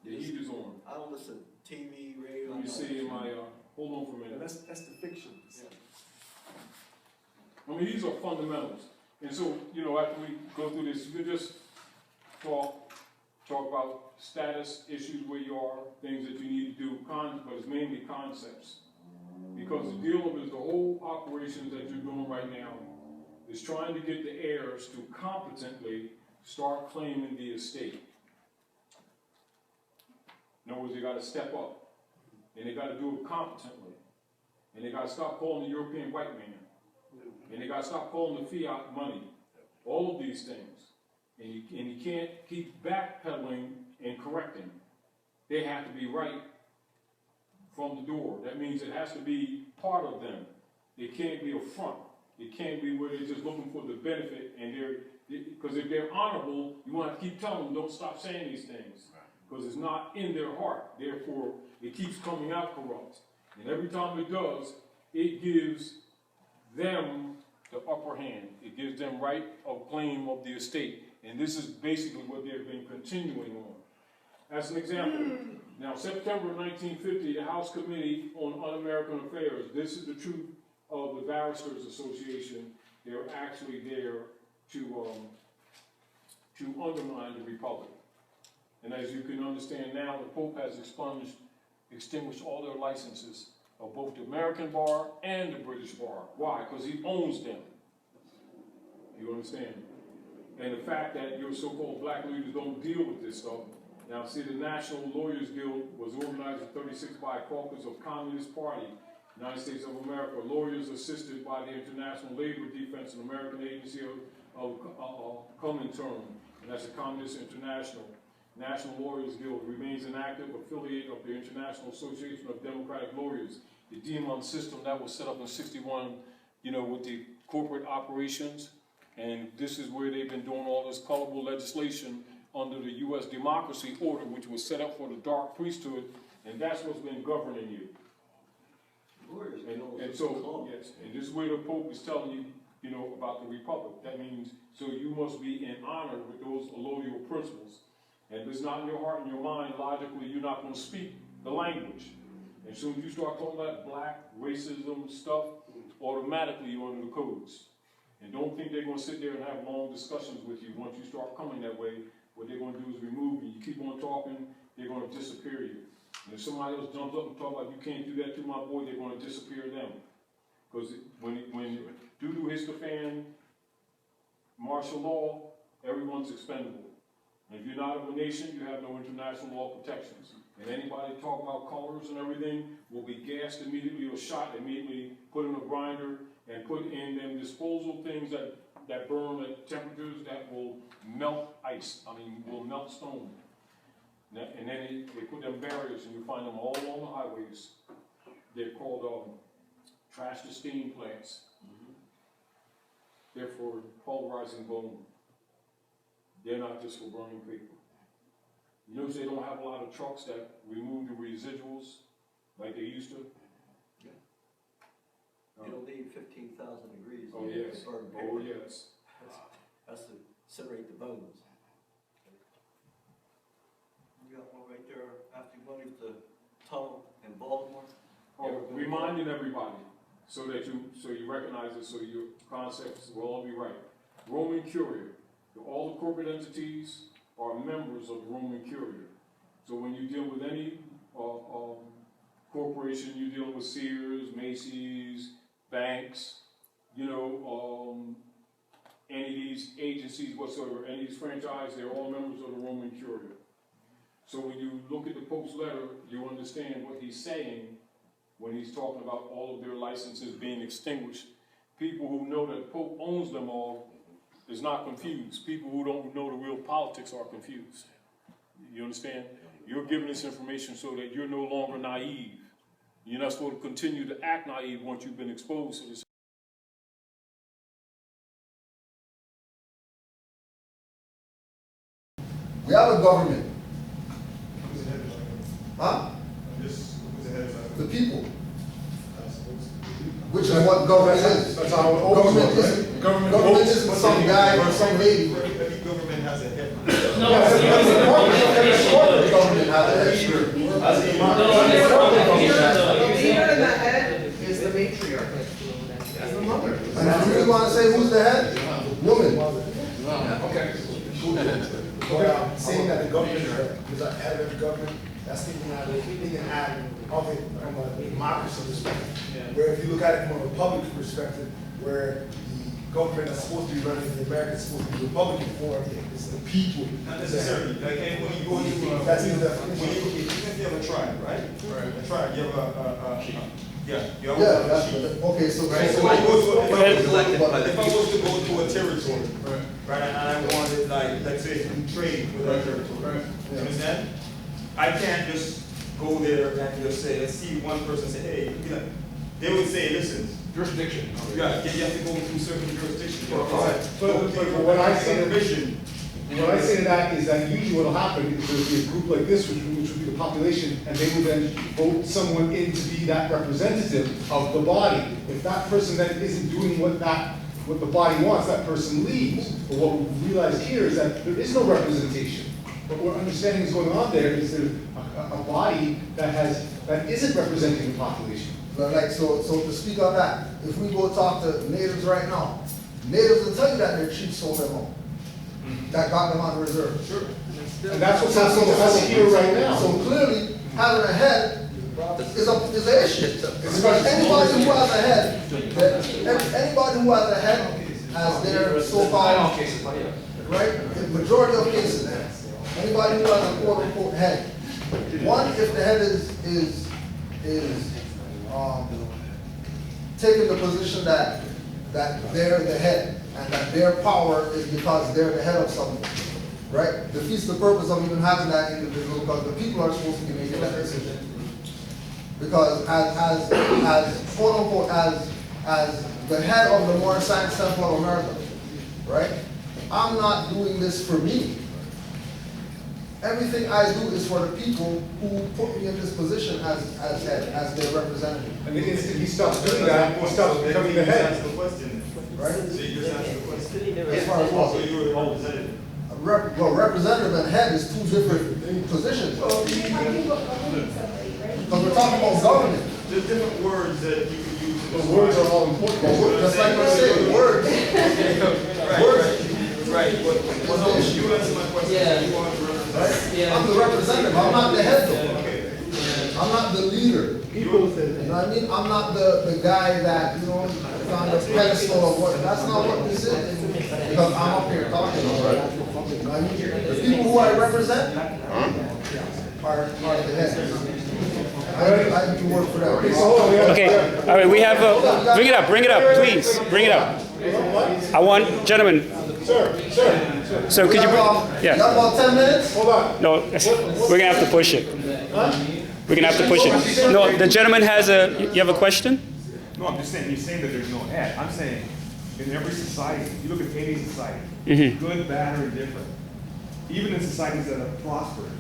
The heat is on. I don't listen to TV, radio. Let me see in my, hold on for a minute. That's the fiction. I mean, these are fundamentals. And so, you know, after we go through this, you can just talk about status issues where you are, things that you need to do, but it's mainly concepts. Because the deal of it is the whole operations that you're doing right now is trying to get the heirs to competently start claiming the estate. In other words, they gotta step up. And they gotta do it competently. And they gotta stop calling the European white man. And they gotta stop calling the fiat money. All of these things. And you can't keep backpedaling and correcting. They have to be right from the door. That means it has to be part of them. It can't be a front. It can't be where they're just looking for the benefit and because if they're honorable, you want to keep telling them, don't stop saying these things. Because it's not in their heart. Therefore, it keeps coming out corrupt. And every time it does, it gives them the upper hand. It gives them right of claim of the estate. And this is basically what they've been continuing on. As an example, now September 1950, the House Committee on Un-American Affairs, this is the truth of the Barristers Association. They're actually there to undermine the Republic. And as you can understand now, the Pope has extinguished all their licenses of both the American bar and the British bar. Why? Because he owns them. You understand? And the fact that your so-called black leaders don't deal with this stuff. Now, see, the National Lawyers Guild was organized in '36 by a caucus of Communist Party, United States of America, lawyers assisted by the International Labor Defense and American Agency of Comintern, and that's the Communist International. National Lawyers Guild remains an active affiliate of the International Association of Democratic Lawyers, the DEMON system that was set up in '61, you know, with the corporate operations. And this is where they've been doing all this colorful legislation under the U.S. democracy order, which was set up for the dark priesthood, and that's what's been governing you. And so, yes, and this is where the Pope is telling you, you know, about the Republic. That means, so you must be in honor with those allodial principles. And if it's not in your heart and your mind, logically, you're not going to speak the language. And as soon as you start talking about black racism stuff, automatically you're under the codes. And don't think they're going to sit there and have long discussions with you once you start coming that way. What they're going to do is remove you. You keep on talking, they're going to disappear you. And if somebody else jumps up and talks like, you can't do that to my boy, they're going to disappear them. Because when due to Histophan, martial law, everyone's expendable. And if you're not of a nation, you have no international law protections. And anybody talk about colors and everything will be gassed immediately or shot immediately, put in a grinder, and put in them disposal things that burn at temperatures that will melt ice, will melt stone. And then they put them barriers, and you find them all along the highways. They're called trash to steam plants. They're for pulverizing bone. They're not just for burning paper. You notice they don't have a lot of trucks that remove the residuals like they used to? You don't need 15,000 degrees. Oh, yes. To burn Oh, paper. yes. That's to incinerate the bones. You got one right there after you went into the tunnel in Baltimore. Oh, reminding everybody so you recognize it, so your concepts will all be right. Roman Curia. All the corporate entities are members of the Roman Curia. So when you deal with any corporation, you're dealing with Sears, Macy's, banks, you know, any of these agencies whatsoever, any of these franchises, they're all members of the Roman Curia. So when you look at the Pope's letter, you understand what he's saying when he's talking about all of their licenses being extinguished. People who know that the Pope owns them all is not confused. People who don't know the real politics are confused. You understand? You're giving this information so that you're no longer naive. You're not supposed to continue to act naive once you've been exposed to this. We have a government. Huh? Just who's the head of that? The people. Which is what government is. That's how it always Government was, isn't, right? government isn't some guy or some lady. Every government has a head. Every corporate government has a head. The leader and the head is the matriarch. That's the mother. And if you really want to say who's the head, woman. Okay. Well, saying that the government is a head of the government, that's thinking out of it from a democracy perspective. Where if you look at it from a Republican perspective, where the government that's supposed to be running the America is supposed to be Republican form, it's the people. Not necessarily. Like when you go into That's in the even if you have a tribe, right? A tribe, you have you have Yeah, a that's, chief. okay, so. Right, so if I was to go to a territory, right, and I wanted, like, let's say, to trade with that territory, you understand? I can't just go there and just say, let's see one person say, hey, you know, they would say, listen. Jurisdiction. Yeah, you have to go through certain jurisdictions. But what I say to that is that usually what will happen is there will be a group like this, which would be the population, and they will then vote someone in to be that representative of the body. If that person then isn't doing what the body wants, that person leaves. But what we realize here is that there is no representation. What we're understanding is going on there is there's a body that isn't representing the population. Like, so to speak on that, if we go talk to natives right now, natives will tell you that their chief sold them out. That got them on reserve. Sure. And that's what's happening to us here right now. So clearly, having a head is an issue. Because anybody who has a head, anybody who has a head as their so-called, right, the majority of cases, anybody who has a quote-unquote head, one, if the head is taking the position that they're the head and that their power is because they're the head of something, right? Defeats the purpose of even having that individual because the people are supposed to be making that decision. Because as quote unquote as the head of the Moorish Science Temple of America, right? I'm not doing this for me. Everything I do is for the people who put me in this position as head, as their representative. And the instant he stops doing that, he stops becoming the head. Right? So you just answer the question. As far as what? So you're a representative. Well, representative and head is two different positions. Because we're talking about government. There's different words that you could use. The words are all important. Just like we're saying, words. Right. But you answer my question. Yeah. You want to represent. Right? I'm the representative. I'm not the head though. I'm not the leader. You know what I mean? I'm not the guy that, you know, is on the pedestal of what. That's not what this is. Because I'm up here talking about it. You know what I mean? The people who I represent are the head. I do work for that. Okay, all right, we have, bring it up, please, bring it up. I want, gentlemen. Sir. So could you, You got about 10 minutes? Hold on. No, we're gonna have to push it. We're gonna have to push it. No, the gentleman has you have a question? No, I'm just saying, you're saying that there's no head. I'm saying, in every society, you look at any society, good, bad, or indifferent, even in societies that have prospered,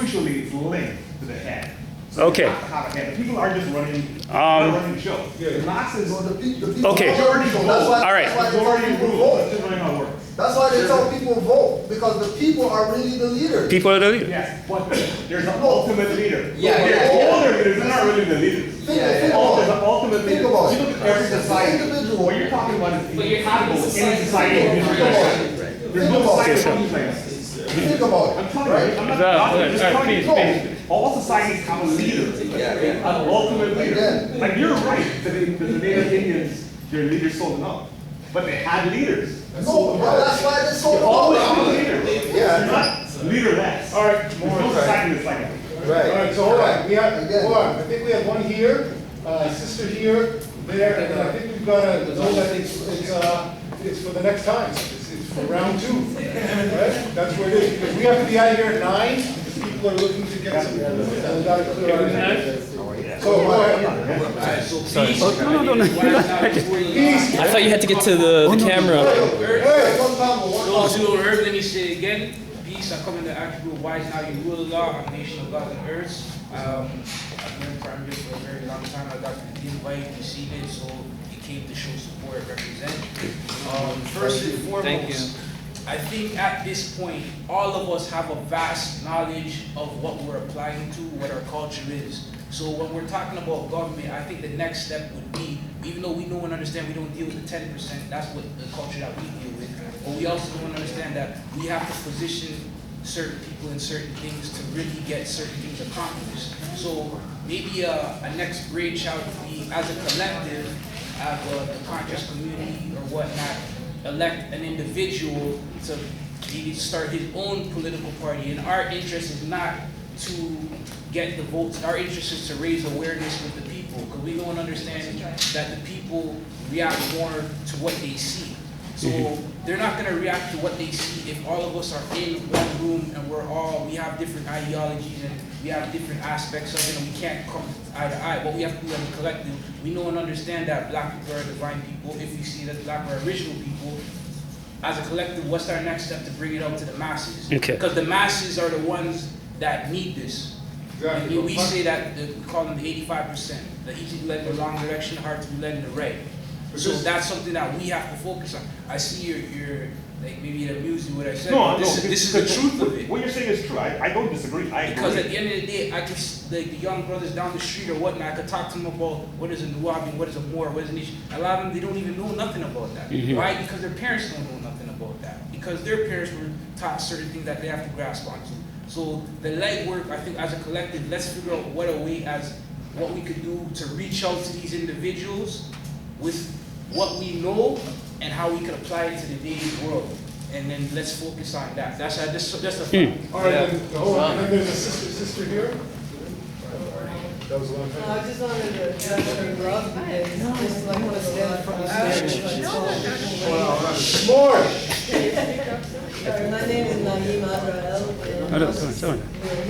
usually it's linked to the head. So Okay. you have to have a head. People aren't just running the show. The masses, Okay. All right. majority rule. That's just running how it works. That's why they tell people vote, because the people are really the leaders. People are the leaders. Yes, but there's an ultimate leader. Yeah. There's older leaders, they're not really the leaders. Think There's about an ultimate Think leader. about You it. look at every society. Individual. What you're talking about is But you're incompatible talking in society. Think about it. There's no society that functions like that. Think about it. I'm telling Right? you, I'm not just telling you. please. All societies have a leader, an ultimate leader. Again. Like you're right, the Native Indians, their leaders sold them out, but they had leaders. No, bro, that's why they sold They them always out. been leaders. Yeah. You're not leaderless. All right, There's no society that's like that. Right. All right, so hold on. I think we have one here, sister here, there, and then I think we've got a note that it's for the next time. It's for round 2. Right? That's where it is. Because we have to be out of here at 9. Because people are looking to get some. We got to clear out. So go ahead. Sorry. No. Please. I thought you had to get to the camera. Hey, one time, Those who heard, let me say again, Peace, I come in the attribute wise now you rule the law, I'm a nation of gods and earths. I've been Prime Minister for a very long time. I got the invite, received it, so it came to show support, represent. First and foremost, I think at this point, all of us have a vast knowledge of what we're applying to, what our culture is. So when we're talking about government, I think the next step would be, even though we know and understand we don't deal with the 10%, that's what the culture that we deal with, but we also don't understand that we have to position certain people in certain things to really get certain things accomplished. So maybe a next great shout would be, as a collective, as the conscious community or whatnot, elect an individual to maybe start his own political party. And our interest is not to get the votes. Our interest is to raise awareness with the people, because we don't understand that the people react more to what they see. So they're not going to react to what they see if all of us are in one room and we have different ideologies and we have different aspects of it and we can't come eye to eye. What we have to do as a collective, we know and understand that black people are divine people. If we see that black are original people, as a collective, what's our next step to bring it out to the masses? Because the masses are the ones that need this. Exactly. And we say that, we call them the 85%, the easy to led in the wrong direction, hard to be led in the right. So that's something that we have to focus on. I see you're like, maybe it amused you what I said. No, this is the truth of it. What you're saying is true. I don't disagree. Because at the end of the day, I could, like the young brothers down the street or whatnot, I could talk to them about what is a Nuwabi, what is a Moor, what is an Ish. A lot of them, they don't even know nothing about that. Why? Because their parents don't know nothing about that. Because their parents were taught certain things that they have to grasp onto. So the legwork, I think as a collective, let's figure out what we could do to reach out to these individuals with what we know and how we could apply it to the daily world. And then let's focus on that. That's just a fact. All right, then, and then there's a sister here. That was the one thing. I just wanted to address her love, because just like want to stand from the stage. More! My name is Naeem Adrael, and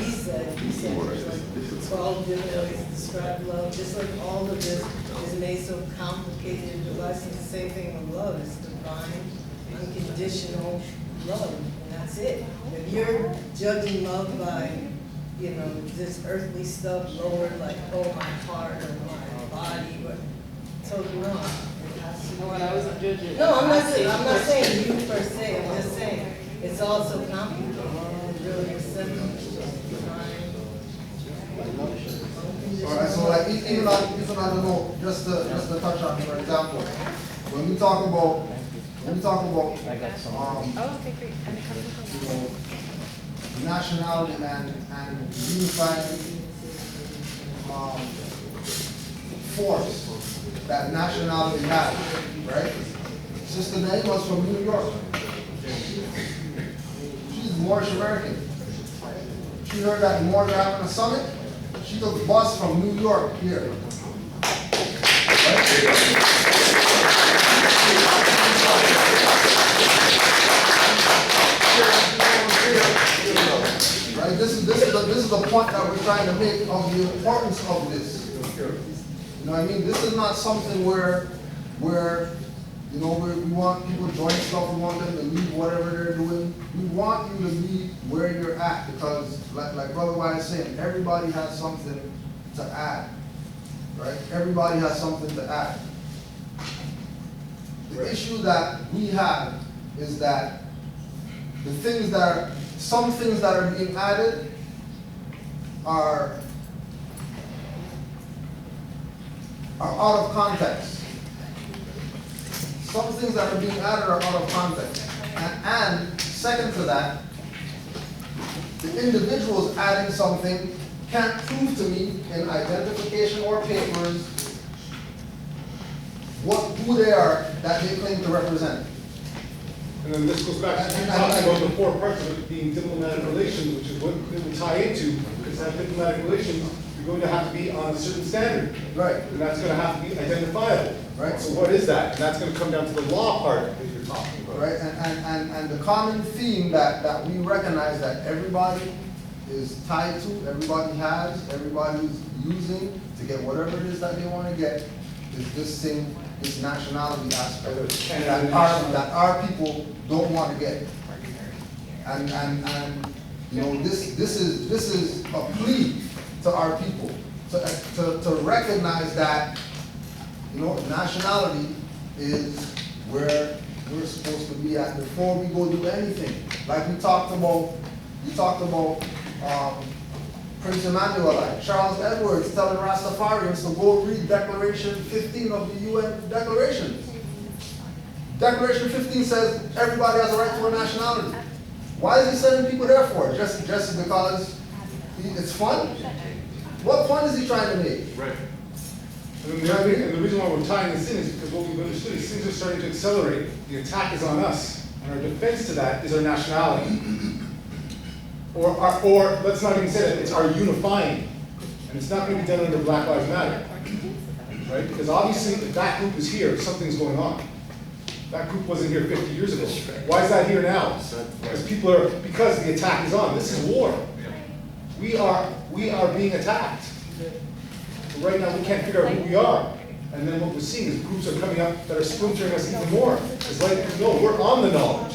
he said, like 12 different ways to describe love, just like all of this is made so complicated. But I think the same thing with love, it's divine, unconditional love, and that's it. If you're judging love by, you know, this earthly stuff lower, like, oh, my heart or my body, but totally not. It has to be. When I was judging. No, I'm not saying you per se, I'm just saying it's also complicated. It's really simple, it's just divine. Alright, so like even I don't know, just to touch on, for example, when we talk about you know, nationality and unifying force that nationality has, right? Sister Naima was from New York. She's Moorish American. She heard that Moors are having a summit. She took the bus from New York here. Right? This is the point that we're trying to make of the importance of this. You know what I mean? This is not something where you know, we want people to join stuff, we want them to leave whatever they're doing. We want you to be where you're at, because like Brother White is saying, everybody has something to add. Right? Everybody has something to add. The issue that we have is that some things that are being added are out of context. Some things that are being added are out of context. And second to that, the individuals adding something can't prove to me in identification or papers who they are that they claim to represent. And then this goes back to talking about the 4 parts of it being diplomatic relations, which is what it will tie into, because that diplomatic relations, you're going to have to be on a certain standard. Right. And that's going to have to be identifiable. Right. So what is that? And that's going to come down to the law part that you're talking about. Right, and the common theme that we recognize that everybody is tied to, everybody's using to get whatever it is that they want to get, is this thing, this nationality aspect that our people don't want to get. And you know, this is a plea to our people to recognize that, you know, nationality is where we're supposed to be at before we go do anything. Like we talked about Prince Emmanuel, like Charles Edwards telling Rastafarians to go read Declaration 15 of the UN Declaration. Declaration 15 says everybody has a right to a nationality. Why is he sending people there for? Just because it's fun? What fun is he trying to make? Right. And the reason why we're tying this in is because what we've understood is things are starting to accelerate. The attack is on us. And our defense to that is our nationality. Or let's not even say that, it's our unifying. And it's not going to be done under Black Lives Matter. Right? Because obviously if that group is here, something's going on. That group wasn't here 50 years ago. Why is that here now? Because the attack is on. This is war. We are being attacked. So right now we can't figure out who we are. And then what we're seeing is groups are coming up that are splintering us even more. It's like, no, we're on the knowledge.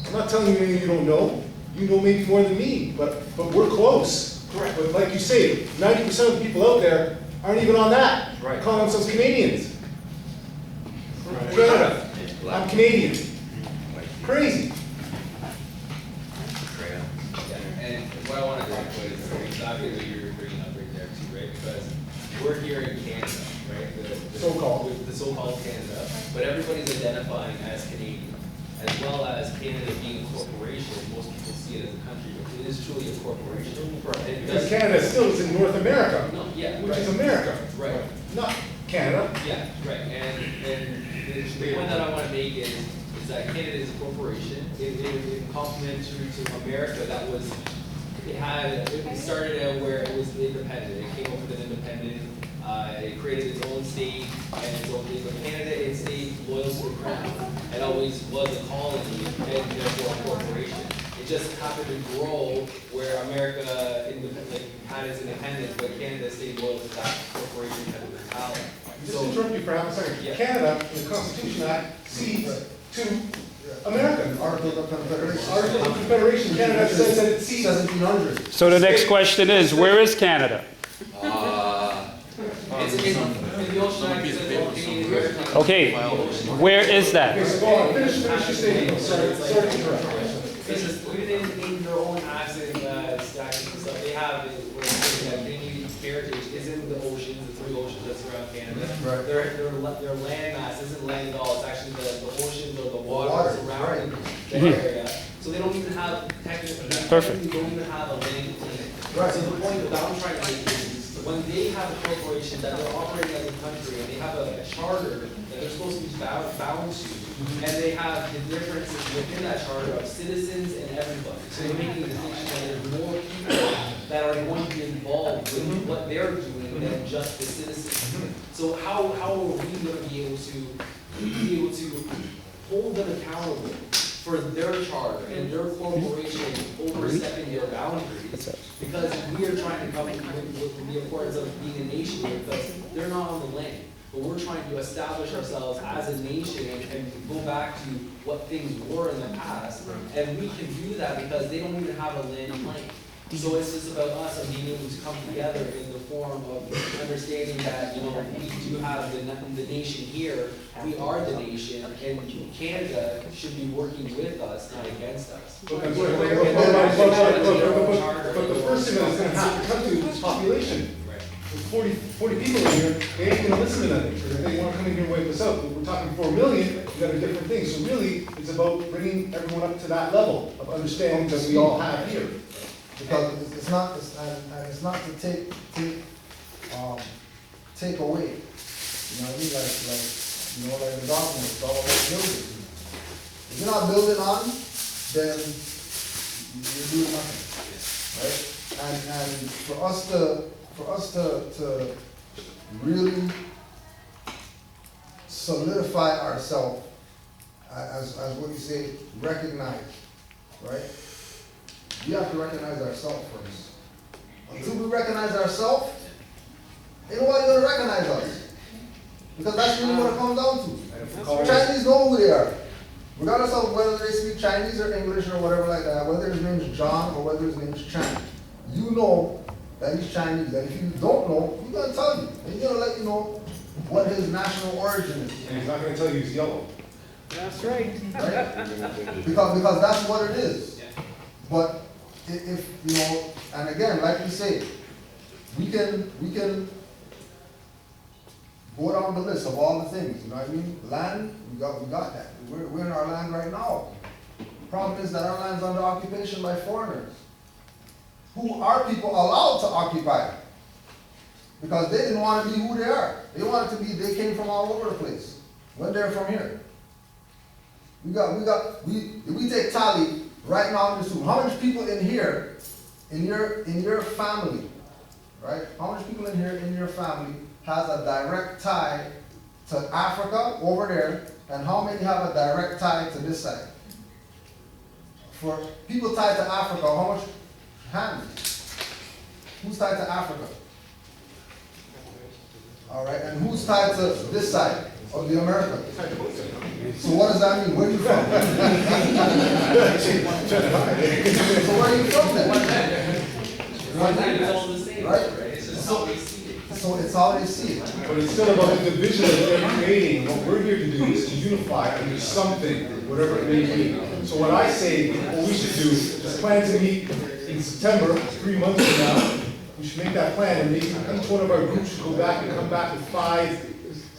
I'm not telling you anything you don't know. You know maybe more than me, but we're close. Correct. But like you say, 90% of the people out there aren't even on that. Right. Calling themselves Canadians. Right. Canada. I'm Canadian. Crazy. And what I want to do is exactly what you're bringing up right there too, right? Because we're here in Canada, right? The so-called Canada, but everybody's identifying as Canadian, as well as Canada being a corporation. Most people see it as a country, but it is truly a corporation. Because Canada still is in North America, which right. is America. Right. Not Canada. Yeah, right. And the point that I want to make is that Canada is a corporation. It complementary to America that was, it started out where it was independent. It came up with an independent, it created its own state and its own thing. But Canada, it stayed loyal to the crown. It always was a colony and therefore a corporation. It just happened to grow where America had its independence, but Canada stayed loyal to that corporation kind of mentality. Just interrupt you for half a second. Yeah. Canada, in the Constitution Act, cedes to America. Articles of Confederation. Articles of Confederation. Canada says that it cedes. 1700. So the next question is, where is Canada? It's in the ocean. Okay, where is that? Okay, so go on. Finish your statement. Sorry to interrupt. It's just in their own acts and statutes and stuff, they have that Canadian heritage is in the oceans, the three oceans that surround Canada. Right. Their land mass isn't land at all. It's actually the oceans or the water surrounding the area. So they don't even have technically they don't even have a land claim. Right. So the point that I'm trying to make is when they have a corporation that they're operating as a country and they have a charter that they're supposed to be bound to, and they have the differences within that charter of citizens and everybody. So they're making a distinction that there's more people that are going to be involved with what they're doing than just the citizens. So how are we going to be able to hold them accountable for their charter and their corporation overstepping their boundaries? Because we are trying to come with the importance of being a nation here, because they're not on the land. But we're trying to establish ourselves as a nation and go back to what things were in the past. And we can do that because they don't even have a land claim. So it's just about us and being able to come together in the form of understanding that, you know, we do have the nation here. We are the nation, and Canada should be working with us, not against us. But the first thing that's going to have to come to is population. With 40 people in here, they ain't going to listen to nothing. If they want to come in here and wipe us out, we're talking 4 million, we got a different thing. So really, it's about bringing everyone up to that level of understanding that we all have here. Because it's not to take away. You know what I mean? Like the document, it's all about building. If you're not building on, then you're doing nothing, right? And for us to really solidify ourselves as what you say, recognize, right? We have to recognize ourselves first. Until we recognize ourselves, ain't nobody gonna recognize us. Because that's really what it comes down to. Chinese know who they are. regardless of whether they speak Chinese or English or whatever like that, whether his name is John or whether his name is Chan, you know that he's Chinese. And if you don't know, he's gonna tell you. And he's gonna let you know what his national origin is. And he's not gonna tell you he's yellow. That's right. Right? Because that's what it is. But if you know, and again, like you say, we can go down the list of all the things, you know what I mean? Land, we got that. We're in our land right now. The problem is that our land's under occupation by foreigners, who are people allowed to occupy it. Because they didn't want to be who they are. They wanted to be, they came from all over the place. When they're from here. If we take tally right now in this room, how many people in here, in your family, right? How many people in here in your family has a direct tie to Africa over there, and how many have a direct tie to this side? For people tied to Africa, how much hands? Who's tied to Africa? All right, and who's tied to this side of the America? So what does that mean? Where are you from? So where are you from then? Right? So it's how they see it. But it's still about the division that they're creating. What we're here to do is to unify under something, whatever it may be. So what I say, what we should do is plan to meet in September, 3 months from now. We should make that plan, and maybe each one of our groups should go back and come back with 5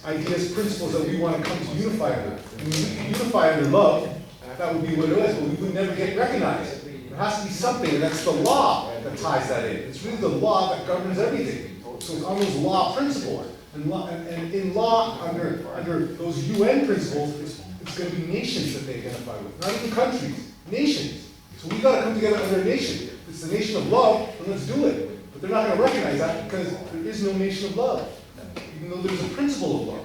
ideas, principles that we want to come to unify under. And when we can unify under love, that would be what it is, but we would never get recognized. There has to be something, and that's the law that ties that in. It's really the law that governs everything. So it's on those law principles. And in law, under those UN principles, it's going to be nations that they identify with, not even countries, nations. So we got to come together under a nation. If it's the nation of love, then let's do it. But they're not going to recognize that because there is no nation of love, even though there's a principle of love.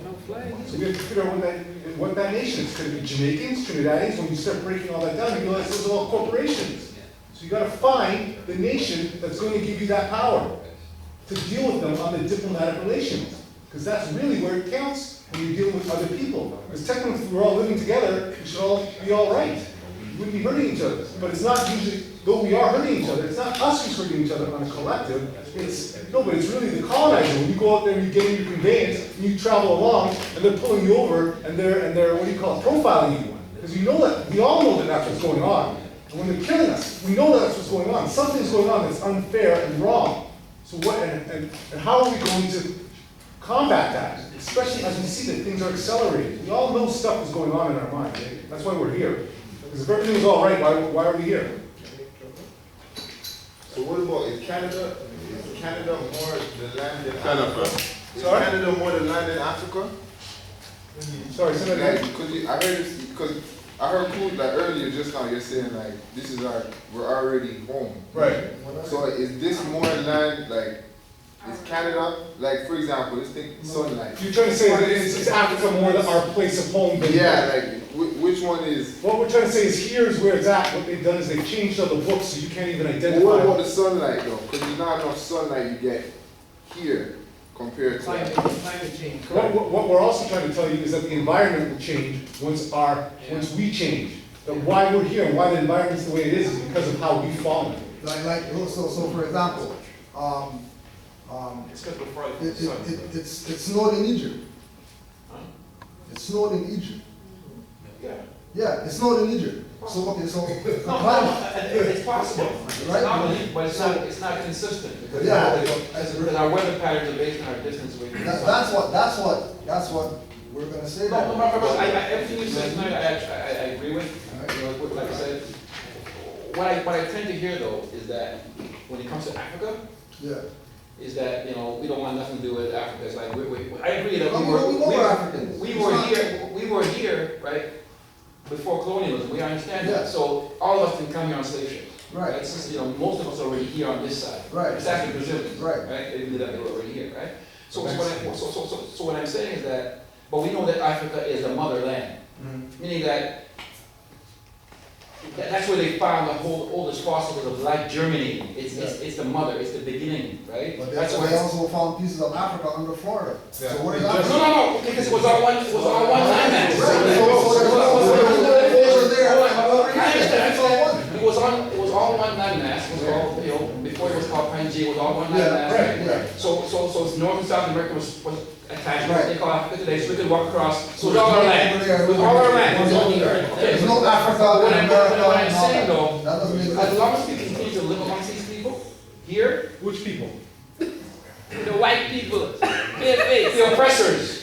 So we have to figure out what that nation is. Could it be Jamaicans, Trinidadians? When you start breaking all that down, you realize those are all corporations. So you got to find the nation that's going to give you that power to deal with them on the diplomatic relations. Because that's really where it counts when you're dealing with other people. Because technically, if we're all living together, we should all be all right. We wouldn't be hurting each other. But it's not usually, though we are hurting each other, it's not us who's hurting each other on a collective. But it's really the colonizer. When you go out there and you get in your conveyance, and you travel along, and they're pulling you over, and they're what do you call it, profiling you. Because you know that, we all know that that's what's going on. And when they're killing us, we know that that's what's going on. Something's going on that's unfair and wrong. So what, and how are we going to combat that? Especially as we see that things are accelerating. We all know stuff is going on in our minds. That's why we're here. Because if everything was all right, why are we here? So what about, is Canada more the land than Canada. Africa? Is Canada more the land than Africa? Sorry, say that again. Because I heard cool, like earlier just now you're saying like this is we're already home. Right. So is this more land like, is Canada, like for example, let's think sunlight. You're trying to say that is Africa more than our place of home than like which one is? What we're trying to say is here's where it's at. What they've done is they've changed all the books so you can't even identify. But what about the sunlight though? Because there's not enough sunlight you get here compared to climate change. What we're also trying to tell you is that the environment will change once we change. That why we're here and why the environment's the way it is because of how we've fallen. So for example, it snowed in Egypt. It snowed in Egypt. Yeah, it snowed in Egypt. So okay, so it's possible. Right? But it's not consistent because our weather patterns are based on our distance away from the sun. That's what we're gonna say. Everything you said tonight, I agree with. Like I said, what I tend to hear though is that when it comes to Africa, is that we don't want nothing to do with Africa. It's like I agree that we were here, right, before colonialism. We understand that. So all of us can come here on slave ships. Right. Since most of us are already here on this side. Right. It's actually Brazilians. Right. They believe that they were already here. Right. So what I'm saying is that, but we know that Africa is the motherland, meaning that. That's where they found the whole oldest fossils of life germinating. It's the mother, it's the beginning, right? But they also found pieces of Africa under Florida. So what is that? No, because it was on one landmass. was there. I understand. It was all one landmass. It was all, before it was called Pangaea, it was all one landmass. Right. So North and South America was attached. Right. They call Africa today, so we could walk across. So it was all our land. It was all our land. It was all the earth. Okay. There's no Africa. What I'm saying though, as long as we continue to live amongst these people here. Which people? The white people, The oppressors.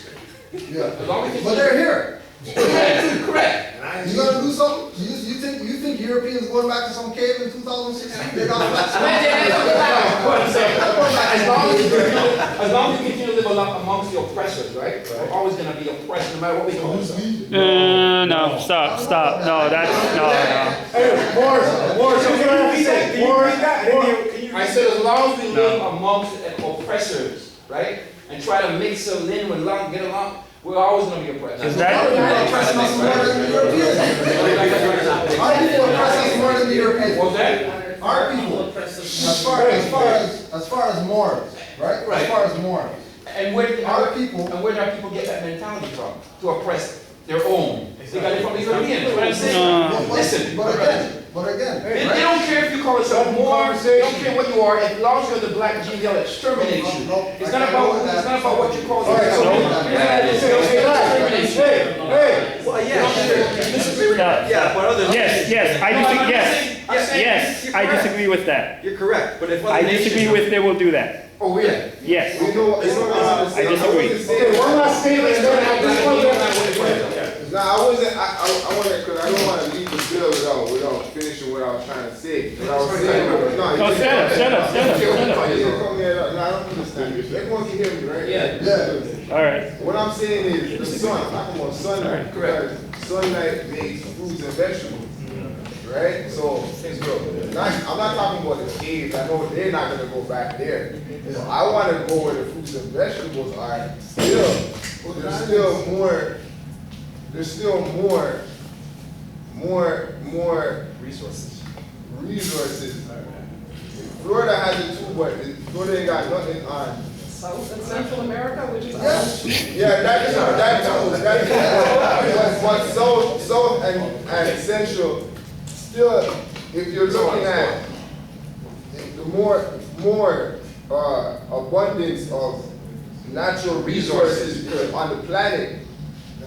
Yeah. As long as we But they're here. Correct. You gonna do something? You think Europeans going back to some cave in 2016? They got As long as we continue to live amongst the oppressors, right? We're always gonna be oppressed no matter what we call ourselves. No, stop. No, that's, Hey, Morris, I said as long as we live amongst oppressors, right? And try to mix them in with get along, we're always going to be oppressed. Is that oppressing us more than the Europeans? Our people oppress us more than the Europeans. What's that? Our people, as far as Moors, right? As far as Moors. And where did our people get that mentality from? To oppress their own. They got it from the Europeans. What I'm saying? Listen. But again, they don't care if you call yourself Moor. They don't care what you are. As long as you're the black gene, they'll exterminate you. It's not about what you call yourself. Yes, I disagree with that. You're correct. But if I disagree with they will do that. Oh, yeah. Yes. I disagree. Okay, one last statement. No, I wasn't. I want to, because I don't want to leave the bill without finishing what I was trying to say. What I was saying. No, stand up. No, I don't understand. Everyone can hear me, right? Yeah. All right. What I'm saying is the sun. I'm talking about sunlight. Correct. Sunlight makes fruits and vegetables. Right? So, I'm not talking about the caves. I know they're not going to go back there. So I want to go where the fruits and vegetables are. There's still more resources. Florida has it too, but Florida ain't got nothing on. South and Central America, which is that too. But South and Central, still, if you're looking at the more abundance of natural resources on the planet,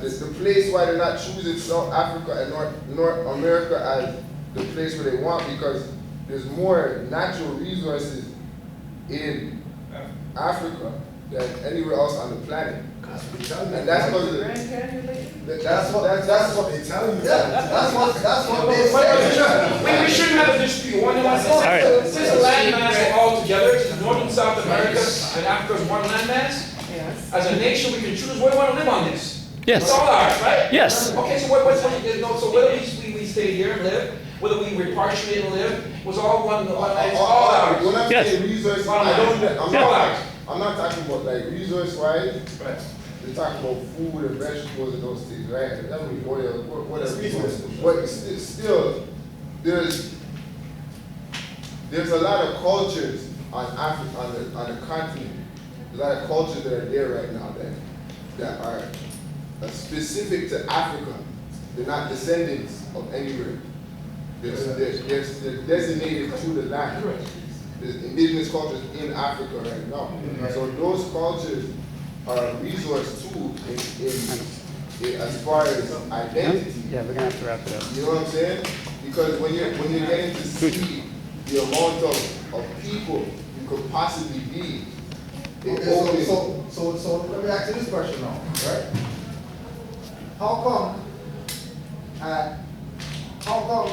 it's the place why they're not choosing South Africa and North America as the place where they want, because there's more natural resources in Africa than anywhere else on the planet. And that's because that's what they tell you. That's what they say. We shouldn't have a dispute. One of us since the landmass all together, North and South America and Africa is one landmass. As a nation, we can choose where we want to live on this. Yes. It's all ours, right? Yes. Okay, so so whether we stay here and live, whether we repatriate and live, was all one. It's all ours. When I'm saying resources, I'm not talking about like resource-wise. Right. They're talking about food and vegetables and those things, right? Oil, whatever. But still, there's a lot of cultures on Africa, on the continent. There's a lot of cultures that are there right now that are specific to Africa. They're not descendants of anywhere. They're designated to the land. There's indigenous cultures in Africa right now. So those cultures are a resource too in as far as identity. Yeah, we're gonna have to wrap it up. You know what I'm saying? Because when you're getting to see the amount of people you could possibly be, so let me ask you this question now, right? How come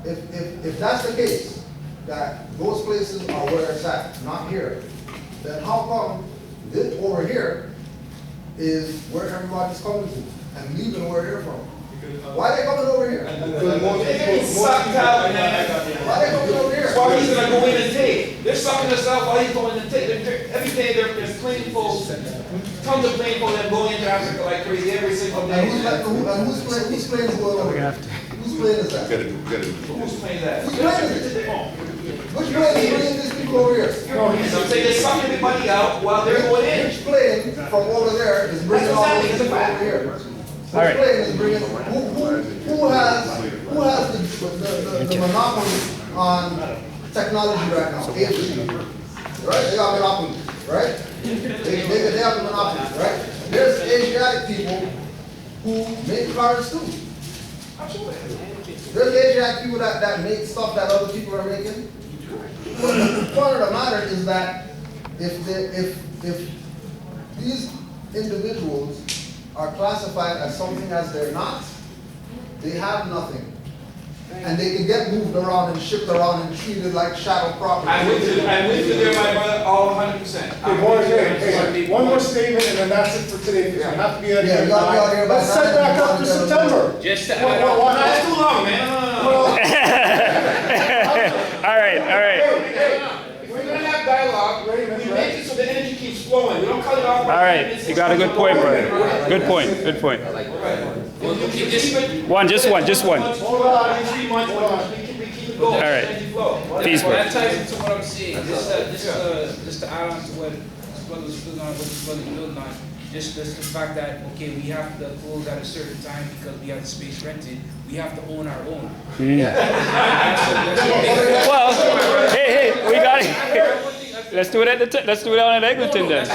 if that's the case, that those places are where it's at, not here, then how come this over here is where everybody's coming to and leaving where they're from? Why are they coming over here? Because why are they coming over here? Why he's gonna go in and take. They're sucking us out while he's going and take. Every day there's planefuls, tons of planefuls that go into Africa like crazy every single day. Whose plane is going over here? Whose plane is that? Whose plane is that? Whose plane is it? Which plane is bringing these people over here? I'm saying they're sucking everybody out while they're going in. Which plane from over there is bringing all these people over here? All right. Who has the monopoly on technology right now? Asian, right? They got monopoly, right? They have the monopoly, right? There's Asiatic people who make cars too. There's Asiatic people that make stuff that other people are making. But the point of the matter is that if these individuals are classified as something as they're not, they have nothing. And they can get moved around and shipped around and treated like shadow property. I'm with you there, my brother, all 100%. One more statement and then that's it for today, because we have to be at Yeah, you gotta be out here by Let's set back up to September. Just to That's too long, man. All right, all right. We're gonna have dialogue. We make it so the energy keeps flowing. We don't cut it off. All right, you got a good point, brother. Good point, good point. Just one. Hold on, in 3 months, we keep it going. All right. Energy flow. Peace, bro. That ties into what I'm saying. Just to add on to what this brother's building on. Just the fact that, okay, we have to close at a certain time because we have the space rented. We have to own our own. Well, hey, we got it. Let's do it let's do it out at Eglinton then.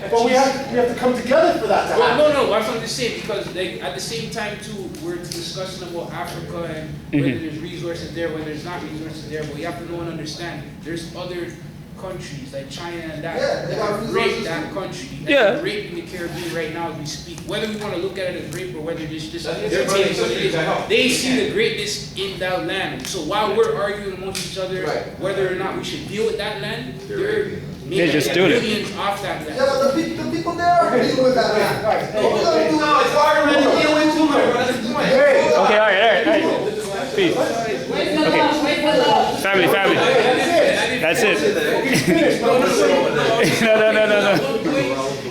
But we have to come together for that to happen. No, that's what I'm just saying, because at the same time too, we're discussing about Africa and whether there's resources there, whether there's not resources there, but we have to know and understand there's other countries like China and that have raped that country. They're raping the Caribbean right now as we speak. Whether we want to look at it as rape or whether it's just they're taking what it is, they see the greatness in that land. So while we're arguing amongst each other whether or not we should deal with that land, they're making just doing it. millions off that land. Yeah, but the people there are dealing with that land. No, it's harder than to deal with too, my brother. That's the point. Okay, all right. Peace. Okay. Family. That's it. No.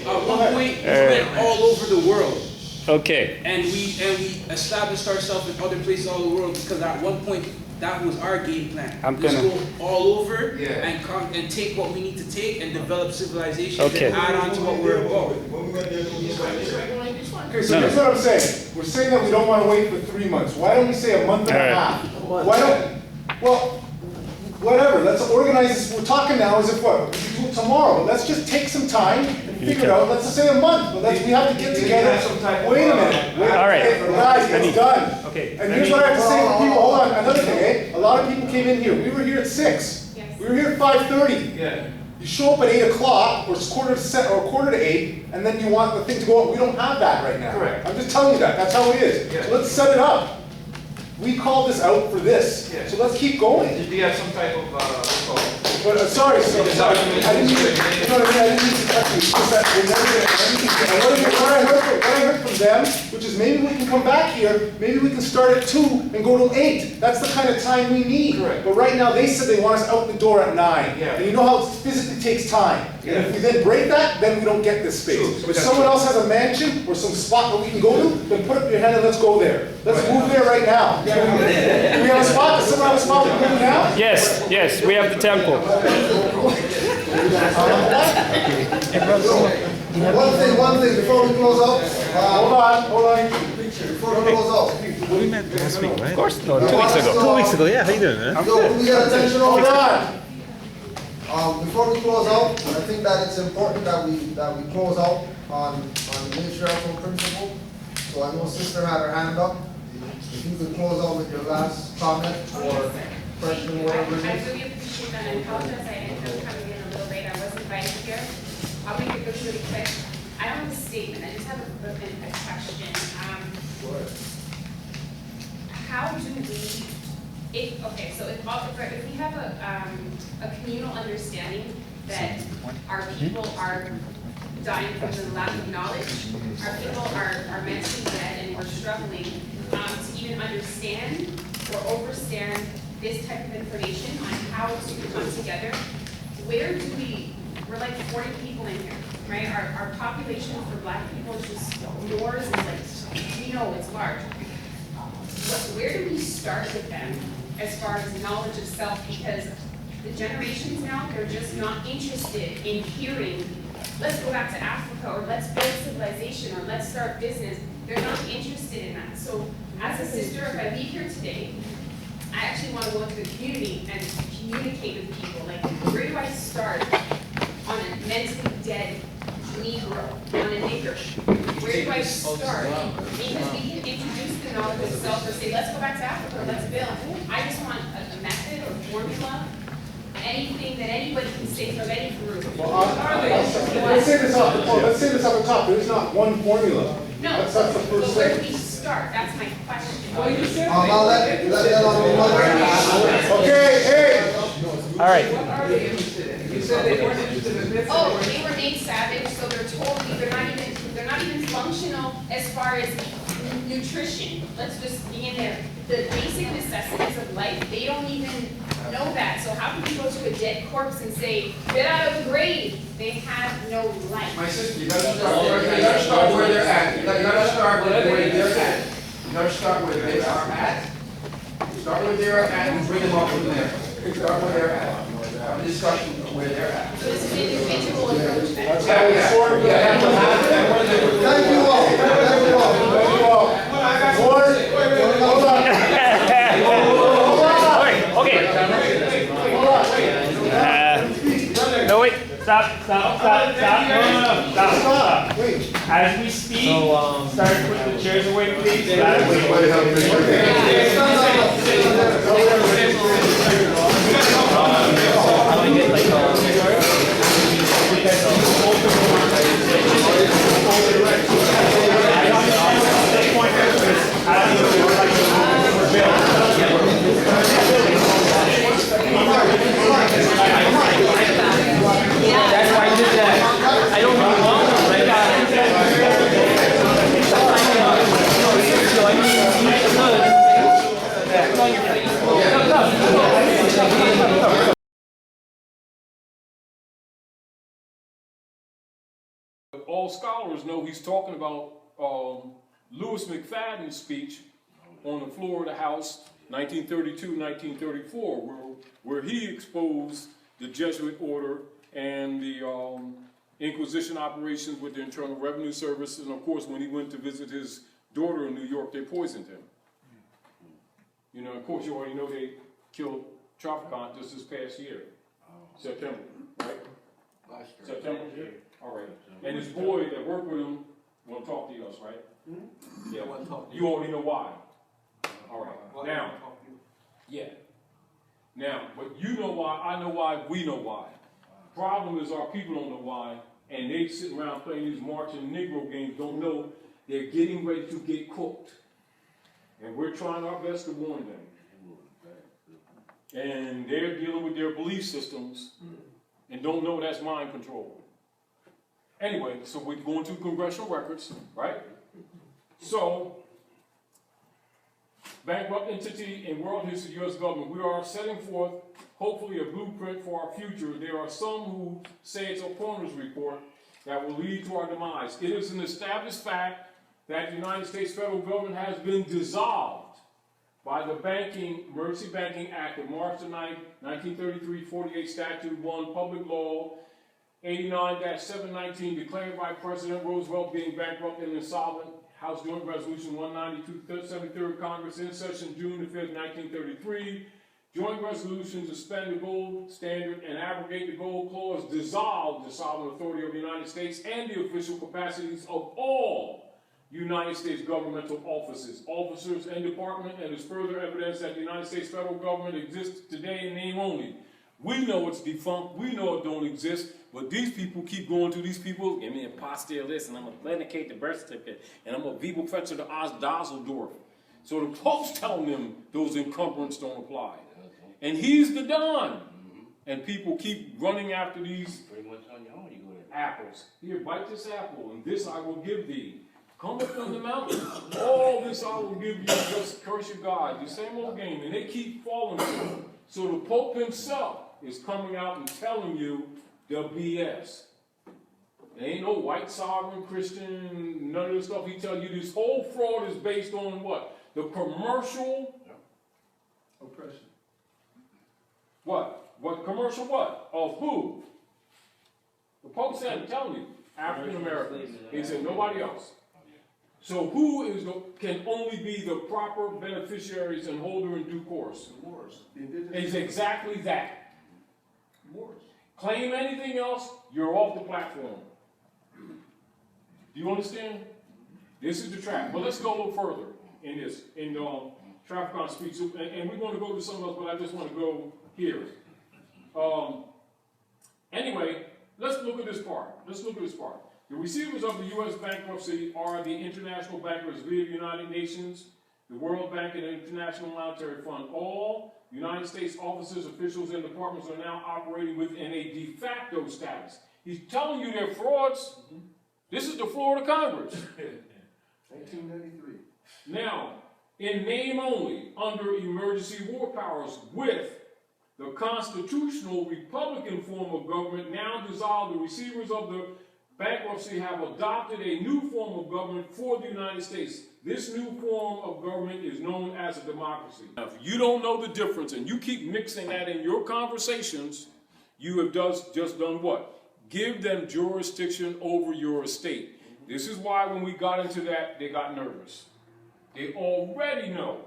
At one point, we went all over the world. Okay. And we established ourselves in other places all over the world because at one point that was our game plan. Let's go all over and come and take what we need to take and develop civilization and add on to what we're about. So here's what I'm saying. We're saying that we don't want to wait for 3 months. Why don't we say a month and a half? Why don't, well, whatever, let's organize this. We're talking now as if what? We can do it tomorrow. Let's just take some time and figure it out. Let's just say a month, but we have to get together. Wait a minute. All right. Guys, it's done. Okay. And here's what I have to say to people. Hold on, another thing, eh? A lot of people came in here. We were here at 6. Yes. We were here at 5:30. Yeah. You show up at 8 o'clock, or quarter to 8, and then you want the thing to go out. We don't have that right now. Correct. I'm just telling you that. That's how it is. Yeah. So let's set it up. We called this out for this. Yeah. So let's keep going. Did you have some type of, what's called? But sorry. I didn't mean to touch you. It's just that we're never gonna do anything. And what I heard from them, which is maybe we can come back here, maybe we can start at 2 and go till 8. That's the kind of time we need. Correct. But right now, they said they want us out the door at 9. Yeah. And you know how it physically takes time. Yeah. And if we then break that, then we don't get this space. True. If someone else has a mansion or some spot where we can go to, then put up your hand and let's go there. Let's move there right now. Do we have a spot? Does someone have a spot we can move now? Yes, we have the temple. One thing, before we close out. Hold on. Before we close out. We met last week, right? Of course, no, 2 weeks ago. 2 weeks ago, yeah. How you doing, man? Yo, we got attention over Hold there. on. Before we close out, I think that it's important that we close out on the matriarchal principle. So I know sister had her hand up. If you could close out with your last comment or question, whatever it I is. really appreciate that, and I apologize, I ended up coming in a little late, I wasn't invited here. I'll make it really quick. I don't have a statement, I just have a question. How do we, if we have a communal understanding that our people are dying from the lack of knowledge, our people are mentally dead and we're struggling to even understand or overstand this type of information on how to come together, where do we're like 40 people in here, right? Our population for Black people is just, yours is like, we know it's large. Where do we start with them as far as knowledge of self? Because the generations now, they're just not interested in hearing let's go back to Africa, or let's build civilization, or let's start business. They're not interested in that. So as a sister, if I leave here today, I actually want to go into the community and communicate with people. Like, where do I start on a mentally dead Negro, on a nigger? Where do I start? Because we can introduce the knowledge of self or say, let's go back to Africa, let's build. I just want a method or formula, anything that anybody can say from any group. Let's say this off the top. There's not one formula. No, That's the but first where thing. do we start? That's my question. Okay, hey! All right. Oh, they were made savage, so they're not even functional as far as nutrition. Let's just be in there. The basic necessities of life, they don't even know that. So how can you go to a dead corpse and say, get out of the grave? They have no life. My sister, you gotta start where they're at. You gotta start where they're at. You gotta start where they are at. Start where they're at and bring them up from there. Start where they're at. Have a discussion of where they're at. So it's an individual approach. That's how it's sort of Thank you all. Thank you all. Thank you all. Hold on. No, wait. Stop. As we speak, start to put the chairs away, please. That's why I did that. I don't really want to, but I got All scholars know he's talking about Louis McFadden's speech on the floor of the House, 1932, 1934, where he exposed the Jesuit order and the Inquisition operations with the Internal Revenue Service, and of course, when he went to visit his daughter in New York, they poisoned him. You know, of course, you already know they killed Traficant just this past year, September, right? September. All right. And his boy that worked with him won't talk to us, right? Yeah. You already know why. All right. Now. Yeah. Now, but you know why, I know why, we know why. Problem is our people don't know why, and they sit around playing these marching Negro games, don't know they're getting ready to get cooked. And we're trying our best to warn them. And they're dealing with their belief systems and don't know that's mind control. Anyway, so we're going to congressional records, right? So, bankrupt entity in world history, U.S. government, we are setting forth, hopefully, a blueprint for our future. There are some who say it's a coroner's report that will lead to our demise. It is an established fact that the United States federal government has been dissolved by the Emergency Banking Act of March 9, 1933, 48 Statute 1, Public Law 89-719, declared by President Roosevelt being bankrupt and insolvent. House Joint Resolution 192, 73rd Congress in session June the 5th, 1933. Joint resolution to suspend the gold standard and abrogate the gold clause, dissolve the sovereign authority of the United States and the official capacities of all United States governmental officers and department, and is further evidence that the United States federal government exists today in name only. We know it's defunct, we know it don't exist, but these people keep going to these people, give me a apostille list, and I'm going to authenticate the birth certificate, and I'm going to Bibel fetcher the Dusseldorf. So the Pope's telling them those encumbrances don't apply. And he's the Don. And people keep running after these apples. Here, bite this apple, and this I will give thee. Come up from the mountain. All this I will give you, just curse your God. The same old game. And they keep falling for it. So the Pope himself is coming out and telling you the BS. There ain't no white sovereign Christian, none of this stuff. He tells you this whole fraud is based on what? The commercial oppression. What? What commercial what? Of who? The Pope said, I'm telling you, African Americans. He said nobody else. So who is can only be the proper beneficiaries and holder in due course? The Moors. It's exactly that. Moors. Claim anything else, you're off the platform. Do you understand? This is the trap. But let's go a little further in this, in traffic on speech. And we're going to go to something else, but I just want to go here. Anyway, let's look at this part. The receivers of the U.S. bankruptcy are the international bankers via the United Nations, the World Bank, and the International Monetary Fund. All United States officers, officials, and departments are now operating within a de facto status. He's telling you they're frauds. This is the Florida Congress. 1993. Now, in name only, under emergency war powers, with the constitutional Republican form of government now dissolved, the receivers of the bankruptcy have adopted a new form of government for the United States. This new form of government is known as a democracy. Now, if you don't know the difference and you keep mixing that in your conversations, you have just done what? Give them jurisdiction over your estate. This is why when we got into that, they got nervous. They already know.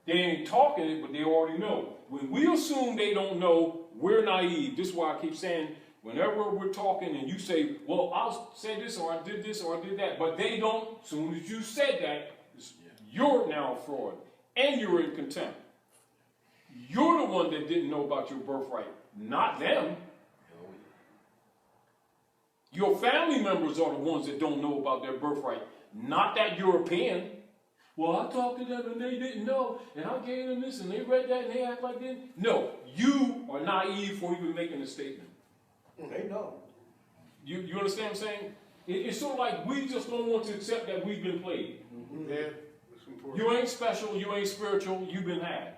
They ain't talking it, but they already know. When we assume they don't know, we're naive. This is why I keep saying, whenever we're talking and you say, well, I said this, or I did this, or I did that, but they don't, as soon as you said that, you're now a fraud, and you're in contempt. You're the one that didn't know about your birthright, not them. Your family members are the ones that don't know about their birthright, not that European. Well, I talked to them and they didn't know, and I gave them this and they read that and they act like this. No, you are naive for even making a statement. They know. You understand what I'm saying? It's sort of like we just don't want to accept that we've been played. Yeah, that's important. You ain't special, you ain't spiritual, you've been had.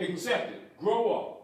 Accept it. Grow up.